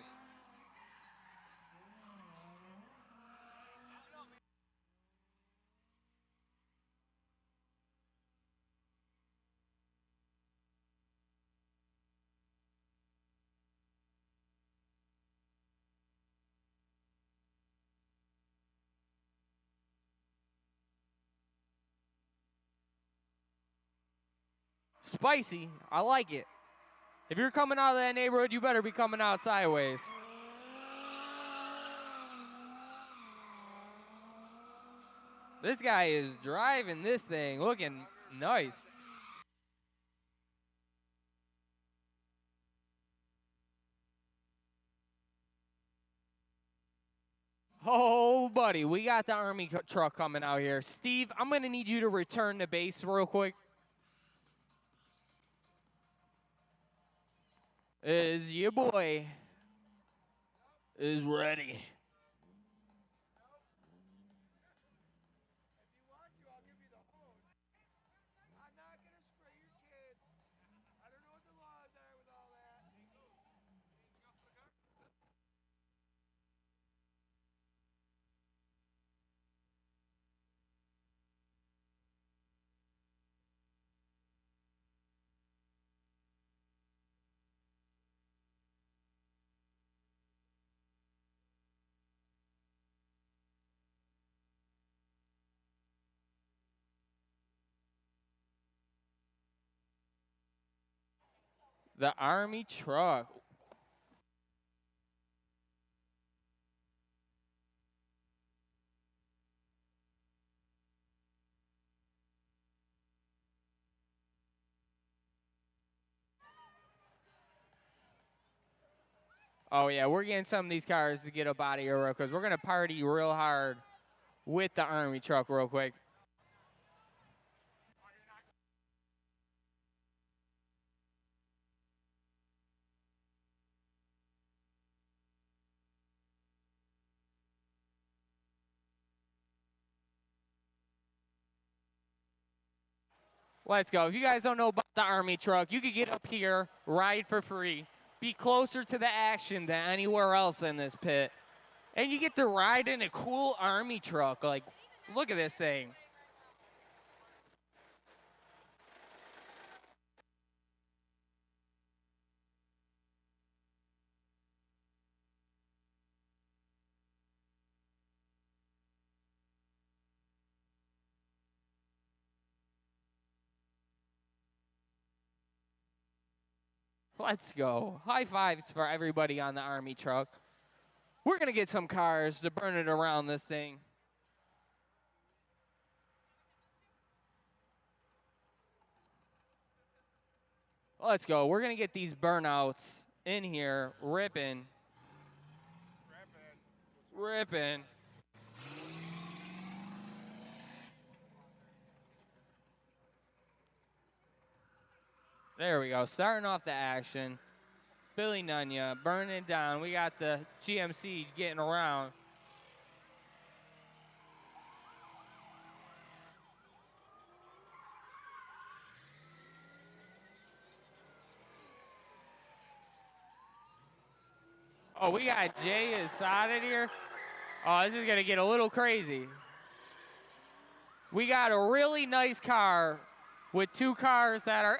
Spicy. I like it. If you're coming out of that neighborhood, you better be coming out sideways. This guy is driving this thing, looking nice. Oh, buddy, we got the Army truck coming out here. Steve, I'm going to need you to return to base real quick. Is your boy is ready. The Army truck. Oh, yeah, we're getting some of these cars to get up out of here real quick. We're going to party real hard with the Army truck real quick. Let's go. If you guys don't know about the Army truck, you could get up here, ride for free, be closer to the action than anywhere else in this pit. And you get to ride in a cool Army truck. Like, look at this thing. Let's go. High fives for everybody on the Army truck. We're going to get some cars to burn it around this thing. Let's go. We're going to get these burnouts in here, ripping. Ripping. There we go. Starting off the action. Billy Nunya burning it down. We got the GMC getting around. Oh, we got Jay Assad in here. Oh, this is going to get a little crazy. We got a really nice car with two cars that are,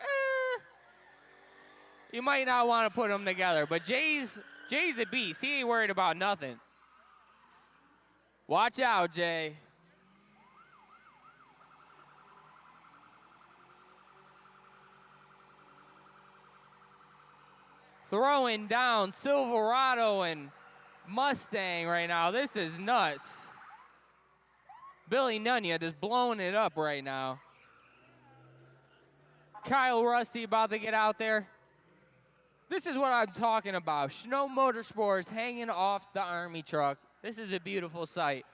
you might not want to put them together, but Jay's a beast. He ain't worried about nothing. Watch out, Jay. Throwing down Silverado and Mustang right now. This is nuts. Billy Nunya just blowing it up right now. Kyle Rusty about to get out there. This is what I'm talking about. Snow Motorsports hanging off the Army truck. This is a beautiful sight.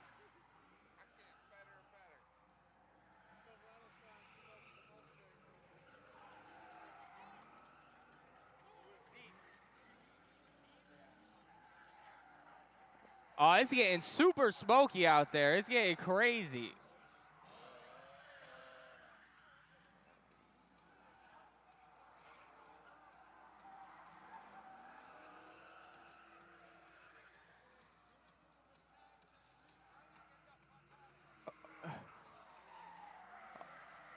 Oh, it's getting super smoky out there. It's getting crazy.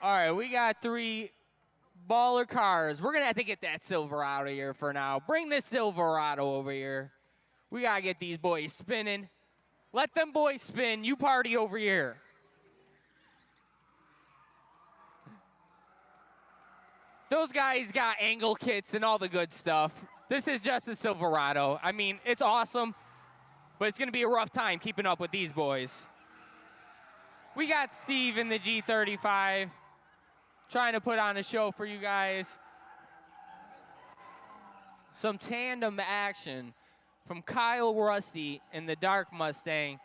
All right, we got 3 baller cars. We're going to have to get that Silverado here for now. Bring this Silverado over here. We got to get these boys spinning. Let them boys spin. You party over here. Those guys got angle kits and all the good stuff. This is just a Silverado. I mean, it's awesome, but it's going to be a rough time keeping up with these boys. We got Steve in the G35 trying to put on a show for you guys. Some tandem action from Kyle Rusty in the dark Mustang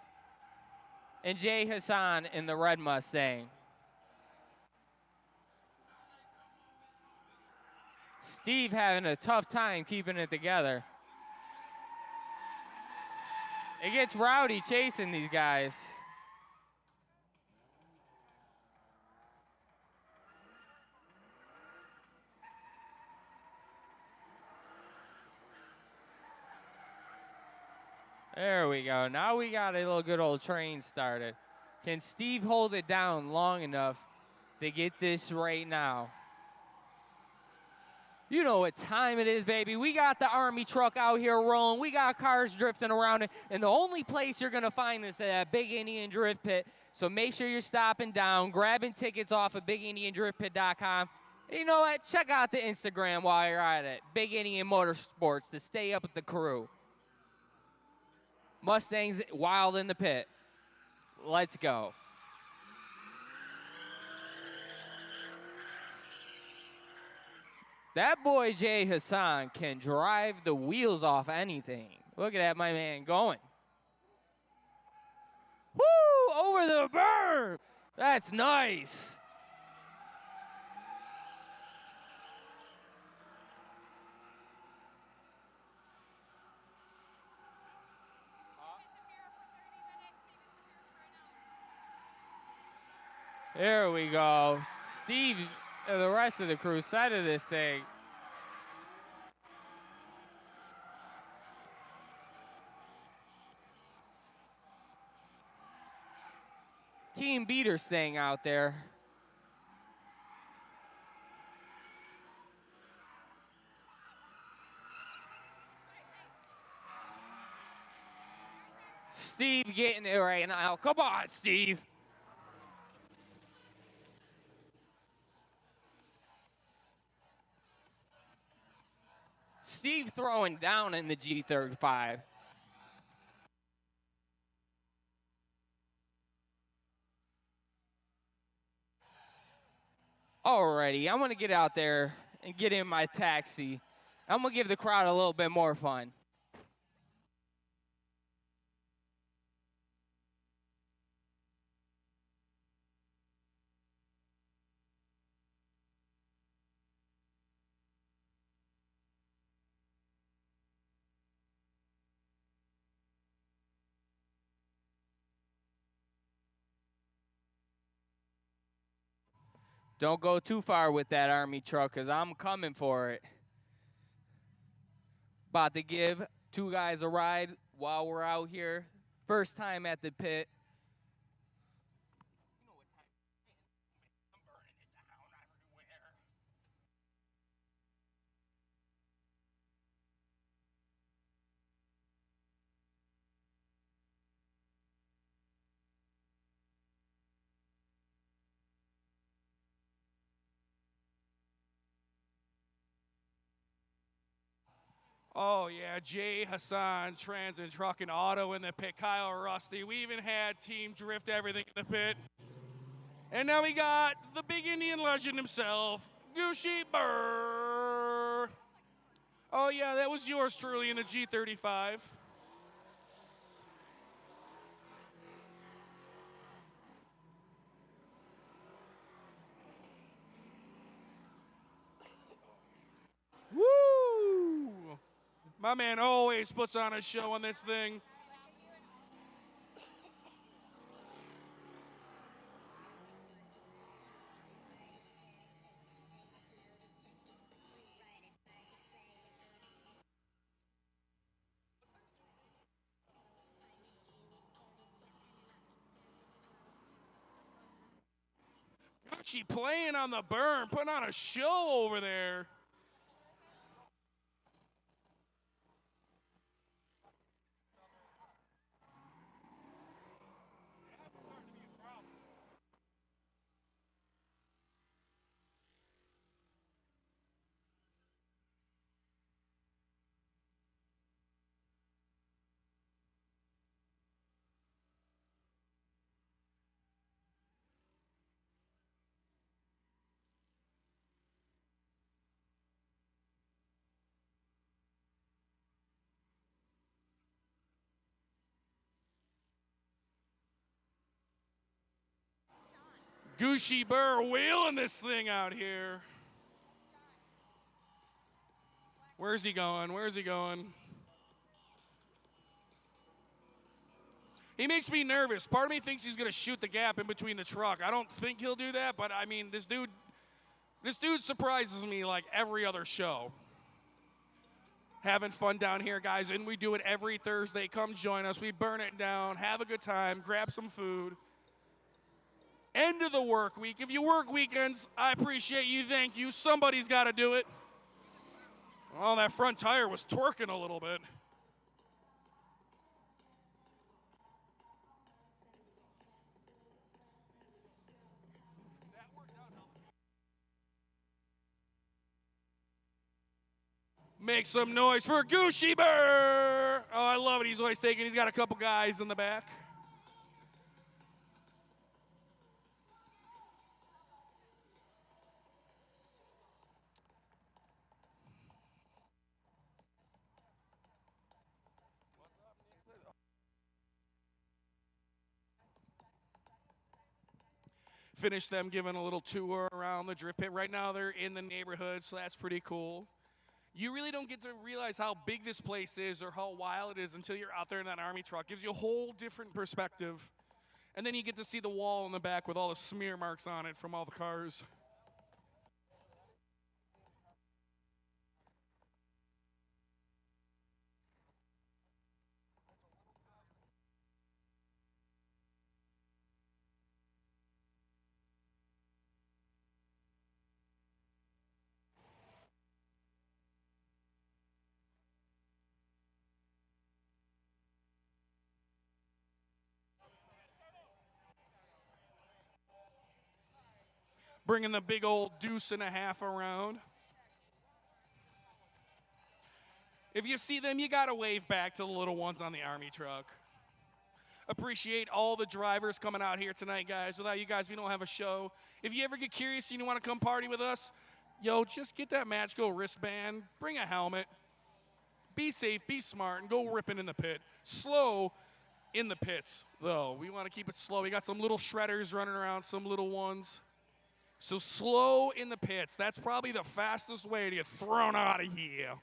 and Jay Hassan in the red Mustang. Steve having a tough time keeping it together. It gets rowdy chasing these guys. There we go. Now we got a little good old train started. Can Steve hold it down long enough to get this right now? You know what time it is, baby. We got the Army truck out here rolling. We got cars drifting around it. And the only place you're going to find this at that Big Indian Drift Pit. So make sure you're stopping down, grabbing tickets off of BigIndianDriftPit.com. You know what? Check out the Instagram while you're at it. Big Indian Motorsports to stay up with the crew. Mustangs wild in the pit. Let's go. That boy Jay Hassan can drive the wheels off anything. Look at that, my man, going. Woo! Over the berm! That's nice. There we go. Steve and the rest of the crew side of this thing. Team Beater staying out there. Steve getting it right now. Come on, Steve. Steve throwing down in the G35. Alrighty, I'm going to get out there and get in my taxi. I'm going to give the crowd a little bit more fun. Don't go too far with that Army truck, because I'm coming for it. About to give two guys a ride while we're out here. First time at the pit. Oh, yeah, Jay Hassan, Trans and Truck and Auto in the pit. Kyle Rusty. We even had Team Drift Everything in the pit. And now we got the big Indian legend himself, Gooshie Burr. Oh, yeah, that was yours truly in the G35. Woo! My man always puts on a show on this thing. Gucci playing on the burn, putting on a show over there. Gooshie Burr wheeling this thing out here. Where's he going? Where's he going? He makes me nervous. Part of me thinks he's going to shoot the gap in between the truck. I don't think he'll do that, but I mean, this dude surprises me like every other show. Having fun down here, guys, and we do it every Thursday. Come join us. We burn it down, have a good time, grab some food. End of the work week. If you work weekends, I appreciate you. Thank you. Somebody's got to do it. Oh, that front tire was twerking a little bit. Make some noise for Gooshie Burr. Oh, I love it. He's got a couple guys in the back. Finish them giving a little tour around the drift pit. Right now they're in the neighborhood, so that's pretty cool. You really don't get to realize how big this place is or how wild it is until you're out there in that Army truck. Gives you a whole different perspective. And then you get to see the wall in the back with all the smear marks on it from all the cars. Bringing the big old deuce and a half around. If you see them, you got to wave back to the little ones on the Army truck. Appreciate all the drivers coming out here tonight, guys. Without you guys, we don't have a show. If you ever get curious and you want to come party with us, Yo, just get that Match Go wristband, bring a helmet, be safe, be smart, and go ripping in the pit. Slow in the pits, though. We want to keep it slow. We got some little shredders running around, some little ones. So slow in the pits. That's probably the fastest way to get thrown out of here.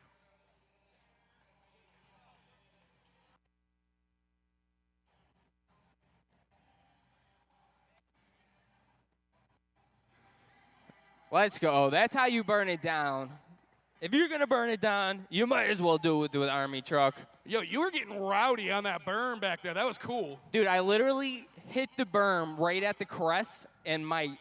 Let's go. That's how you burn it down. If you're going to burn it down, you might as well do it with an Army truck. Yo, you were getting rowdy on that berm back there. That was cool. Dude, I literally hit the berm right at the crest, and my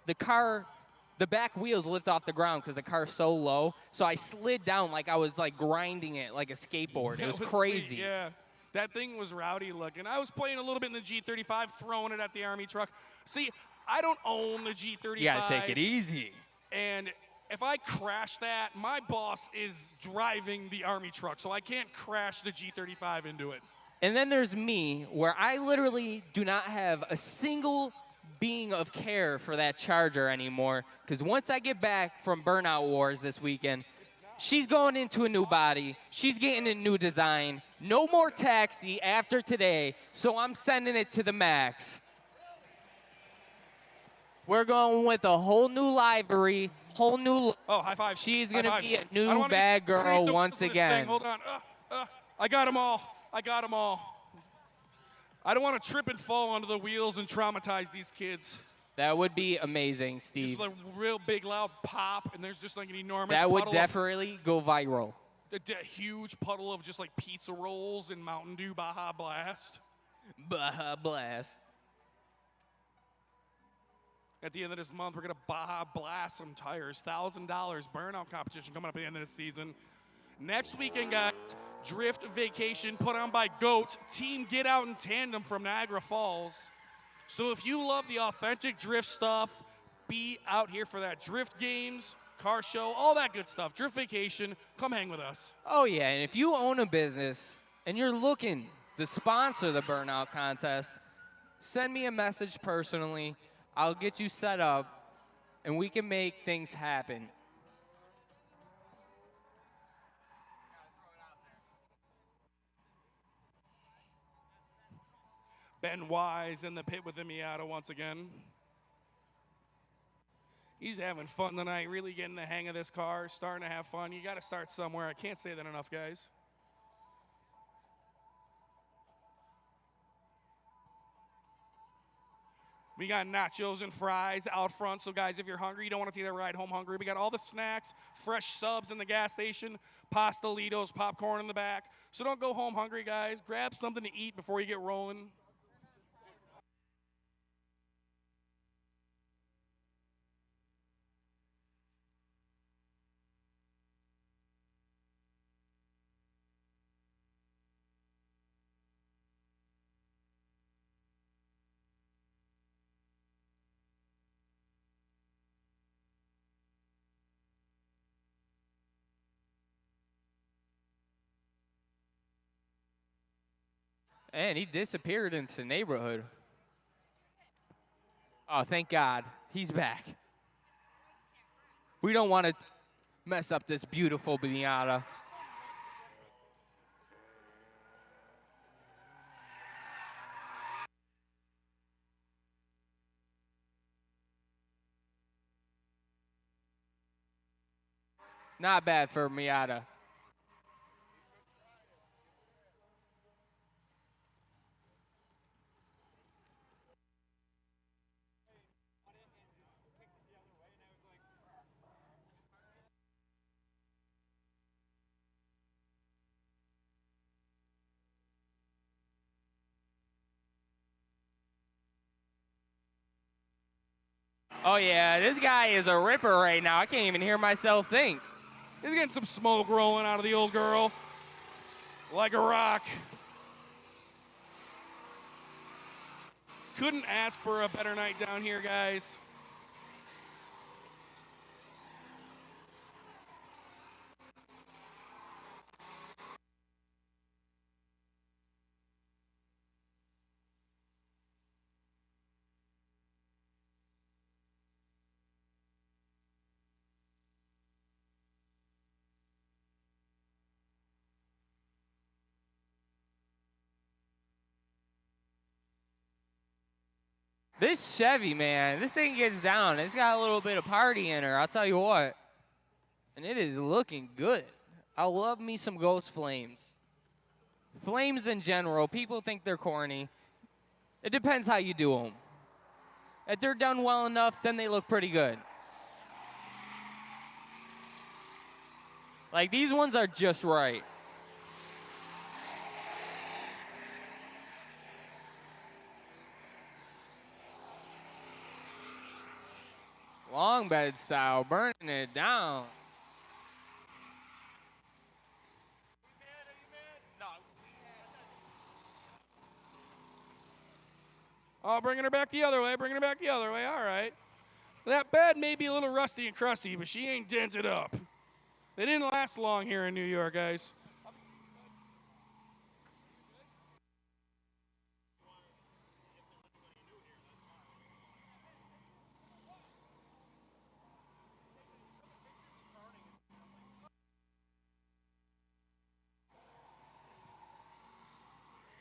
the back wheels lift off the ground because the car's so low. So I slid down like I was like grinding it like a skateboard. It was crazy. Sweet, yeah. That thing was rowdy looking. I was playing a little bit in the G35, throwing it at the Army truck. See, I don't own the G35. You got to take it easy. And if I crash that, my boss is driving the Army truck, so I can't crash the G35 into it. And then there's me, where I literally do not have a single being of care for that Charger anymore, because once I get back from Burnout Wars this weekend, she's going into a new body. She's getting a new design. No more taxi after today, so I'm sending it to the max. We're going with a whole new livery, whole new. Oh, high five. She's going to be a new bad girl once again. Hold on. I got them all. I got them all. I don't want to trip and fall onto the wheels and traumatize these kids. That would be amazing, Steve. Just a real big loud pop, and there's just like an enormous That would definitely go viral. A huge puddle of just like pizza rolls and Mountain Dew Baja Blast. Baja Blast. At the end of this month, we're going to Baja Blast some tires. $1,000 burnout competition coming up at the end of the season. Next weekend, guys, Drift Vacation put on by GOAT. Team Get Out in Tandem from Niagara Falls. So if you love the authentic drift stuff, be out here for that. Drift games, car show, all that good stuff. Drift Vacation, come hang with us. Oh, yeah, and if you own a business and you're looking to sponsor the Burnout Contest, send me a message personally. I'll get you set up, and we can make things happen. Ben Wise in the pit with the Miata once again. He's having fun tonight, really getting the hang of this car, starting to have fun. You got to start somewhere. I can't say that enough, guys. We got nachos and fries out front. So, guys, if you're hungry, you don't want to take that ride home hungry. We got all the snacks, fresh subs in the gas station, pastelitos, popcorn in the back. So don't go home hungry, guys. Grab something to eat before you get rolling. And he disappeared into the neighborhood. Oh, thank God. He's back. We don't want to mess up this beautiful Miata. Not bad for Miata. Oh, yeah, this guy is a ripper right now. I can't even hear myself think. He's getting some smoke rolling out of the old girl. Like a rock. Couldn't ask for a better night down here, guys. This Chevy, man, this thing gets down. It's got a little bit of party in her, I'll tell you what. And it is looking good. I love me some Ghost Flames. Flames in general, people think they're corny. It depends how you do them. If they're done well enough, then they look pretty good. Like, these ones are just right. Long bed style, burning it down. Oh, bringing her back the other way, bringing her back the other way. All right. That bed may be a little rusty and crusty, but she ain't dented up. They didn't last long here in New York, guys.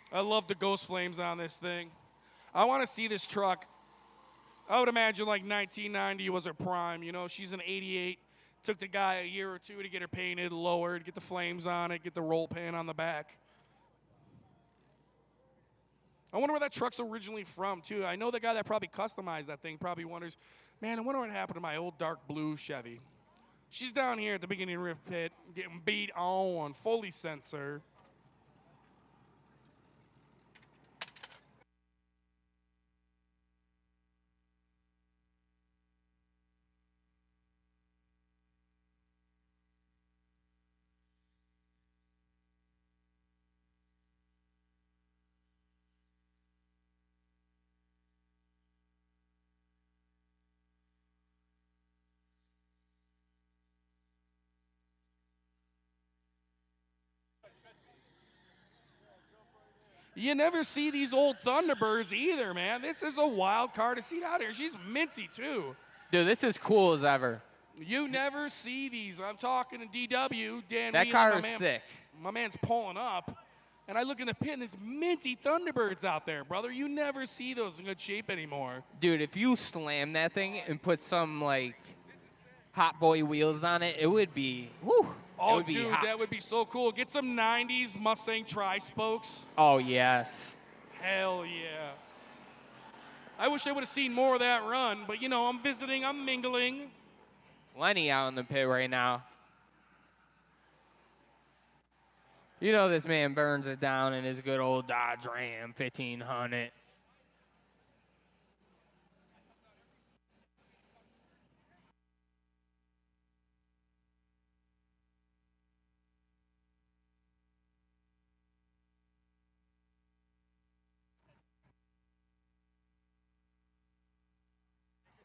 I love the Ghost Flames on this thing. I want to see this truck. I would imagine like 1990 was her prime. You know, she's an 88. Took the guy a year or two to get her painted, lowered, get the flames on it, get the roll pan on the back. I wonder where that truck's originally from, too. I know the guy that probably customized that thing probably wonders, man, I wonder what happened to my old dark blue Chevy. She's down here at the beginning rift pit, getting beat on, fully sensor. You never see these old Thunderbirds either, man. This is a wild car to see out here. She's minty, too. Dude, this is cool as ever. You never see these. I'm talking to DW, Dan That Whelan, car is sick. My man's pulling up, and I look in the pit, and there's minty Thunderbirds out there, brother. You never see those in good shape anymore. Dude, if you slam that thing and put some, like, Hot Boy wheels on it, it would be, whew. Oh, dude, that would be so cool. Get some 90s Mustang tri-spokes. Oh, yes. Hell yeah. I wish I would have seen more of that run, but, you know, I'm visiting, I'm mingling. Lenny out in the pit right now. You know this man burns it down in his good old Dodge Ram 1500.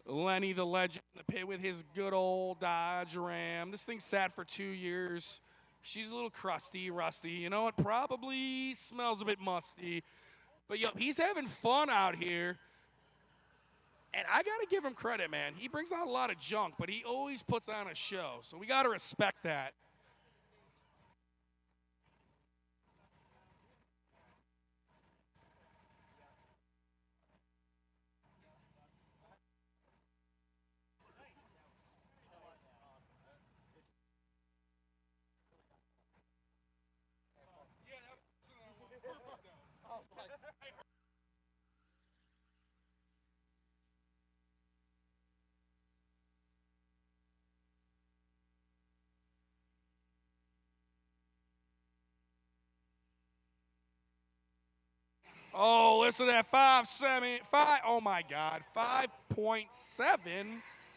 Lenny the legend in the pit with his good old Dodge Ram. This thing sat for 2 years. She's a little crusty, rusty. You know, it probably smells a bit musty. But, yo, he's having fun out here. And I got to give him credit, man. He brings out a lot of junk, but he always puts on a show. So we got to respect that. Oh, listen to that 5.7, oh my God, 5.7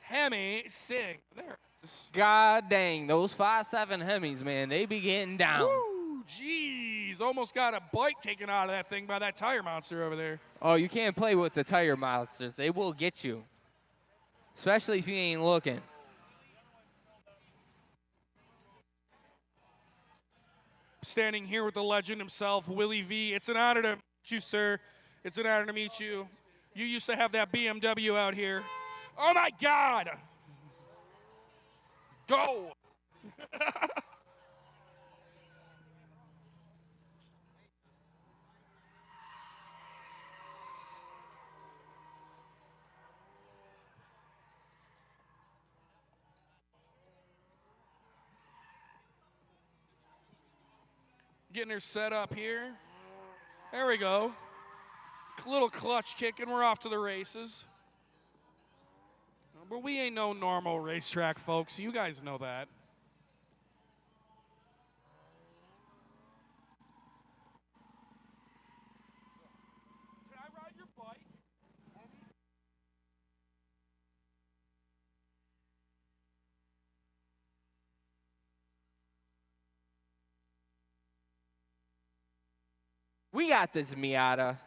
Hemi Sig. There. God dang, those 5.7 Hemis, man, they be getting down. Woo, jeez, almost got a bite taken out of that thing by that tire monster over there. Oh, you can't play with the tire monsters. They will get you, especially if you ain't looking. Standing here with the legend himself, Willie V. It's an honor to meet you, sir. It's an honor to meet you. You used to have that BMW out here. Oh, my God. Go. Getting her set up here. There we go. Little clutch kick, and we're off to the races. But we ain't no normal racetrack, folks. You guys know that. Can I ride your bike? We got this, Miata.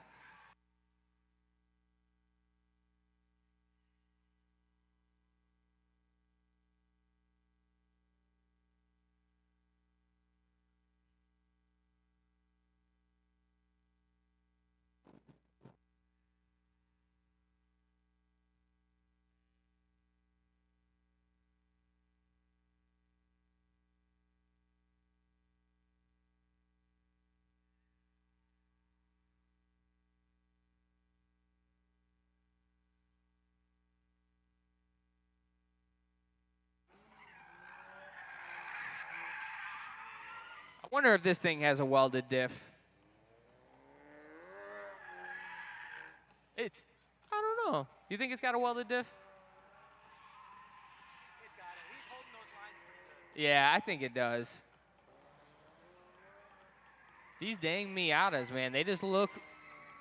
I wonder if this thing has a welded diff. I don't know. You think it's got a welded diff? It's got it. He's holding those lines pretty good. Yeah, I think it does. These dang Miatas, man, they just look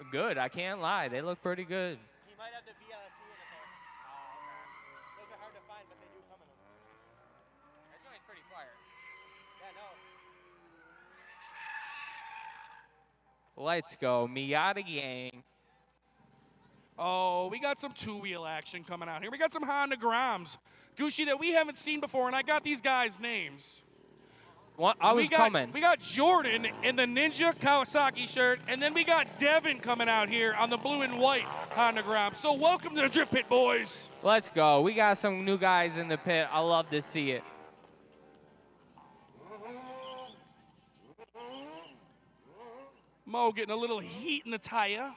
good. I can't lie. They look pretty good. He might have the VLSD in it though. Those are hard to find, but they do come in them. That joint's pretty fire. Yeah, no. Let's go, Miata gang. Oh, we got some two-wheel action coming out here. We got some Honda Groms, Gucci, that we haven't seen before, and I got these guys' names. I was coming. We got Jordan in the Ninja Kawasaki shirt, and then we got Devin coming out here on the blue and white Honda Grom. So welcome to the Drift Pit, boys. Let's go. We got some new guys in the pit. I love to see it. Mo getting a little heat in the tire.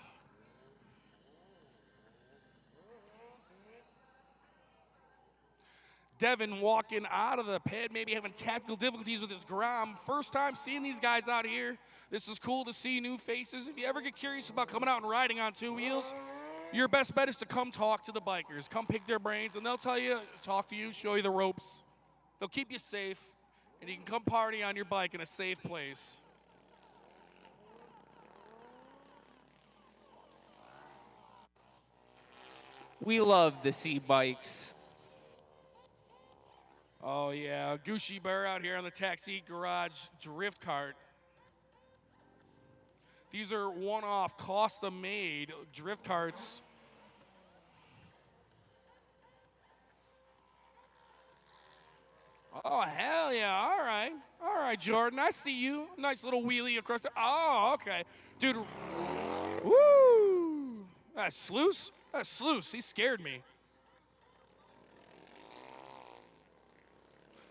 Devin walking out of the pit, maybe having technical difficulties with his Grom. First time seeing these guys out here. This is cool to see new faces. If you ever get curious about coming out and riding on two wheels, your best bet is to come talk to the bikers. Come pick their brains, and they'll tell you, talk to you, show you the ropes. They'll keep you safe, and you can come party on your bike in a safe place. We love to see bikes. Oh, yeah, Gucci Bear out here on the Taxi Garage drift cart. These are one-off, custom-made drift carts. Oh, hell yeah, all right. All right, Jordan, I see you. Nice little wheelie across the, oh, okay. Dude, woo! That's Sluice. That's Sluice, he scared me.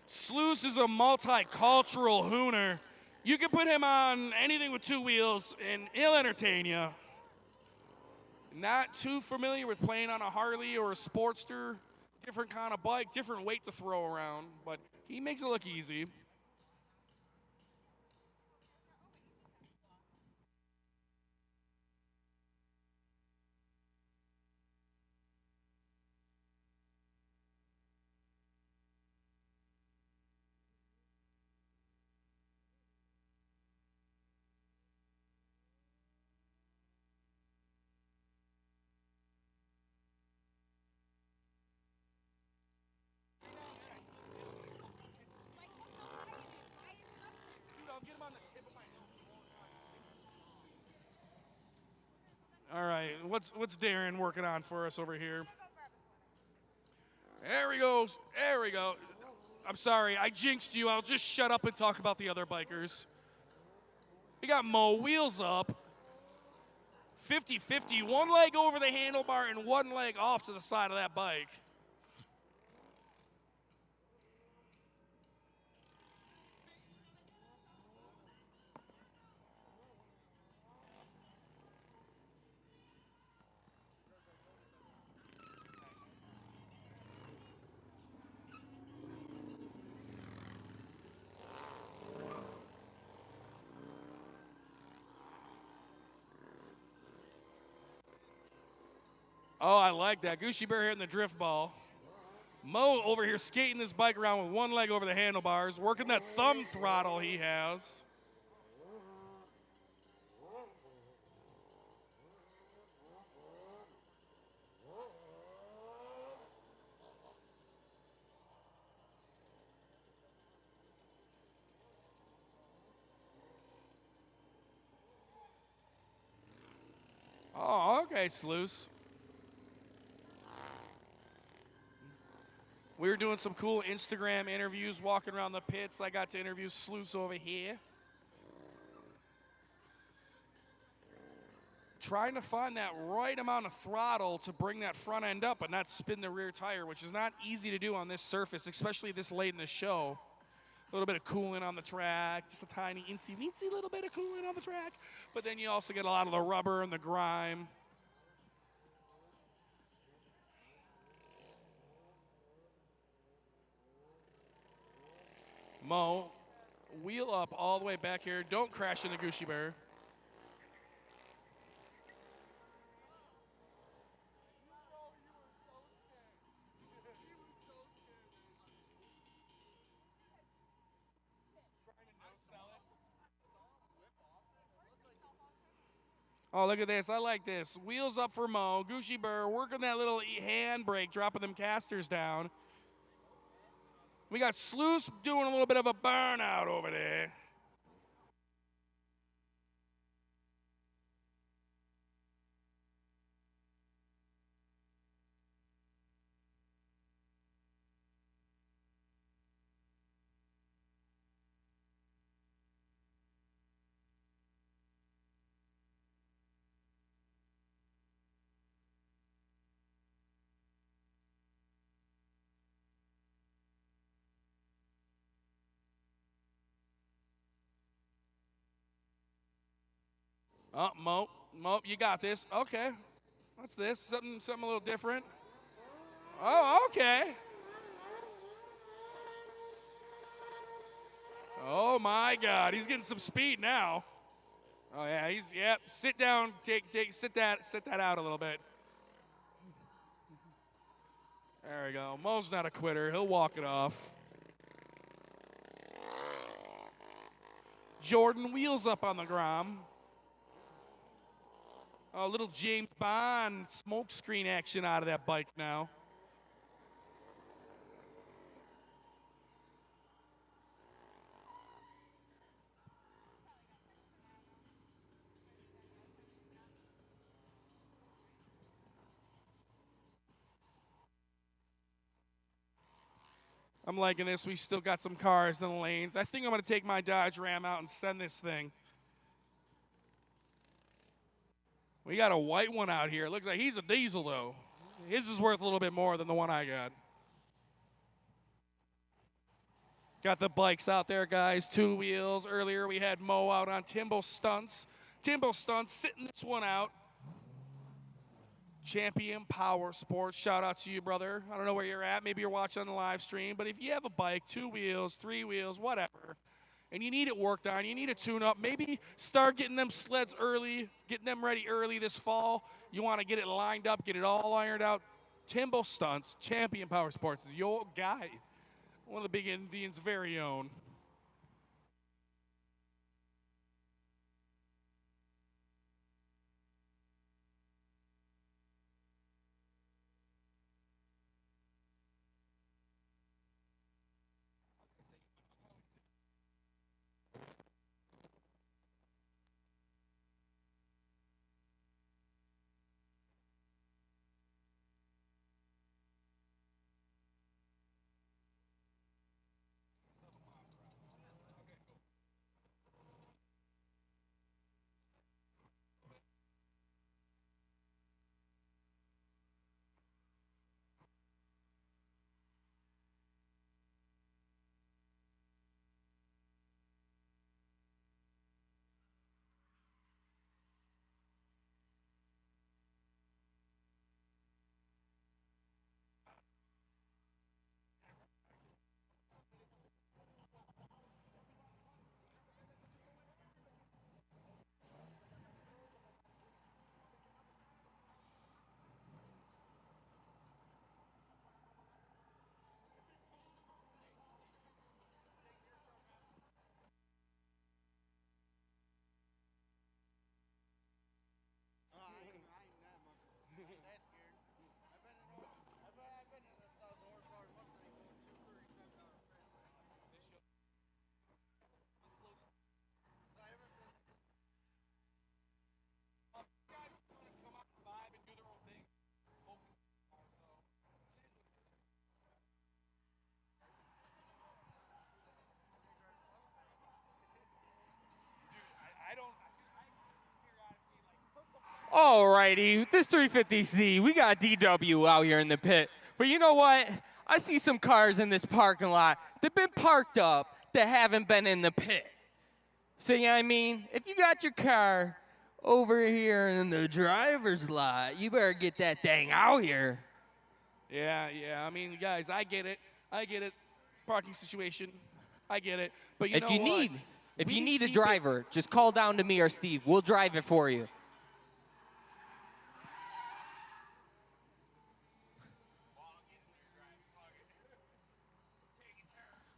Sluice is a multicultural hooner. You can put him on anything with two wheels, and he'll entertain you. Not too familiar with playing on a Harley or a Sportster. Different kind of bike, different weight to throw around, but he makes it look easy. All right, what's Darren working on for us over here? There he goes. There we go. I'm sorry, I jinxed you. I'll just shut up and talk about the other bikers. We got Mo, wheels up. 50-50, one leg over the handlebar and one leg off to the side of that bike. Oh, I like that. Gucci Bear hitting the drift ball. Mo over here skating this bike around with one leg over the handlebars, working that thumb throttle he has. Oh, okay, Sluice. We were doing some cool Instagram interviews, walking around the pits. I got to interview Sluice over here. Trying to find that right amount of throttle to bring that front end up and not spin the rear tire, which is not easy to do on this surface, especially this late in the show. A little bit of cooling on the track, just a tiny, incy-weensy little bit of cooling on the track. But then you also get a lot of the rubber and the grime. Mo, wheel up all the way back here. Don't crash into Gucci Bear. Oh, look at this. I like this. Wheels up for Mo. Gucci Bear working that little hand brake, dropping them casters down. We got Sluice doing a little bit of a burnout over there. Oh, Mo, you got this. Okay. What's this? Something a little different. Oh, okay. Oh my God, he's getting some speed now. Oh yeah, yep. Sit down, sit that out a little bit. There we go. Mo's not a quitter. He'll walk it off. Jordan wheels up on the Grom. A little James Bond smoke screen action out of that bike now. I'm liking this. We still got some cars in the lanes. I think I'm going to take my Dodge Ram out and send this thing. We got a white one out here. It looks like he's a diesel, though. His is worth a little bit more than the one I got. Got the bikes out there, guys. 2 wheels. Earlier, we had Mo out on Timbo Stunts. Timbo Stunts sitting this one out. Champion Power Sports. Shout out to you, brother. I don't know where you're at. Maybe you're watching on the live stream. But if you have a bike, 2 wheels, 3 wheels, whatever, and you need it worked on, you need a tune-up, maybe start getting them sleds early, getting them ready early this fall. You want to get it lined up, get it all ironed out. Timbo Stunts, Champion Power Sports is your guy. One of the Big Indians' very own. Alrighty, this 350Z, we got DW out here in the pit. But you know what? I see some cars in this parking lot that been parked up that haven't been in the pit. So, you know what I mean? If you got your car over here in the driver's lot, you better get that thing out here. Yeah. I mean, guys, I get it. Parking situation. I get it. But If you need a driver, just call down to me or Steve. We'll drive it for you.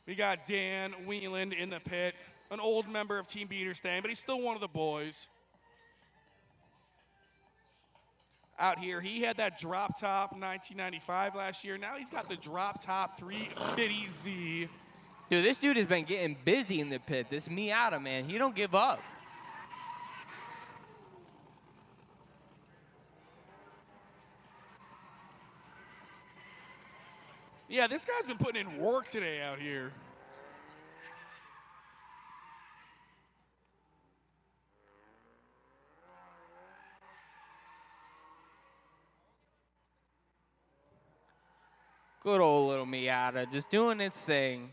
We got Dan Wheeland in the pit, an old member of Team Beaterstand, but he's still one of the boys. Out here, he had that drop top 1995 last year. Now he's got the drop top 350Z. Dude, this dude has been getting busy in the pit. This Miata, man, he don't give up. Yeah, this guy's been putting in work today out here. Good old little Miata, just doing its thing.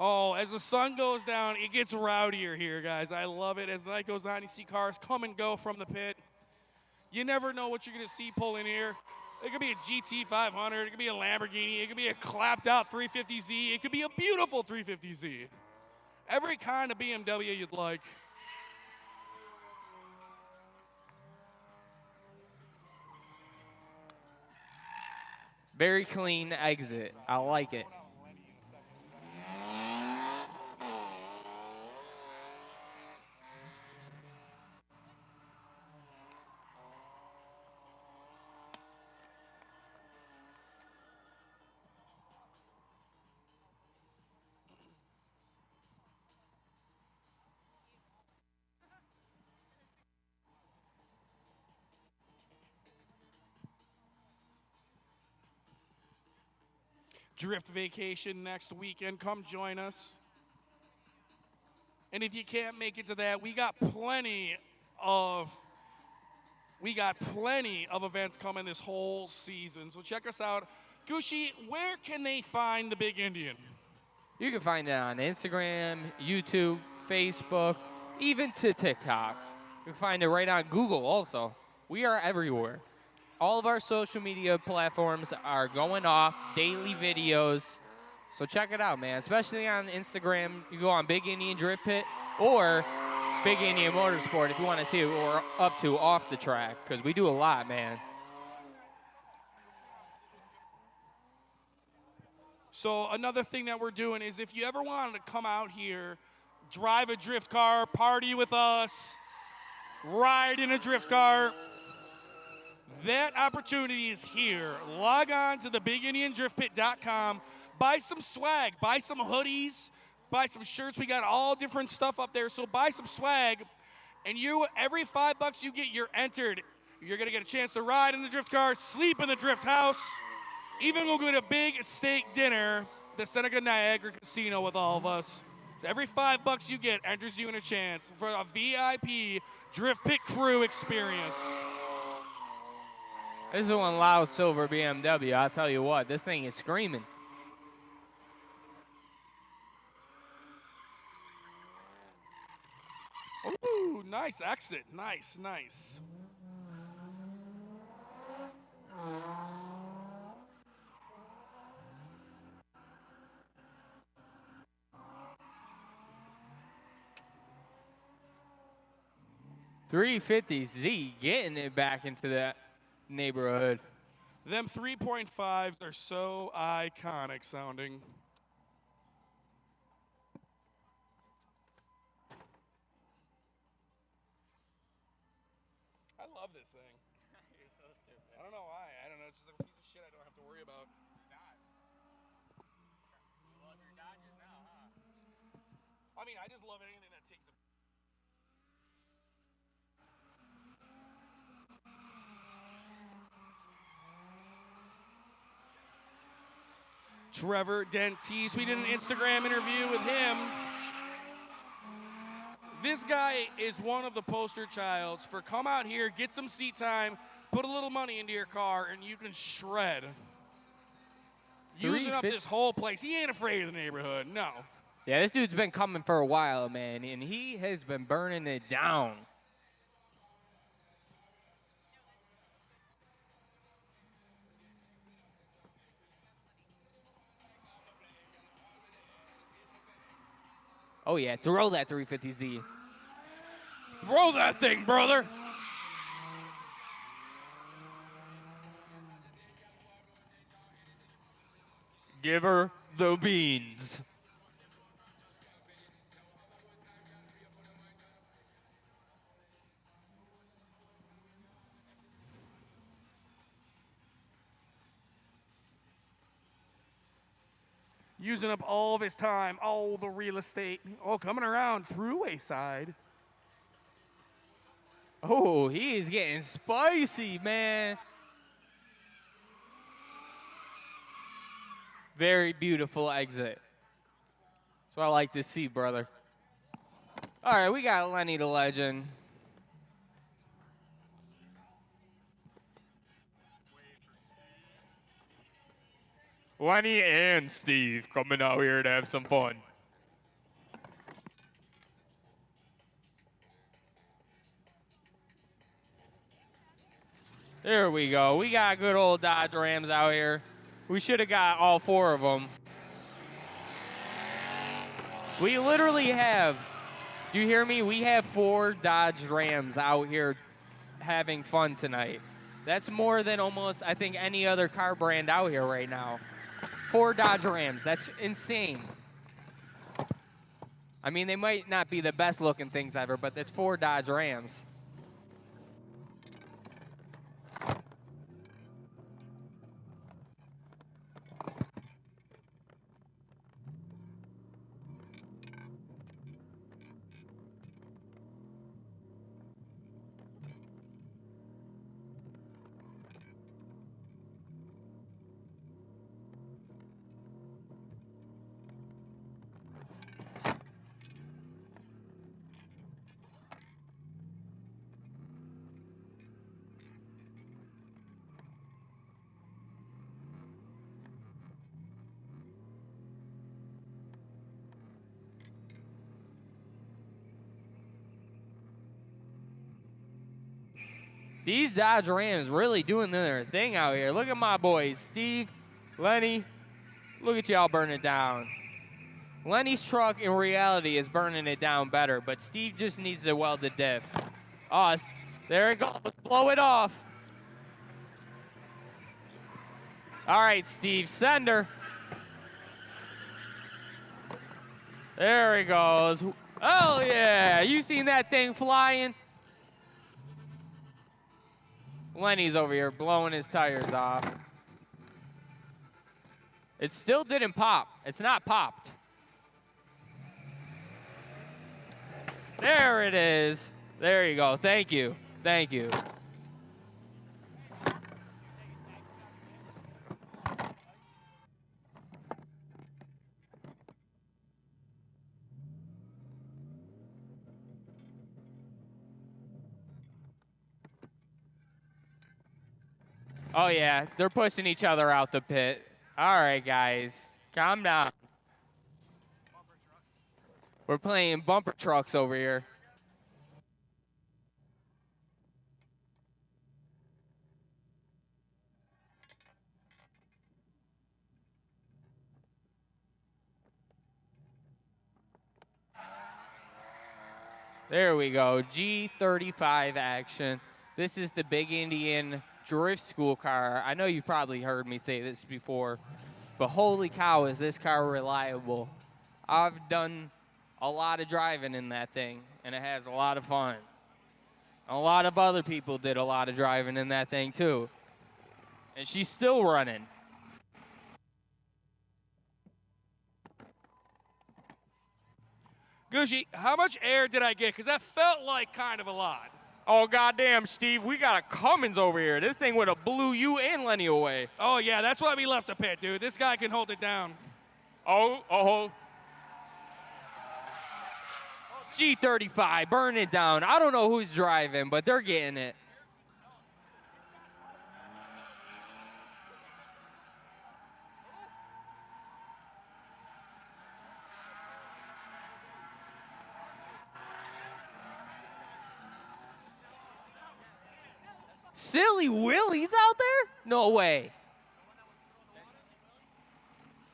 Oh, as the sun goes down, it gets rowdier here, guys. I love it. As the night goes on, you see cars come and go from the pit. You never know what you're going to see pull in here. It could be a GT 500. It could be a Lamborghini. It could be a clapped-out 350Z. It could be a beautiful 350Z. Every kind of BMW you'd like. Very clean exit. I like it. Drift Vacation next weekend. Come join us. And if you can't make it to that, we got plenty of events coming this whole season. So check us out. Gushi, where can they find the Big Indian? You can find it on Instagram, YouTube, Facebook, even to TikTok. You can find it right on Google also. We are everywhere. All of our social media platforms are going off, daily videos. So check it out, man. Especially on Instagram. You go on Big Indian Drift Pit or Big Indian Motorsport if you want to see what we're up to off the track, because we do a lot, man. So another thing that we're doing is if you ever wanted to come out here, drive a drift car, party with us, ride in a drift car, that opportunity is here. Log on to thebigindiandriftpit.com. Buy some swag. Buy some hoodies. Buy some shirts. We got all different stuff up there. So buy some swag. And every $5 you get, you're entered. You're going to get a chance to ride in the drift car, sleep in the drift house, even go get a big steak dinner at the Seneca Niagara Casino with all of us. Every $5 you get enters you in a chance for a VIP Drift Pit crew experience. This is one loud silver BMW. I'll tell you what, this thing is screaming. Ooh, nice exit. Nice, nice. .350Z getting it back into that neighborhood. Them 3.5s are so iconic sounding. I love this thing. You're so stupid. I don't know why. I don't know. It's just a piece of shit I don't have to worry about. You love your Dodges now, huh? I mean, I just love anything that takes a... Trevor Dentise. We did an Instagram interview with him. This guy is one of the poster childs for come out here, get some seat time, put a little money into your car, and you can shred. Using up this whole place. He ain't afraid of the neighborhood, no. Yeah, this dude's been coming for a while, man, and he has been burning it down. Oh, yeah, throw that 350Z. Throw that thing, brother. Give her the beans. Using up all of his time, all the real estate. Oh, coming around Thruway side. Oh, he is getting spicy, man. Very beautiful exit. That's what I like to see, brother. All right, we got Lenny the Legend. Lenny and Steve coming out here to have some fun. There we go. We got good old Dodge Rams out here. We should have got all four of them. We literally have, do you hear me? We have 4 Dodge Rams out here having fun tonight. That's more than almost, I think, any other car brand out here right now. 4 Dodge Rams. That's insane. I mean, they might not be the best looking things ever, but that's 4 Dodge Rams. These Dodge Rams really doing their thing out here. Look at my boys, Steve, Lenny. Look at y'all burning it down. Lenny's truck, in reality, is burning it down better, but Steve just needs to weld the diff. Oh, there it goes. Blow it off. All right, Steve, sender. There he goes. Oh, yeah. You seen that thing flying? Lenny's over here blowing his tires off. It still didn't pop. It's not popped. There it is. There you go. Thank you. Thank you. Oh, yeah, they're pushing each other out the pit. All right, guys, calm down. We're playing bumper trucks over here. There we go. G35 action. This is the Big Indian Drift School car. I know you've probably heard me say this before, but holy cow, is this car reliable. I've done a lot of driving in that thing, and it has a lot of fun. A lot of other people did a lot of driving in that thing, too. And she's still running. Gucci, how much air did I get? Because that felt like kind of a lot. Oh, goddamn, Steve, we got a Cummins over here. This thing would have blew you and Lenny away. Oh, yeah, that's why we left the pit, dude. This guy can hold it down. Oh. G35, burn it down. I don't know who's driving, but they're getting it. Silly Willie's out there? No way.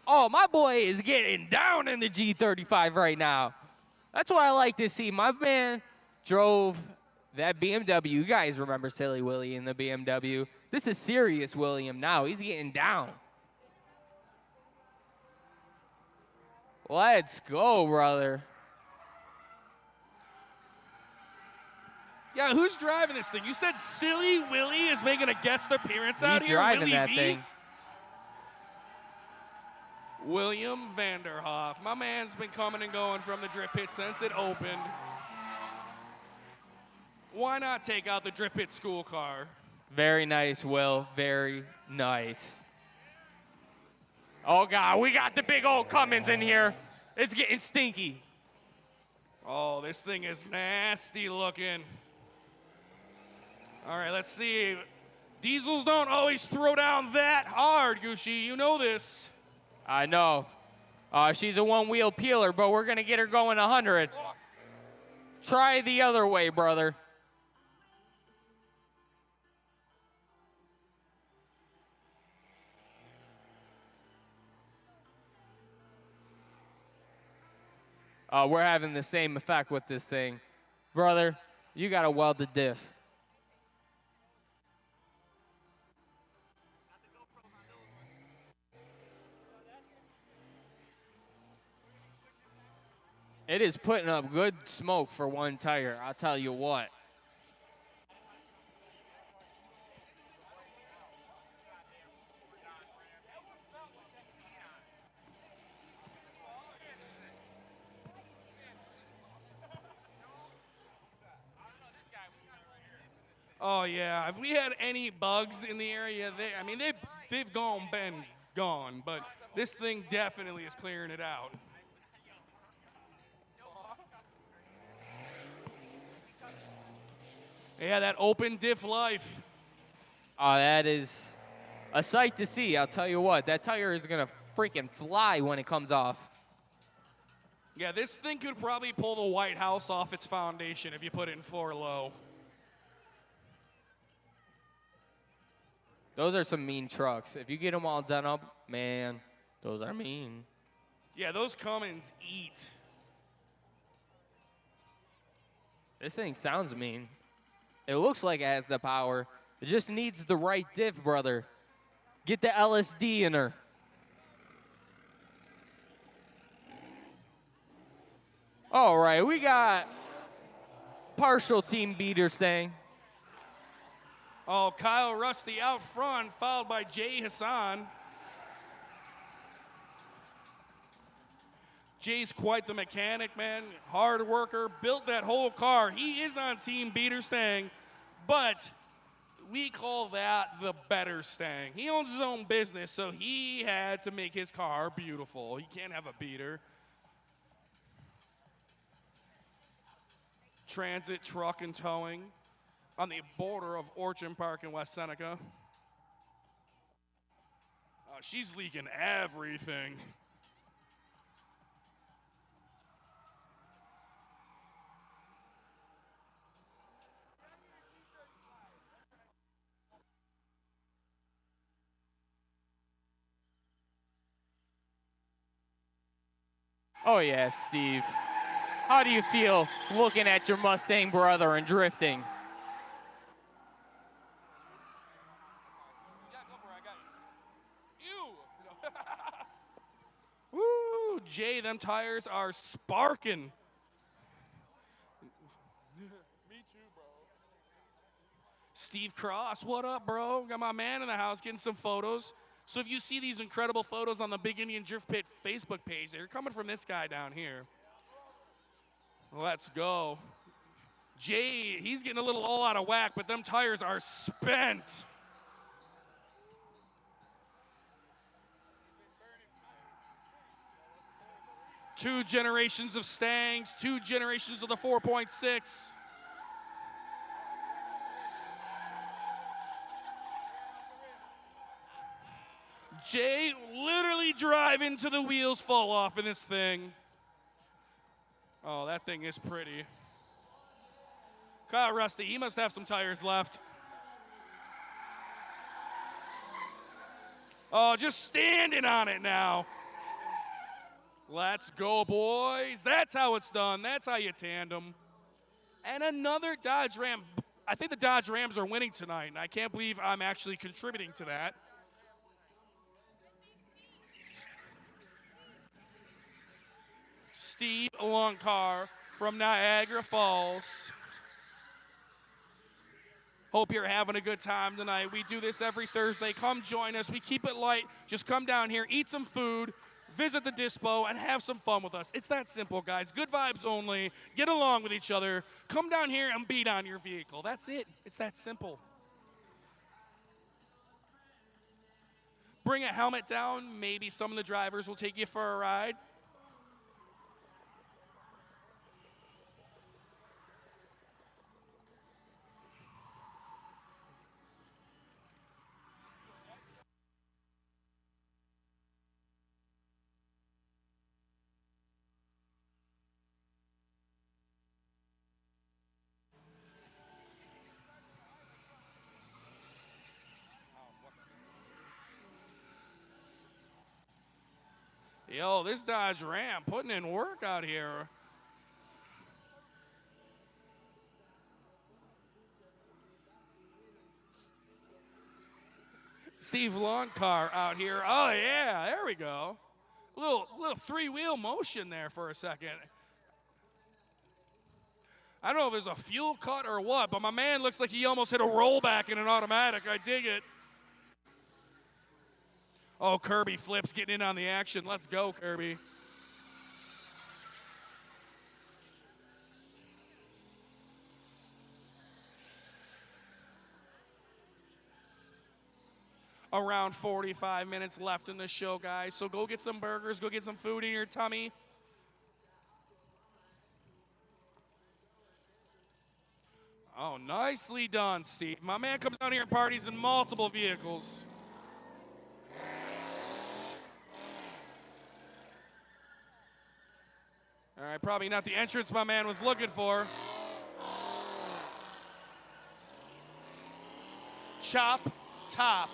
Oh, my boy is getting down in the G35 right now. That's what I like to see. My man drove that BMW. You guys remember Silly Willie in the BMW. This is serious William now. He's getting down. Let's go, brother. Yeah, who's driving this thing? You said Silly Willie is making a guest appearance out He's here? driving Willie that V? thing. William Vanderhoff. My man's been coming and going from the drift pit since it opened. Why not take out the drift pit school car? Very nice, Will. Very nice. Oh, God, we got the big old Cummins in here. It's getting stinky. Oh, this thing is nasty looking. All right, let's see. Diesels don't always throw down that hard, Gucci. You know this. I know. She's a one-wheel peeler, but we're going to get her going 100. Try the other way, brother. We're having the same effect with this thing. Brother, you got to weld the diff. It is putting up good smoke for one tire, I'll tell you what. Oh, yeah. If we had any bugs in the area, they've been gone. But this thing definitely is clearing it out. Yeah, that open diff life. Oh, that is a sight to see, I'll tell you what. That tire is going to freaking fly when it comes off. Yeah, this thing could probably pull the White House off its foundation if you put it in floor low. Those are some mean trucks. If you get them all done up, man, those are mean. Yeah, those Cummins eat. This thing sounds mean. It looks like it has the power. It just needs the right diff, brother. Get the LSD in her. All right, we got partial team beaters thing. Oh, Kyle Rusty out front, followed by Jay Hassan. Jay's quite the mechanic, man. Hard worker, built that whole car. He is on Team Beater Stang, but we call that the better Stang. He owns his own business, so he had to make his car beautiful. He can't have a beater. Transit, truck, and towing on the border of Orchard Park in West Seneca. She's leaking everything. Oh, yeah, Steve. How do you feel looking at your Mustang brother and drifting? Yeah, go for it. I got you. Woo, Jay, them tires are sparking. Me too, bro. Steve Cross, what up, bro? Got my man in the house getting some photos. So if you see these incredible photos on the Big Indian Drift Pit Facebook page, they're coming from this guy down here. Let's go. Jay, he's getting a little all out of whack, but them tires are spent. Two generations of Stangs, two generations of the 4.6. Jay literally driving till the wheels fall off in this thing. Oh, that thing is pretty. Kyle Rusty, he must have some tires left. Oh, just standing on it now. Let's go, boys. That's how it's done. That's how you tandem. And another Dodge Ram. I think the Dodge Rams are winning tonight, and I can't believe I'm actually contributing to that. Steve Longcar from Niagara Falls. Hope you're having a good time tonight. We do this every Thursday. Come join us. We keep it light. Just come down here, eat some food, visit the dispo, and have some fun with us. It's that simple, guys. Good vibes only. Get along with each other. Come down here and beat on your vehicle. That's it. It's that simple. Bring a helmet down. Maybe some of the drivers will take you for a ride. Yo, this Dodge Ram putting in work out here. Steve Longcar out here. Oh, yeah, there we go. Little three-wheel motion there for a second. I don't know if it was a fuel cut or what, but my man looks like he almost hit a rollback in an automatic. I dig it. Oh, Kirby flips getting in on the action. Let's go, Kirby. Around 45 minutes left in the show, guys. So go get some burgers, go get some food in your tummy. Oh, nicely done, Steve. My man comes down here and parties in multiple vehicles. All right, probably not the entrance my man was looking for. Chop top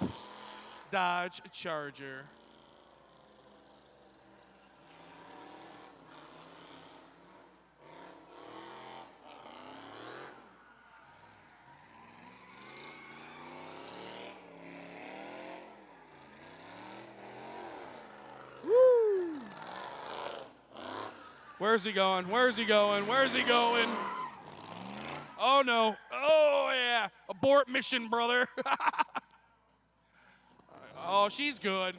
Dodge Charger. Where's he going? Where's he going? Where's he going? Oh, no. Oh, yeah. Abort mission, brother. Oh, she's good.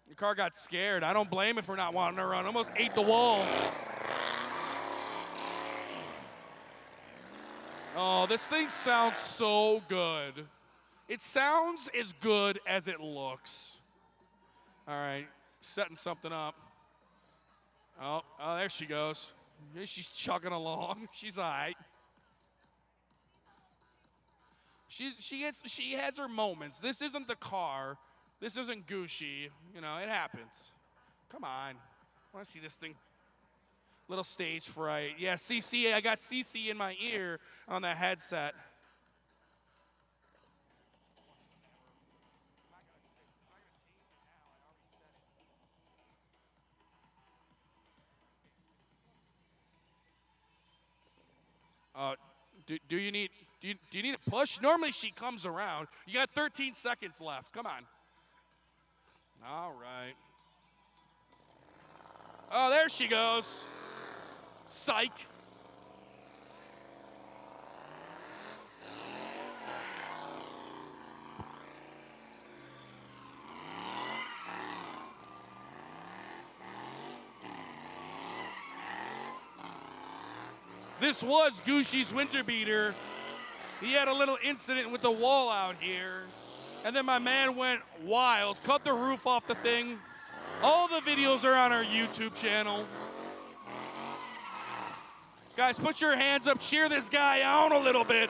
The car got scared. I don't blame it for not wanting to run. Almost ate the wall. Oh, this thing sounds so good. It sounds as good as it looks. All right. Setting something up. Oh, there she goes. She's chugging along. She's all right. She has her moments. This isn't the car. This isn't Gucci. You know, it happens. Come on. I want to see this thing. Little stage fright. Yeah, CC. I got CC in my ear on the headset. Do you need a push? Normally she comes around. You got 13 seconds left. Come on. All right. Oh, there she goes. Psych. This was Gucci's winter beater. He had a little incident with the wall out here. And then my man went wild, cut the roof off the thing. All the videos are on our YouTube channel. Guys, put your hands up, cheer this guy on a little bit.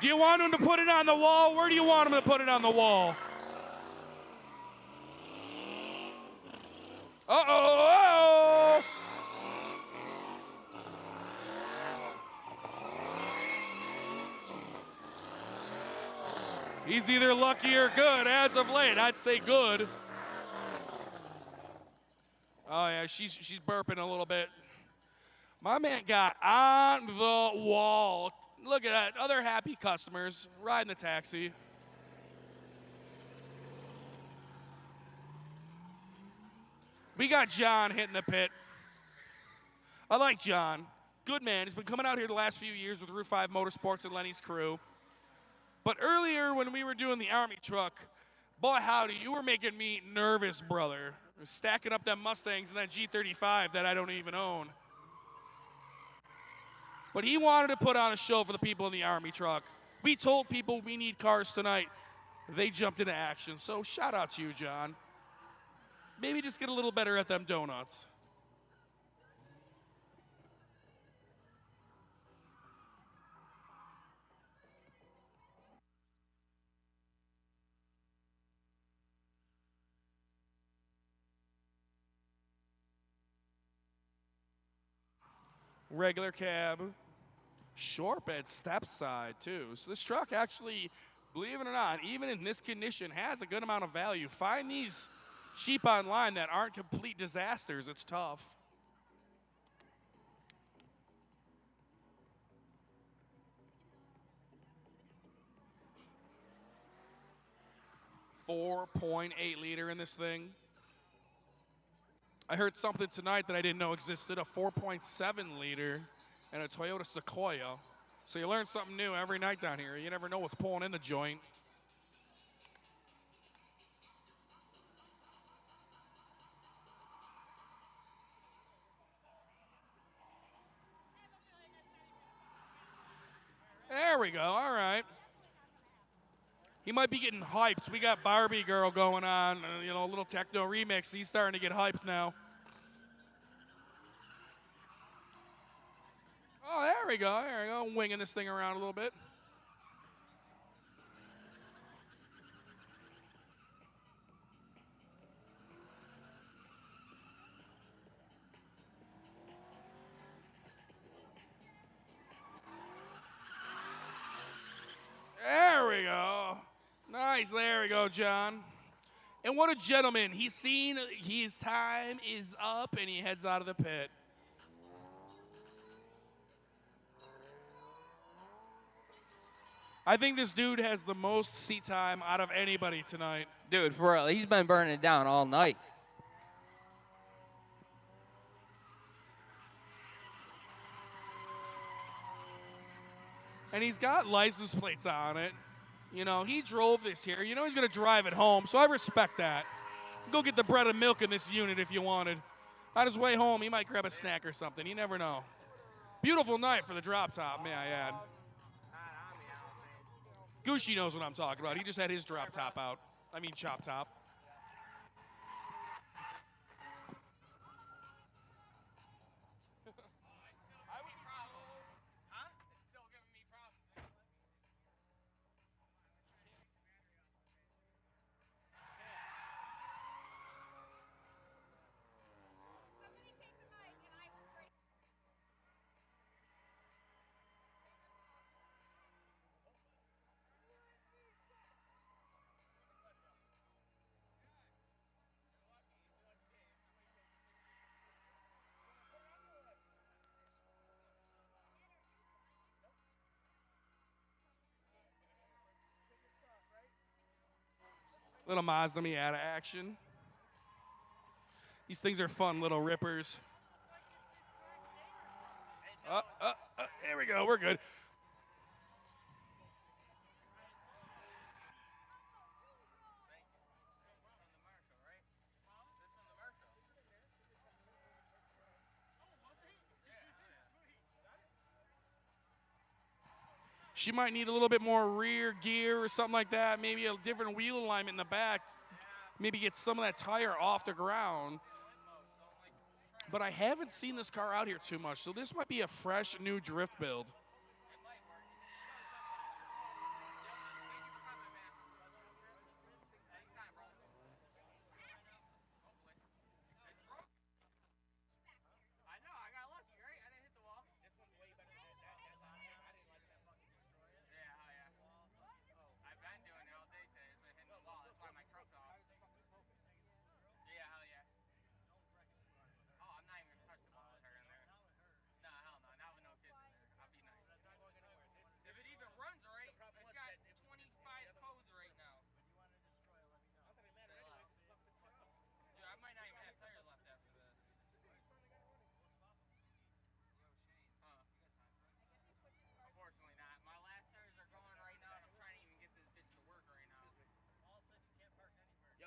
Do you want him to put it on the wall? Where do you want him to put it on the wall? Uh-oh! He's either lucky or good as of late. I'd say good. Oh, yeah, she's burping a little bit. My man got on the wall. Look at that. Other happy customers riding the taxi. We got John hitting the pit. I like John. Good man. He's been coming out here the last few years with Route 5 Motorsports and Lenny's crew. But earlier when we were doing the Army truck, boy howdy, you were making me nervous, brother. Stacking up them Mustangs and that G35 that I don't even own. But he wanted to put on a show for the people in the Army truck. We told people we need cars tonight. They jumped into action. So shout out to you, John. Maybe just get a little better at them donuts. Regular cab, short bed, step side too. So this truck actually, believe it or not, even in this condition, has a good amount of value. Find these cheap online that aren't complete disasters. It's tough. .8 liter in this thing. I heard something tonight that I didn't know existed, a 4.7 liter and a Toyota Sequoia. So you learn something new every night down here. You never know what's pulling in the joint. There we go, all right. He might be getting hyped. We got Barbie Girl going on, you know, a little techno remix. He's starting to get hyped now. Oh, there we go, there we go. Winging this thing around a little bit. There we go. Nice, there we go, John. And what a gentleman. He's seen his time is up and he heads out of the pit. I think this dude has the most seat time out of anybody tonight. Dude, for real, he's been burning it down all night. And he's got license plates on it. You know, he drove this here. You know he's going to drive it home, so I respect that. Go get the bread and milk in this unit if you wanted. On his way home, he might grab a snack or something. You never know. Beautiful night for the drop top, may I add. Gucci knows what I'm talking about. He just had his drop top out. I mean, chop top. Little Mazda Miata action. These things are fun little rippers. There we go. We're good. She might need a little bit more rear gear or something like that. Maybe a different wheel alignment in the back. Maybe get some of that tire off the ground. But I haven't seen this car out here too much, so this might be a fresh new drift build.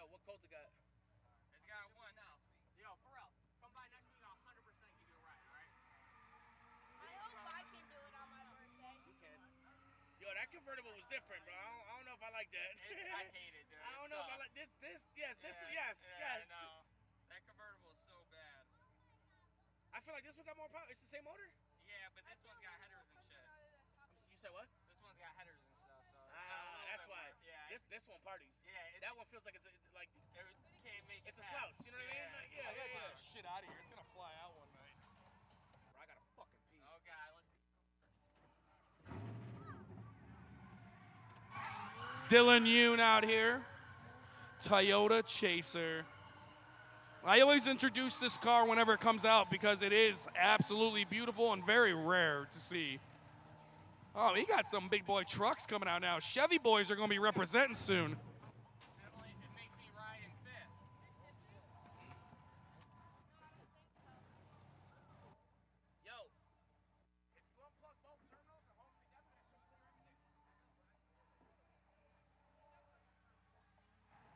What codes it got? It's got one now. Yo, Pharrell, come by next week. I'll 100% give you a ride, all right? I hope I can do it on my birthday. You can. Yo, that convertible was different, bro. I don't know if I like that. I hate it, dude. I don't know if I like this. Yes. No. That convertible is so bad. I feel like this one got more power. It's the same motor? Yeah, but this one's got headers and shit. You said what? This one's got headers and stuff, so. That's why. Yeah. This one parties. Yeah. That one feels like it's like It can't make it's it a pass. slouch. You know what I mean? Like, I gotta take that shit out of here. It's gonna fly out one night. Bro, I gotta fucking pee. Oh, God. Let's Dylan Yoon out here. Toyota Chaser. I always introduce this car whenever it comes out because it is absolutely beautiful and very rare to see. Oh, he got some big boy trucks coming out now. Chevy boys are going to be representing soon. It makes me ride and fit. Yo, if you unplug both terminals and hold them together, that should clear everything.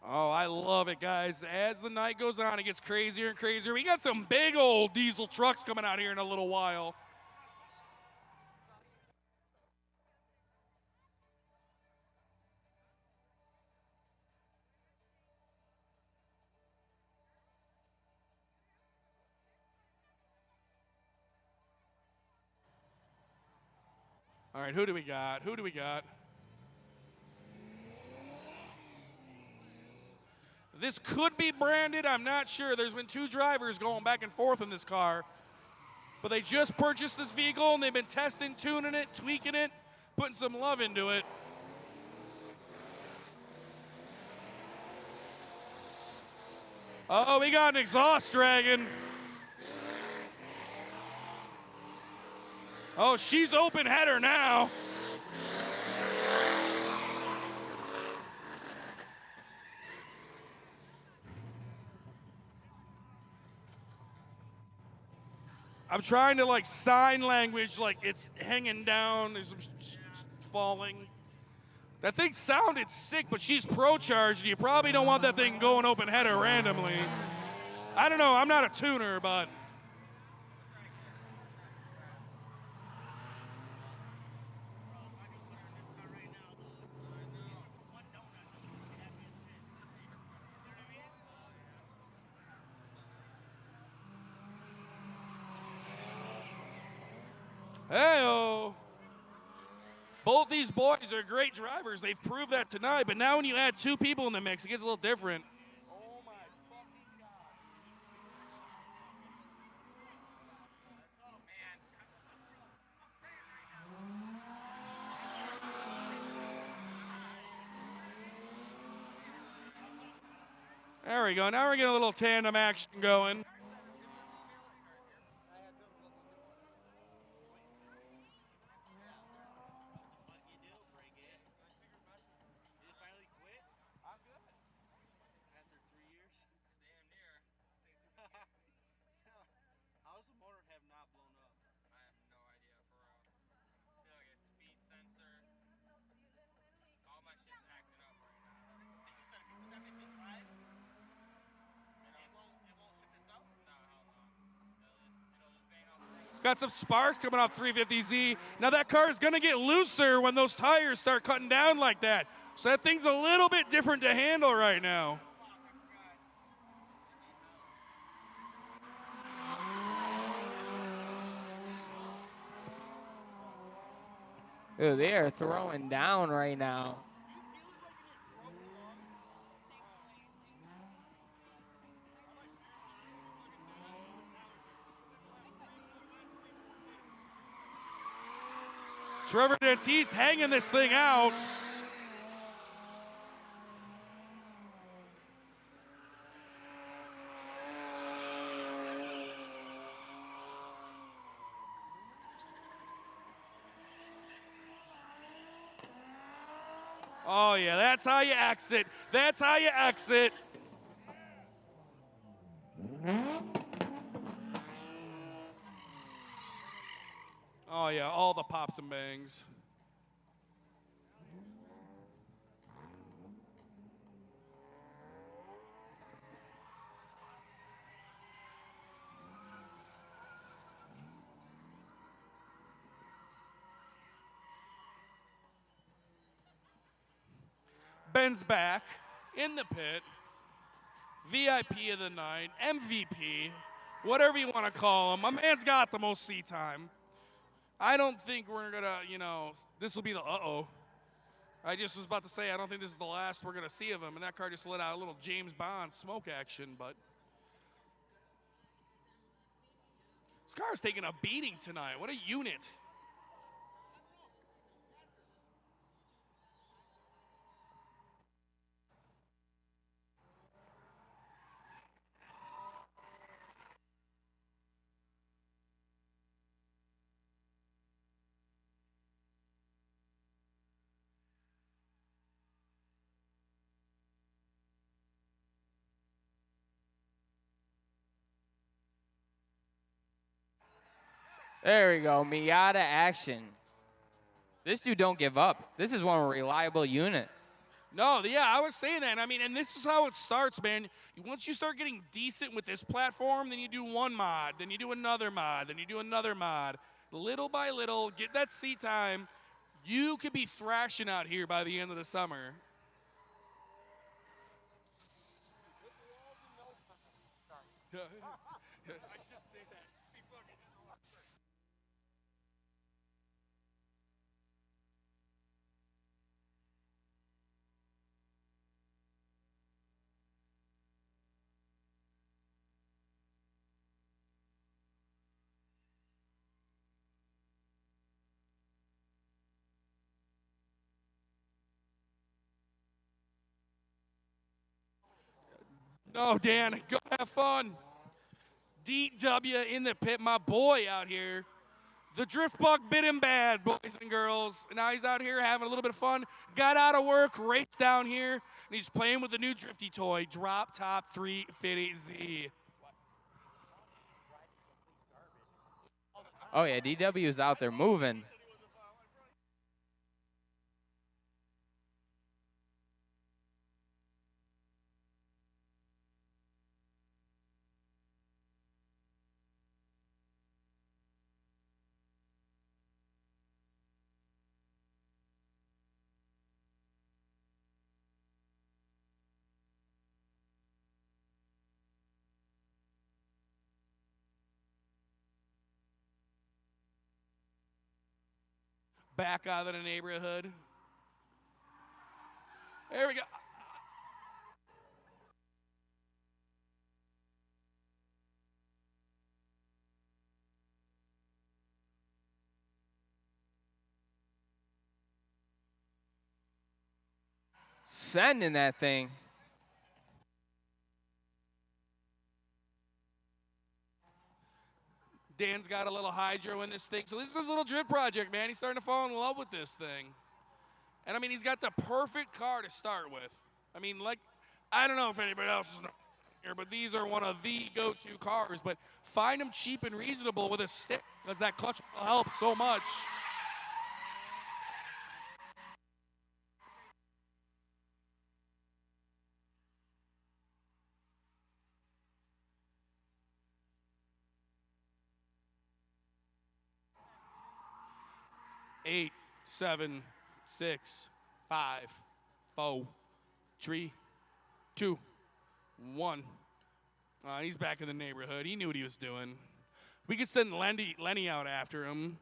Oh, I love it, guys. As the night goes on, it gets crazier and crazier. We got some big old diesel trucks coming out here in a little while. All right, who do we got? This could be branded. I'm not sure. There's been two drivers going back and forth in this car. But they just purchased this vehicle, and they've been testing, tuning it, tweaking it, putting some love into it. Oh, we got an exhaust dragon. Oh, she's open header now. I'm trying to like sign language like it's hanging down, it's falling. That thing sounded sick, but she's pro-charged. You probably don't want that thing going open header randomly. I don't know, I'm not a tuner, but. Hey-oh. Both these boys are great drivers. They've proved that tonight, but now when you add two people in the mix, it gets a little different. Oh, my fucking God. There we go. Now we're getting a little tandem action going. Got some sparks coming off 350Z. Now that car is going to get looser when those tires start cutting down like that. So that thing's a little bit different to handle right now. Ooh, they are throwing down right now. Trevor Dantis hanging this thing out. Oh, yeah, that's how you exit. That's how you exit. Oh, yeah, all the pops and bangs. Ben's back in the pit. VIP of the night, MVP, whatever you want to call him. My man's got the most seat time. I don't think we're going to, this will be the uh-oh. I just was about to say, I don't think this is the last we're going to see of him. And that car just let out a little James Bond smoke action. But this car's taking a beating tonight. What a unit. There we go, Miata action. This dude don't give up. This is one reliable unit. No, yeah, I was saying that. I mean, and this is how it starts, man. Once you start getting decent with this platform, then you do one mod, then you do another mod, then you do another mod. Little by little, get that seat time. You could be thrashing out here by the end of the summer. I should say that. No, Dan, go have fun. DW in the pit, my boy out here. The drift bug bit him bad, boys and girls. And now he's out here having a little bit of fun. Got out of work, raced down here, and he's playing with the new drifty toy, Drop Top 350Z. Oh, yeah, DW is out there moving. Back out of the neighborhood. There we go. Sending that thing. Dan's got a little hydro in this thing. So this is his little drift project, man. He's starting to fall in love with this thing. And, I mean, he's got the perfect car to start with. I mean, like, I don't know if anybody else is here, but these are one of the go-to cars. But find them cheap and reasonable with a stick because that clutch will help so much. 8, 7, 6, 5, 4, 3, 2, 1. He's back in the neighborhood. He knew what he was doing. We could send Lenny out after him.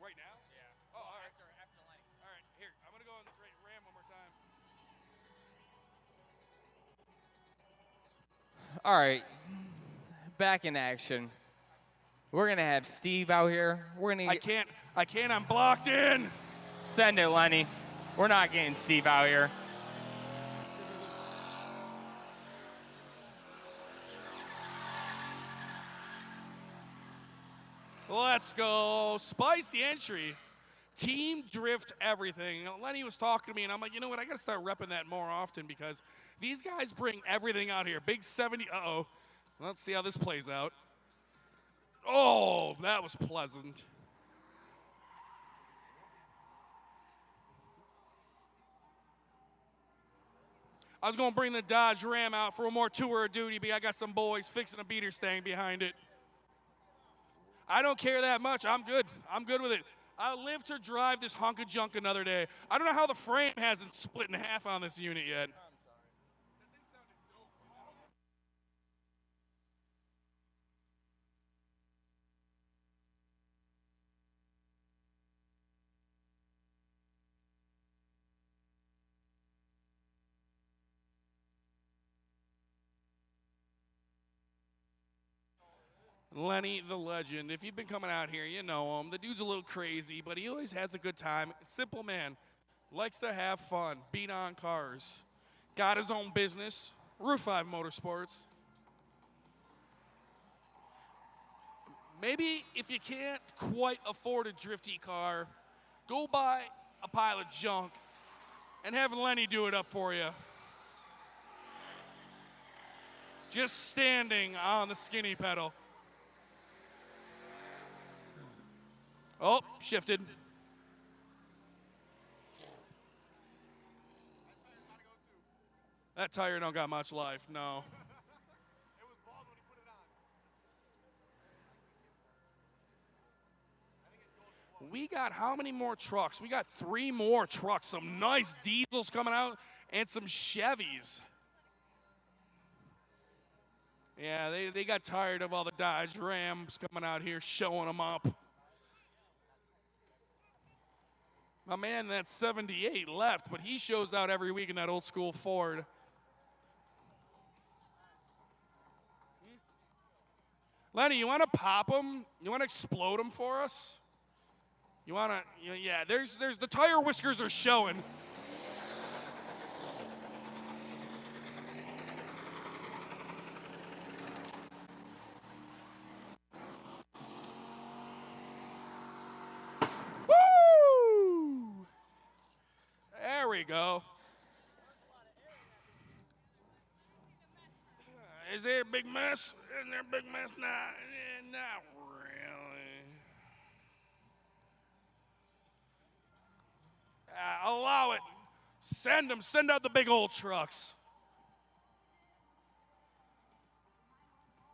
Right now? Yeah. Oh, all right. After Lenny. All right, here. I'm going to go on the ram one more time. All right. Back in action. We're going to have Steve out here. We're going to I can't. I'm blocked in. Send it, Lenny. We're not getting Steve out here. Let's go. Spicy entry. Team drift everything. Lenny was talking to me, and I'm like, you know what? I got to start repping that more often because these guys bring everything out here. Big 70. Uh-oh. Let's see how this plays out. Oh, that was pleasant. I was going to bring the Dodge Ram out for a more tour of duty, but I got some boys fixing a beater stang behind it. I don't care that much. I'm good. I'm good with it. I'll live to drive this hunk of junk another day. I don't know how the frame hasn't split in half on this unit yet. Lenny, the legend. If you've been coming out here, you know him. The dude's a little crazy, but he always has a good time. Simple man. Likes to have fun. Beat on cars. Got his own business. Route 5 Motorsports. Maybe if you can't quite afford a drifty car, go buy a pile of junk and have Lenny do it up for you. Just standing on the skinny pedal. Oh, shifted. That tire don't got much life, no. We got how many more trucks? We got 3 more trucks. Some nice diesels coming out and some Chevys. Yeah, they got tired of all the Dodge Rams coming out here showing them up. My man, that 78 left, but he shows out every week in that old school Ford. Lenny, you want to pop them? You want to explode them for us? You want to, yeah, there's the tire whiskers are showing. Woo! There we go. Is there a big mess? Is there a big mess? Not really. Allow it. Send them. Send out the big old trucks.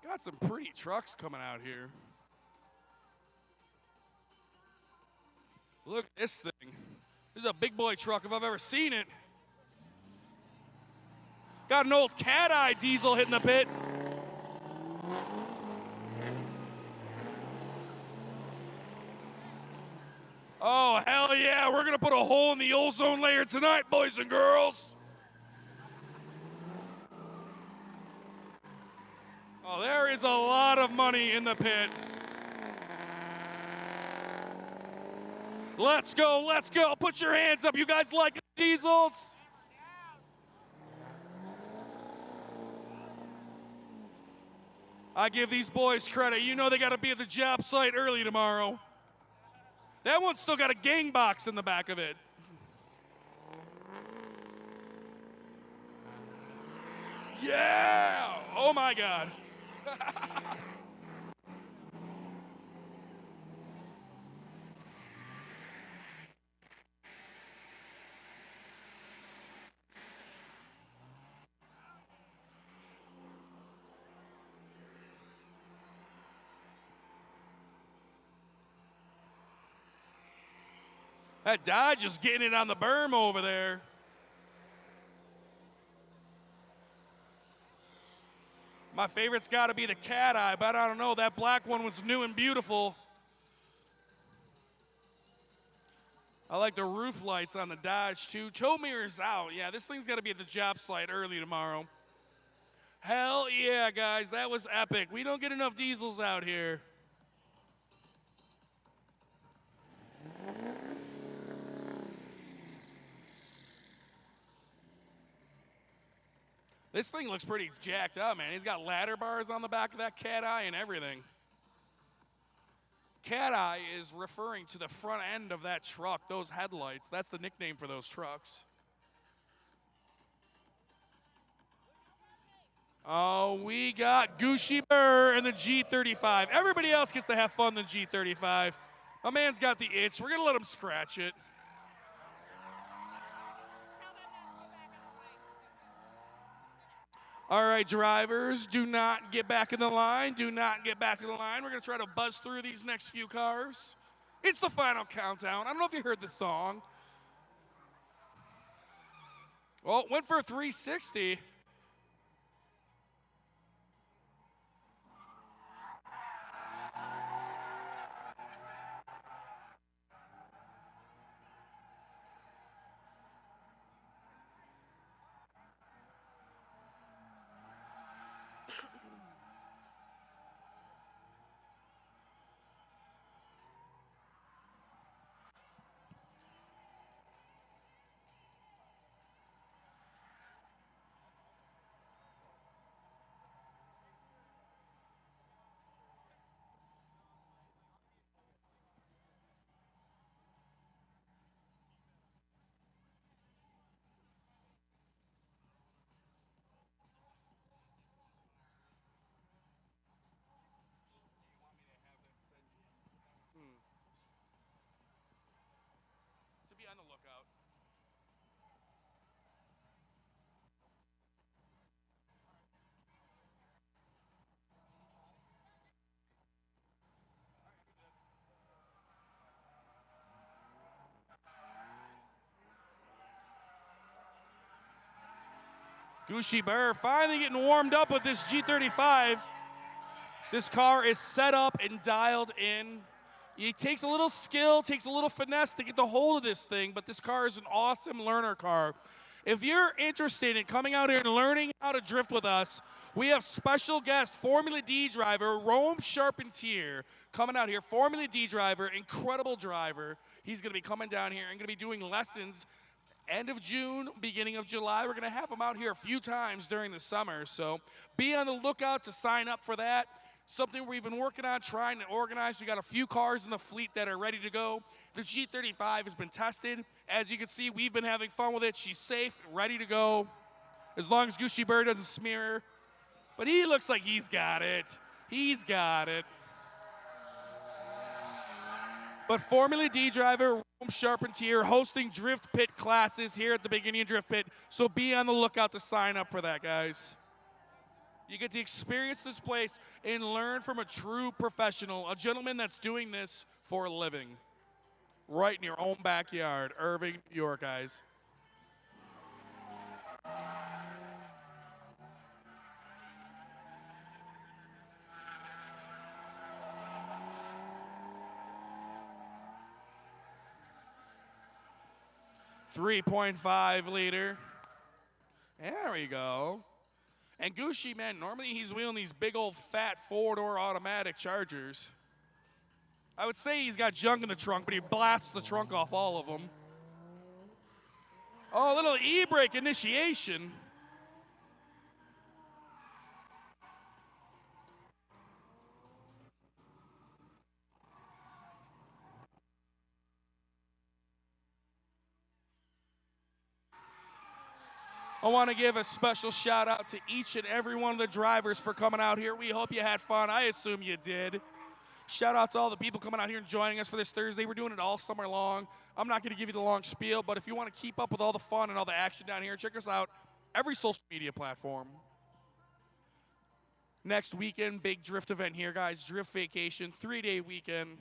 Got some pretty trucks coming out here. Look at this thing. This is a big boy truck if I've ever seen it. Got an old Cat Eye diesel hitting the pit. Oh, hell yeah. We're going to put a hole in the ozone layer tonight, boys and girls. Oh, there is a lot of money in the pit. Let's go, let's go. Put your hands up. You guys like diesels? I give these boys credit. You know they got to be at the job site early tomorrow. That one's still got a gang box in the back of it. Yeah! Oh my God. That Dodge is getting it on the berm over there. My favorite's got to be the Cat Eye, but I don't know. That black one was new and beautiful. I like the roof lights on the Dodge, too. Tow mirrors out. Yeah, this thing's got to be at the job site early tomorrow. Hell yeah, guys. That was epic. We don't get enough diesels out here. This thing looks pretty jacked up, man. He's got ladder bars on the back of that Cat Eye and everything. Cat Eye is referring to the front end of that truck, those headlights. That's the nickname for those trucks. Oh, we got Gucci Burr in the G35. Everybody else gets to have fun in the G35. My man's got the itch. We're going to let him scratch it. All right, drivers, do not get back in the line. Do not get back in the line. We're going to try to buzz through these next few cars. It's the final countdown. I don't know if you heard the song. Well, it went for a 360. To be on the lookout. Gucci Burr finally getting warmed up with this G35. This car is set up and dialed in. It takes a little skill, takes a little finesse to get the hold of this thing, but this car is an awesome learner car. If you're interested in coming out here and learning how to drift with us, we have special guest Formula D driver Rome Charpentier coming out here. Formula D driver, incredible driver. He's going to be coming down here and going to be doing lessons end of June, beginning of July. We're going to have him out here a few times during the summer, so be on the lookout to sign up for that. Something we've been working on, trying to organize. We got a few cars in the fleet that are ready to go. The G35 has been tested. As you can see, we've been having fun with it. She's safe, ready to go, as long as Gucci Burr doesn't smear her. But he looks like he's got it. He's got it. But Formula D driver Rome Charpentier hosting Drift Pit classes here at the beginning of Drift Pit. So be on the lookout to sign up for that, guys. You get to experience this place and learn from a true professional, a gentleman that's doing this for a living. Right in your own backyard, Irving, New York, guys. .5 liter. There we go. And Gucci, man, normally he's wheeling these big old fat four-door automatic Chargers. I would say he's got junk in the trunk, but he blasts the trunk off all of them. Oh, a little e-brake initiation. I want to give a special shout out to each and every one of the drivers for coming out here. We hope you had fun. I assume you did. Shout out to all the people coming out here and joining us for this Thursday. We're doing it all summer long. I'm not going to give you the long spiel, but if you want to keep up with all the fun and all the action down here, check us out every social media platform. Next weekend, big drift event here, guys. Drift Vacation, 3-day weekend.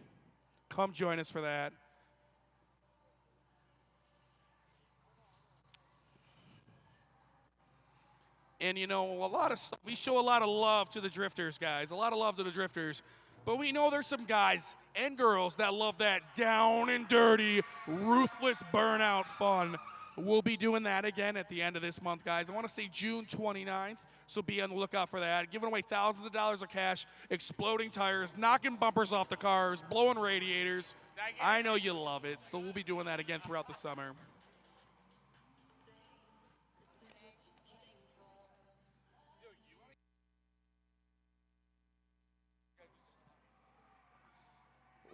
Come join us for that. And, you know, a lot of stuff. We show a lot of love to the drifters, guys. A lot of love to the drifters. But we know there's some guys and girls that love that down and dirty, ruthless burnout fun. We'll be doing that again at the end of this month, guys. I want to say June 29th, so be on the lookout for that. Giving away thousands of dollars of cash, exploding tires, knocking bumpers off the cars, blowing radiators. I know you love it, so we'll be doing that again throughout the summer.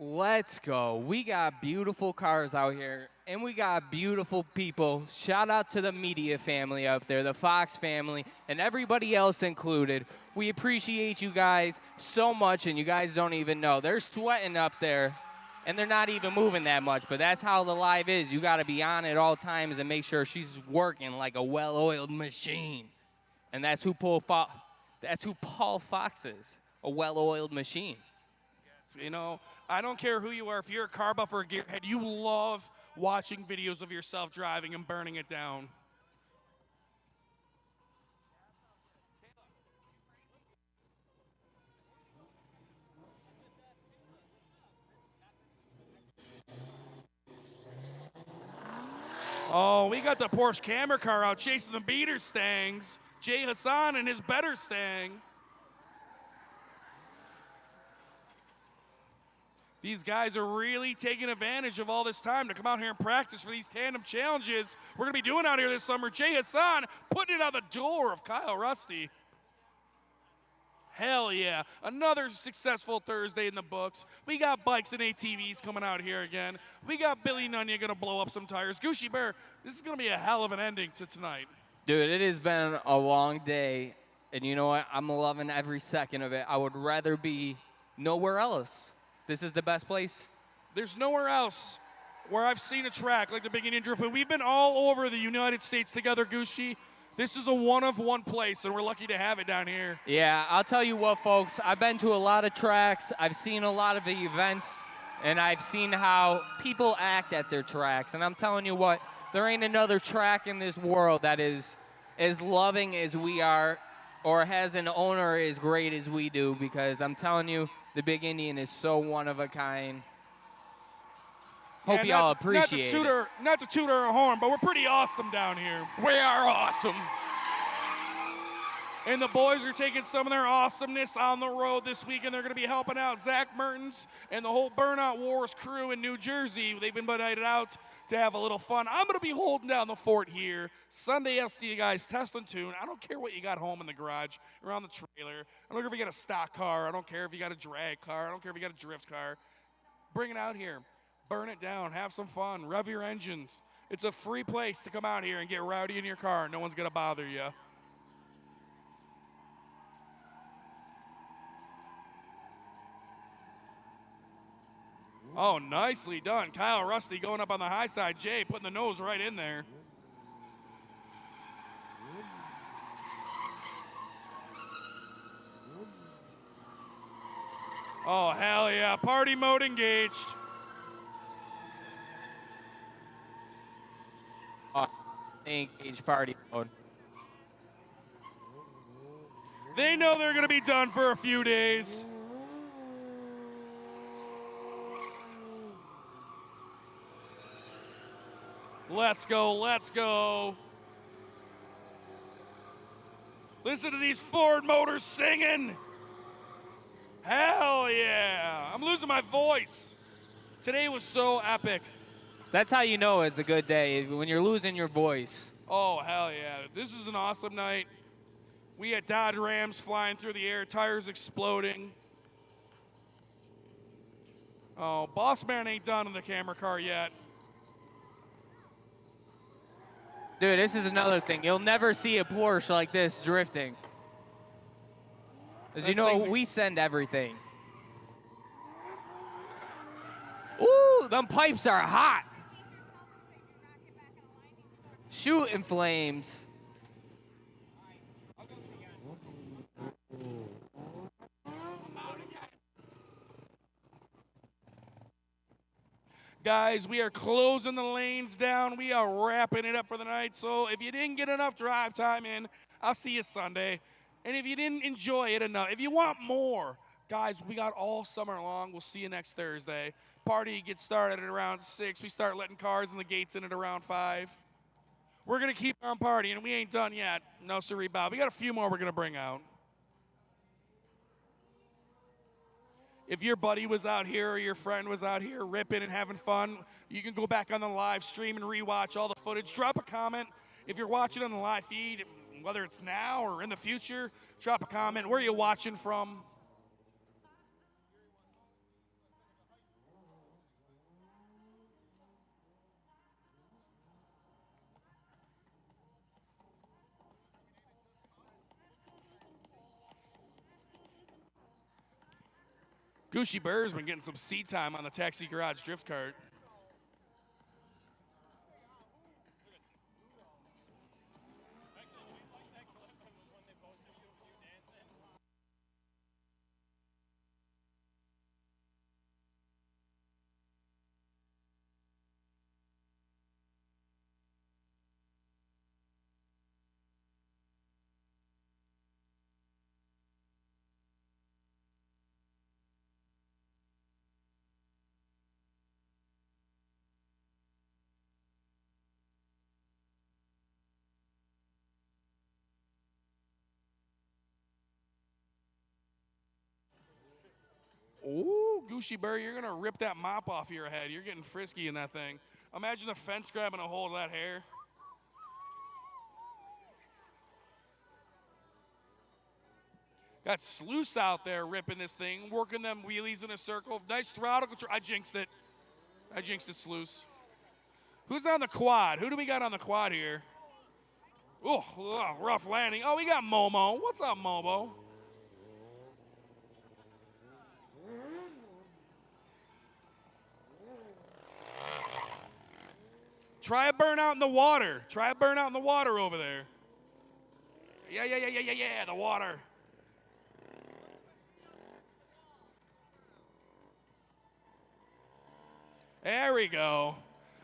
Let's go. We got beautiful cars out here, and we got beautiful people. Shout out to the media family out there, the Fox family, and everybody else included. We appreciate you guys so much, and you guys don't even know. They're sweating up there, and they're not even moving that much, but that's how the live is. You got to be on at all times and make sure she's working like a well-oiled machine. And that's who Paul Fox is, a well-oiled machine. You know, I don't care who you are. If you're a car buff or a gearhead, you love watching videos of yourself driving and burning it down. Oh, we got the Porsche camera car out chasing the beater Stangs. Jay Hassan and his better Stang. These guys are really taking advantage of all this time to come out here and practice for these tandem challenges we're going to be doing out here this summer. Jay Hassan putting it on the door of Kyle Rusty. Hell yeah. Another successful Thursday in the books. We got bikes and ATVs coming out here again. We got Billy Nunya going to blow up some tires. Gucci Bear, this is going to be a hell of an ending to tonight. Dude, it has been a long day, and you know what? I'm loving every second of it. I would rather be nowhere else. This is the best place. There's nowhere else where I've seen a track like the Big Indian Drift. We've been all over the United States together, Gucci. This is a one-of-one place, and we're lucky to have it down here. Yeah, I'll tell you what, folks. I've been to a lot of tracks. I've seen a lot of the events, and I've seen how people act at their tracks. And I'm telling you what, there ain't another track in this world that is as loving as we are or has an owner as great as we do, because I'm telling you, the Big Indian is so one of a kind. Hope y'all appreciate it. Not to toot our horn, but we're pretty awesome down here. We are awesome. And the boys are taking some of their awesomeness on the road this week, and they're going to be helping out Zach Mertens and the whole Burnout Wars crew in New Jersey. They've been invited out to have a little fun. I'm going to be holding down the fort here. Sunday, I'll see you guys test and tune. I don't care what you got home in the garage or on the trailer. I don't care if you got a stock car. I don't care if you got a drag car. I don't care if you got a drift car. Bring it out here. Burn it down. Have some fun. Rev your engines. It's a free place to come out here and get rowdy in your car. No one's going to bother you. Oh, nicely done. Kyle Rusty going up on the high side. Jay putting the nose right in there. Oh, hell yeah. Party mode engaged. Engage party mode. They know they're going to be done for a few days. Let's go, let's go. Listen to these Ford motors singing. Hell yeah. I'm losing my voice. Today was so epic. That's how you know it's a good day, when you're losing your voice. Oh, hell yeah. This is an awesome night. We had Dodge Rams flying through the air, tires exploding. Oh, Boss Man ain't done in the camera car yet. Dude, this is another thing. You'll never see a Porsche like this drifting. As you know, we send everything. Ooh, them pipes are hot. Shooting flames. Guys, we are closing the lanes down. We are wrapping it up for the night. So if you didn't get enough drive time in, I'll see you Sunday. And if you didn't enjoy it enough, if you want more, guys, we got all summer long. We'll see you next Thursday. Party gets started at around 6. We start letting cars and the gates in at around 5. We're going to keep on partying, and we ain't done yet. No, sirree, Bob. We got a few more we're going to bring out. If your buddy was out here or your friend was out here ripping and having fun, you can go back on the live stream and rewatch all the footage. Drop a comment. If you're watching on the live feed, whether it's now or in the future, drop a comment. Where are you watching from? Gooshy Burr's been getting some seat time on the Taxi Garage drift cart. Ooh, Gooshy Burr, you're going to rip that mop off your head. You're getting frisky in that thing. Imagine the fence grabbing a hold of that hair. Got Sluice out there ripping this thing, working them wheelies in a circle. Nice throttle control. I jinxed it. Sluice. Who's on the quad? Who do we got on the quad here? Oh, rough landing. Oh, we got Momo. What's up, Momo? Try a burnout in the water. Try a burnout in the water over there. Yeah, the water. There we go.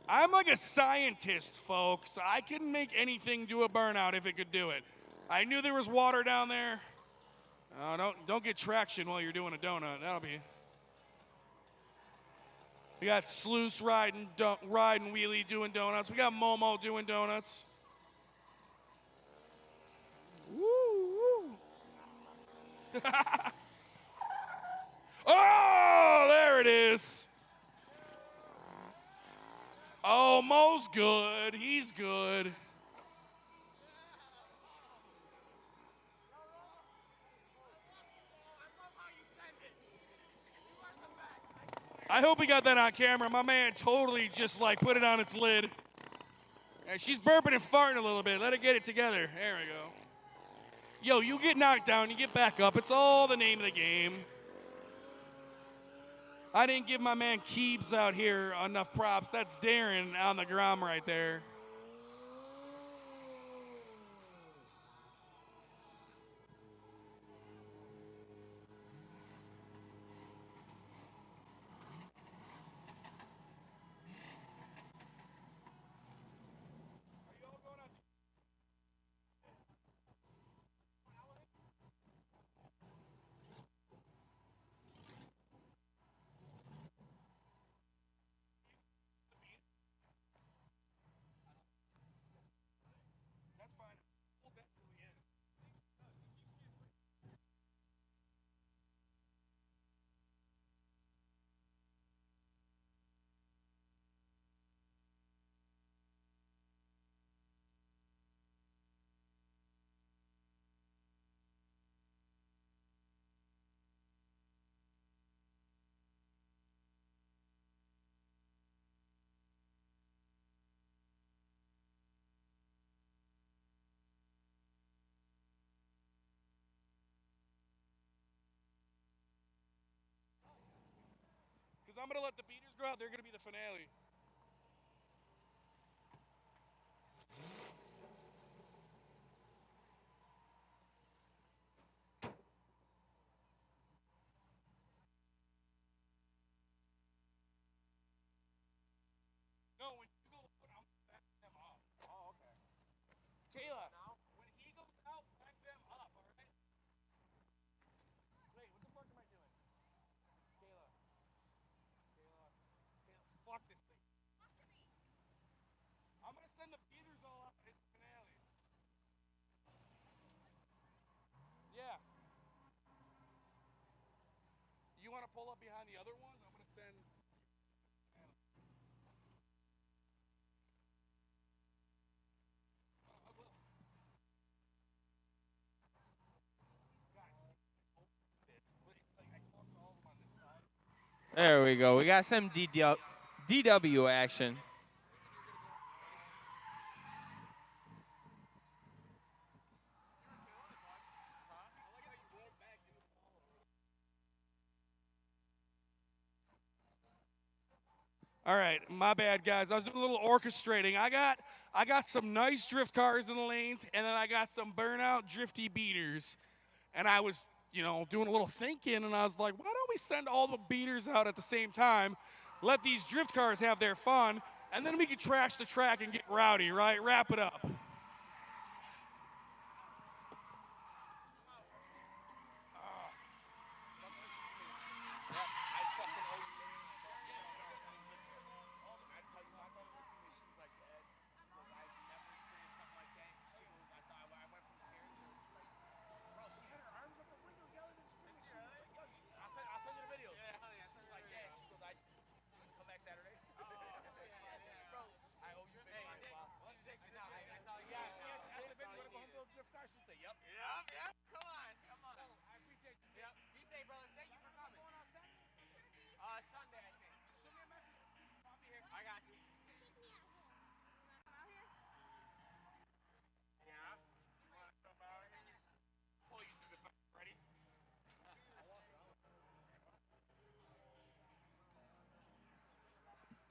I'm like a scientist, folks. I can make anything do a burnout if it could do it. I knew there was water down there. Don't get traction while you're doing a donut. That'll be... We got Sluice riding wheelie, doing donuts. We got Momo doing donuts. Woo! Oh, there it is. Oh, Mo's good. He's good. I hope we got that on camera. My man totally just like put it on its lid. And she's burping and farting a little bit. Let her get it together. There we go. Yo, you get knocked down, you get back up. It's all the name of the game. I didn't give my man Keebs out here enough props. That's Darren on the Grom right there. I'm going to let the beaters go out. They're going to be the finale. to pull up behind the other ones? I'm going to send. There we go. We got some DW action. All right, my bad, guys. I was doing a little orchestrating. I got some nice drift cars in the lanes, and then I got some burnout drifty beaters. And I was, doing a little thinking, and I was like, why don't we send all the beaters out at the same time, let these drift cars have their fun, and then we can trash the track and get rowdy, right? Wrap it up.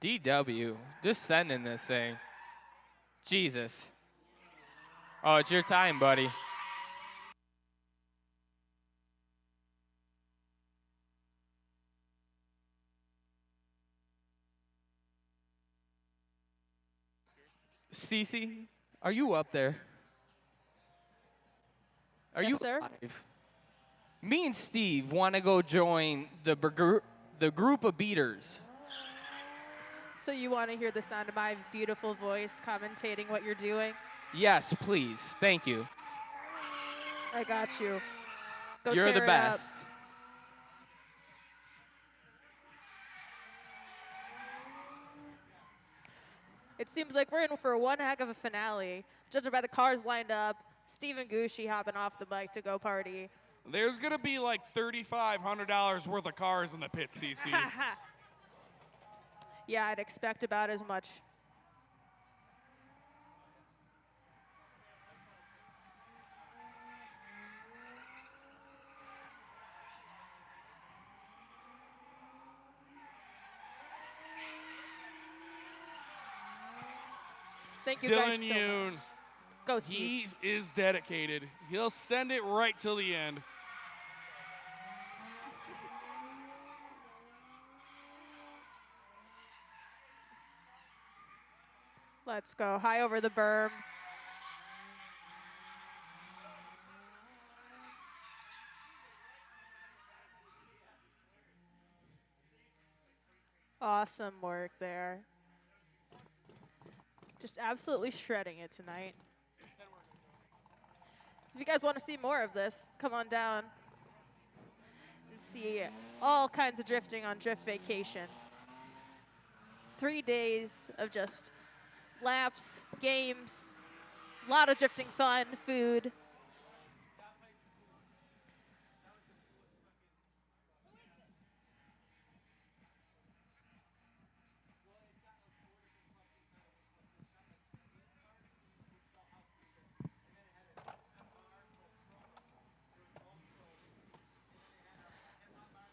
DW, just sending this thing. Jesus. Oh, it's your time, buddy. Cece, are you up there? Are Yes, you sir. live? Me and Steve want to go join the group of beaters. So you want to hear the sound of my beautiful voice commentating what you're doing? Yes, please. Thank you. I got you. Go You're tear the it up. best. It seems like we're in for one heck of a finale. Judging by the cars lined up, Steve and Gucci hopping off the bike to go party. There's going to be like $3,500 worth of cars in the pit, CC. Yeah, I'd expect about as much. Thank you guys Dylan so Yoon, much. Go, Steve. he is dedicated. He'll send it right till the end. Let's go. High over the berm. Awesome work there. Just absolutely shredding it tonight. If you guys want to see more of this, come on down and see all kinds of drifting on Drift Vacation. 3 days of just laps, games, a lot of drifting fun, food.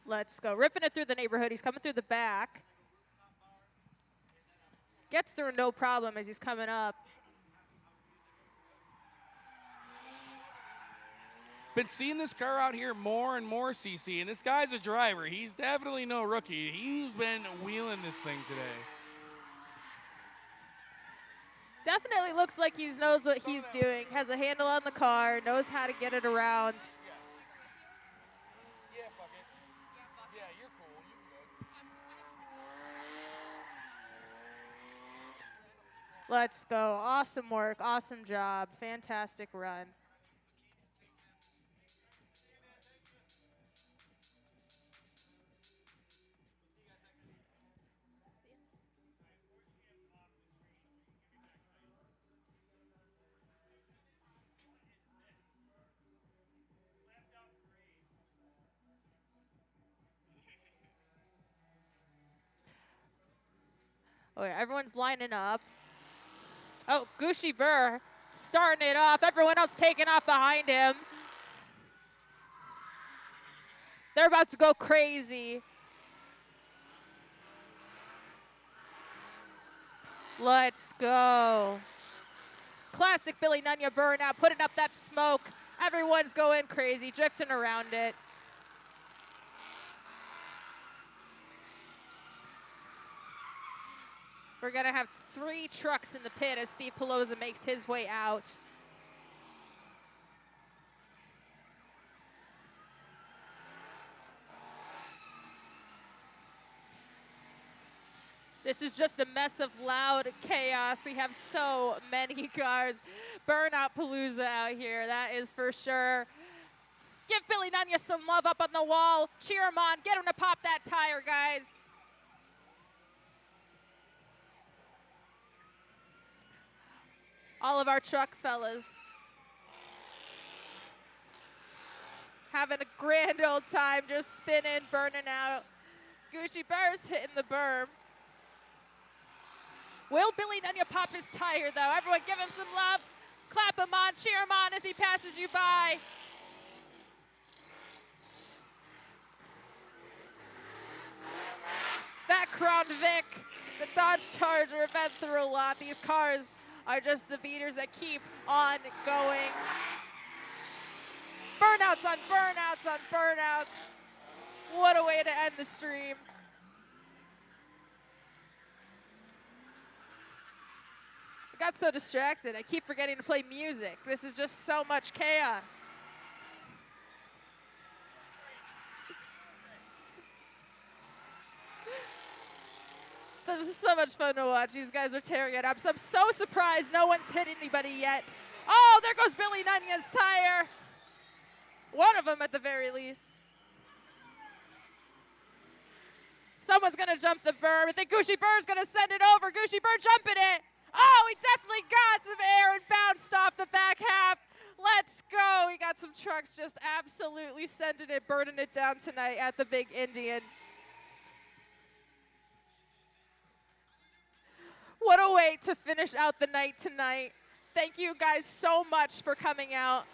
Let's go. Ripping it through the neighborhood. He's coming through the back. Gets through no problem as he's coming up. Been seeing this car out here more and more, CC, and this guy's a driver. He's definitely no rookie. He's been wheeling this thing today. Definitely looks like he knows what he's doing. Has a handle on the car, knows how to get it around. Yeah, fuck it. Yeah, you're cool. You can go. Let's go. Awesome work. Awesome job. Fantastic run. Oh, yeah, everyone's lining up. Oh, Gucci Burr starting it off. Everyone else taking off behind him. They're about to go crazy. Let's go. Classic Billy Nunya burnout, putting up that smoke. Everyone's going crazy, drifting around it. We're gonna have 3 trucks in the pit as Steve Pelosa makes his way out. This is just a mess of loud chaos. We have so many cars. Burnout Palooza out here, that is for sure. Give Billy Nunya some love up on the wall. Cheer him on. Get him to pop that tire, guys. All of our truck fellas having a grand old time, just spinning, burning out. Gucci Burr's hitting the berm. Will Billy Nunya pop his tire, though? Everyone give him some love. Clap him on, cheer him on as he passes you by. That Crown Vic, the Dodge Charger, have been through a lot. These cars are just the beaters that keep on going. Burnouts on burnouts on burnouts. What a way to end the stream. I got so distracted, I keep forgetting to play music. This is just so much chaos. This is so much fun to watch. These guys are tearing it up. So I'm so surprised no one's hit anybody yet. Oh, there goes Billy Nunya's tire. One of them at the very least. Someone's gonna jump the berm. I think Gucci Burr's gonna send it over. Gucci Burr jumping it. Oh, he definitely got some air and bounced off the back half. Let's go. We got some trucks just absolutely sending it, burning it down tonight at the Big Indian. What a way to finish out the night tonight. Thank you guys so much for coming out.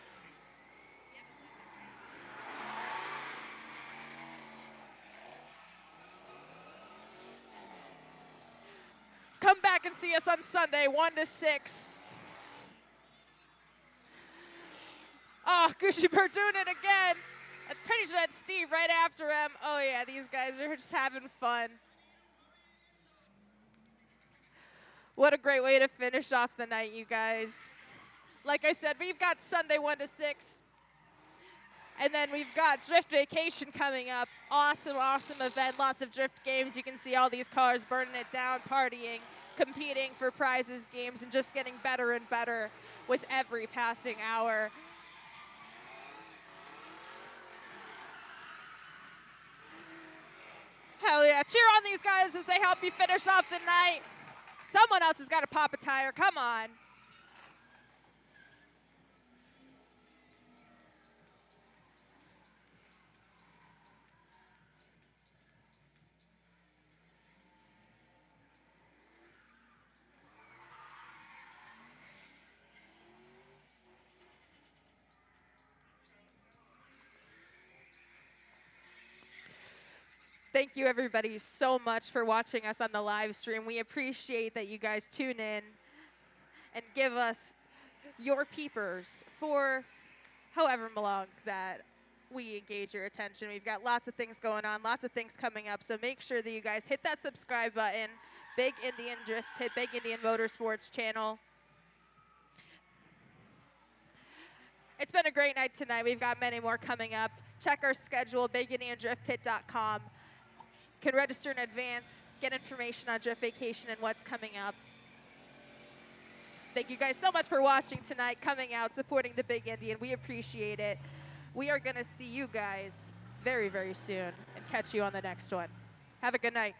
Come back and see us on Sunday, 1 to 6. Oh, Gucci Burr doing it again. I'm pretty sure that's Steve right after him. Oh yeah, these guys are just having fun. What a great way to finish off the night, you guys. Like I said, we've got Sunday 1 to 6. And then we've got Drift Vacation coming up. Awesome, awesome event. Lots of drift games. You can see all these cars burning it down, partying, competing for prizes, games, and just getting better and better with every passing hour. Hell yeah. Cheer on these guys as they help you finish off the night. Someone else has got to pop a tire. Come on. Thank you, everybody, so much for watching us on the live stream. We appreciate that you guys tune in and give us your peepers for however long that we engage your attention. We've got lots of things going on, lots of things coming up, so make sure that you guys hit that subscribe button. Big Indian Drift Pit, Big Indian Motorsports channel. It's been a great night tonight. We've got many more coming up. Check our schedule, bigindiandriftpit.com. Can register in advance, get information on Drift Vacation and what's coming up. Thank you guys so much for watching tonight, coming out, supporting the Big Indian. We appreciate it. We are going to see you guys very, very soon and catch you on the next one. Have a good night.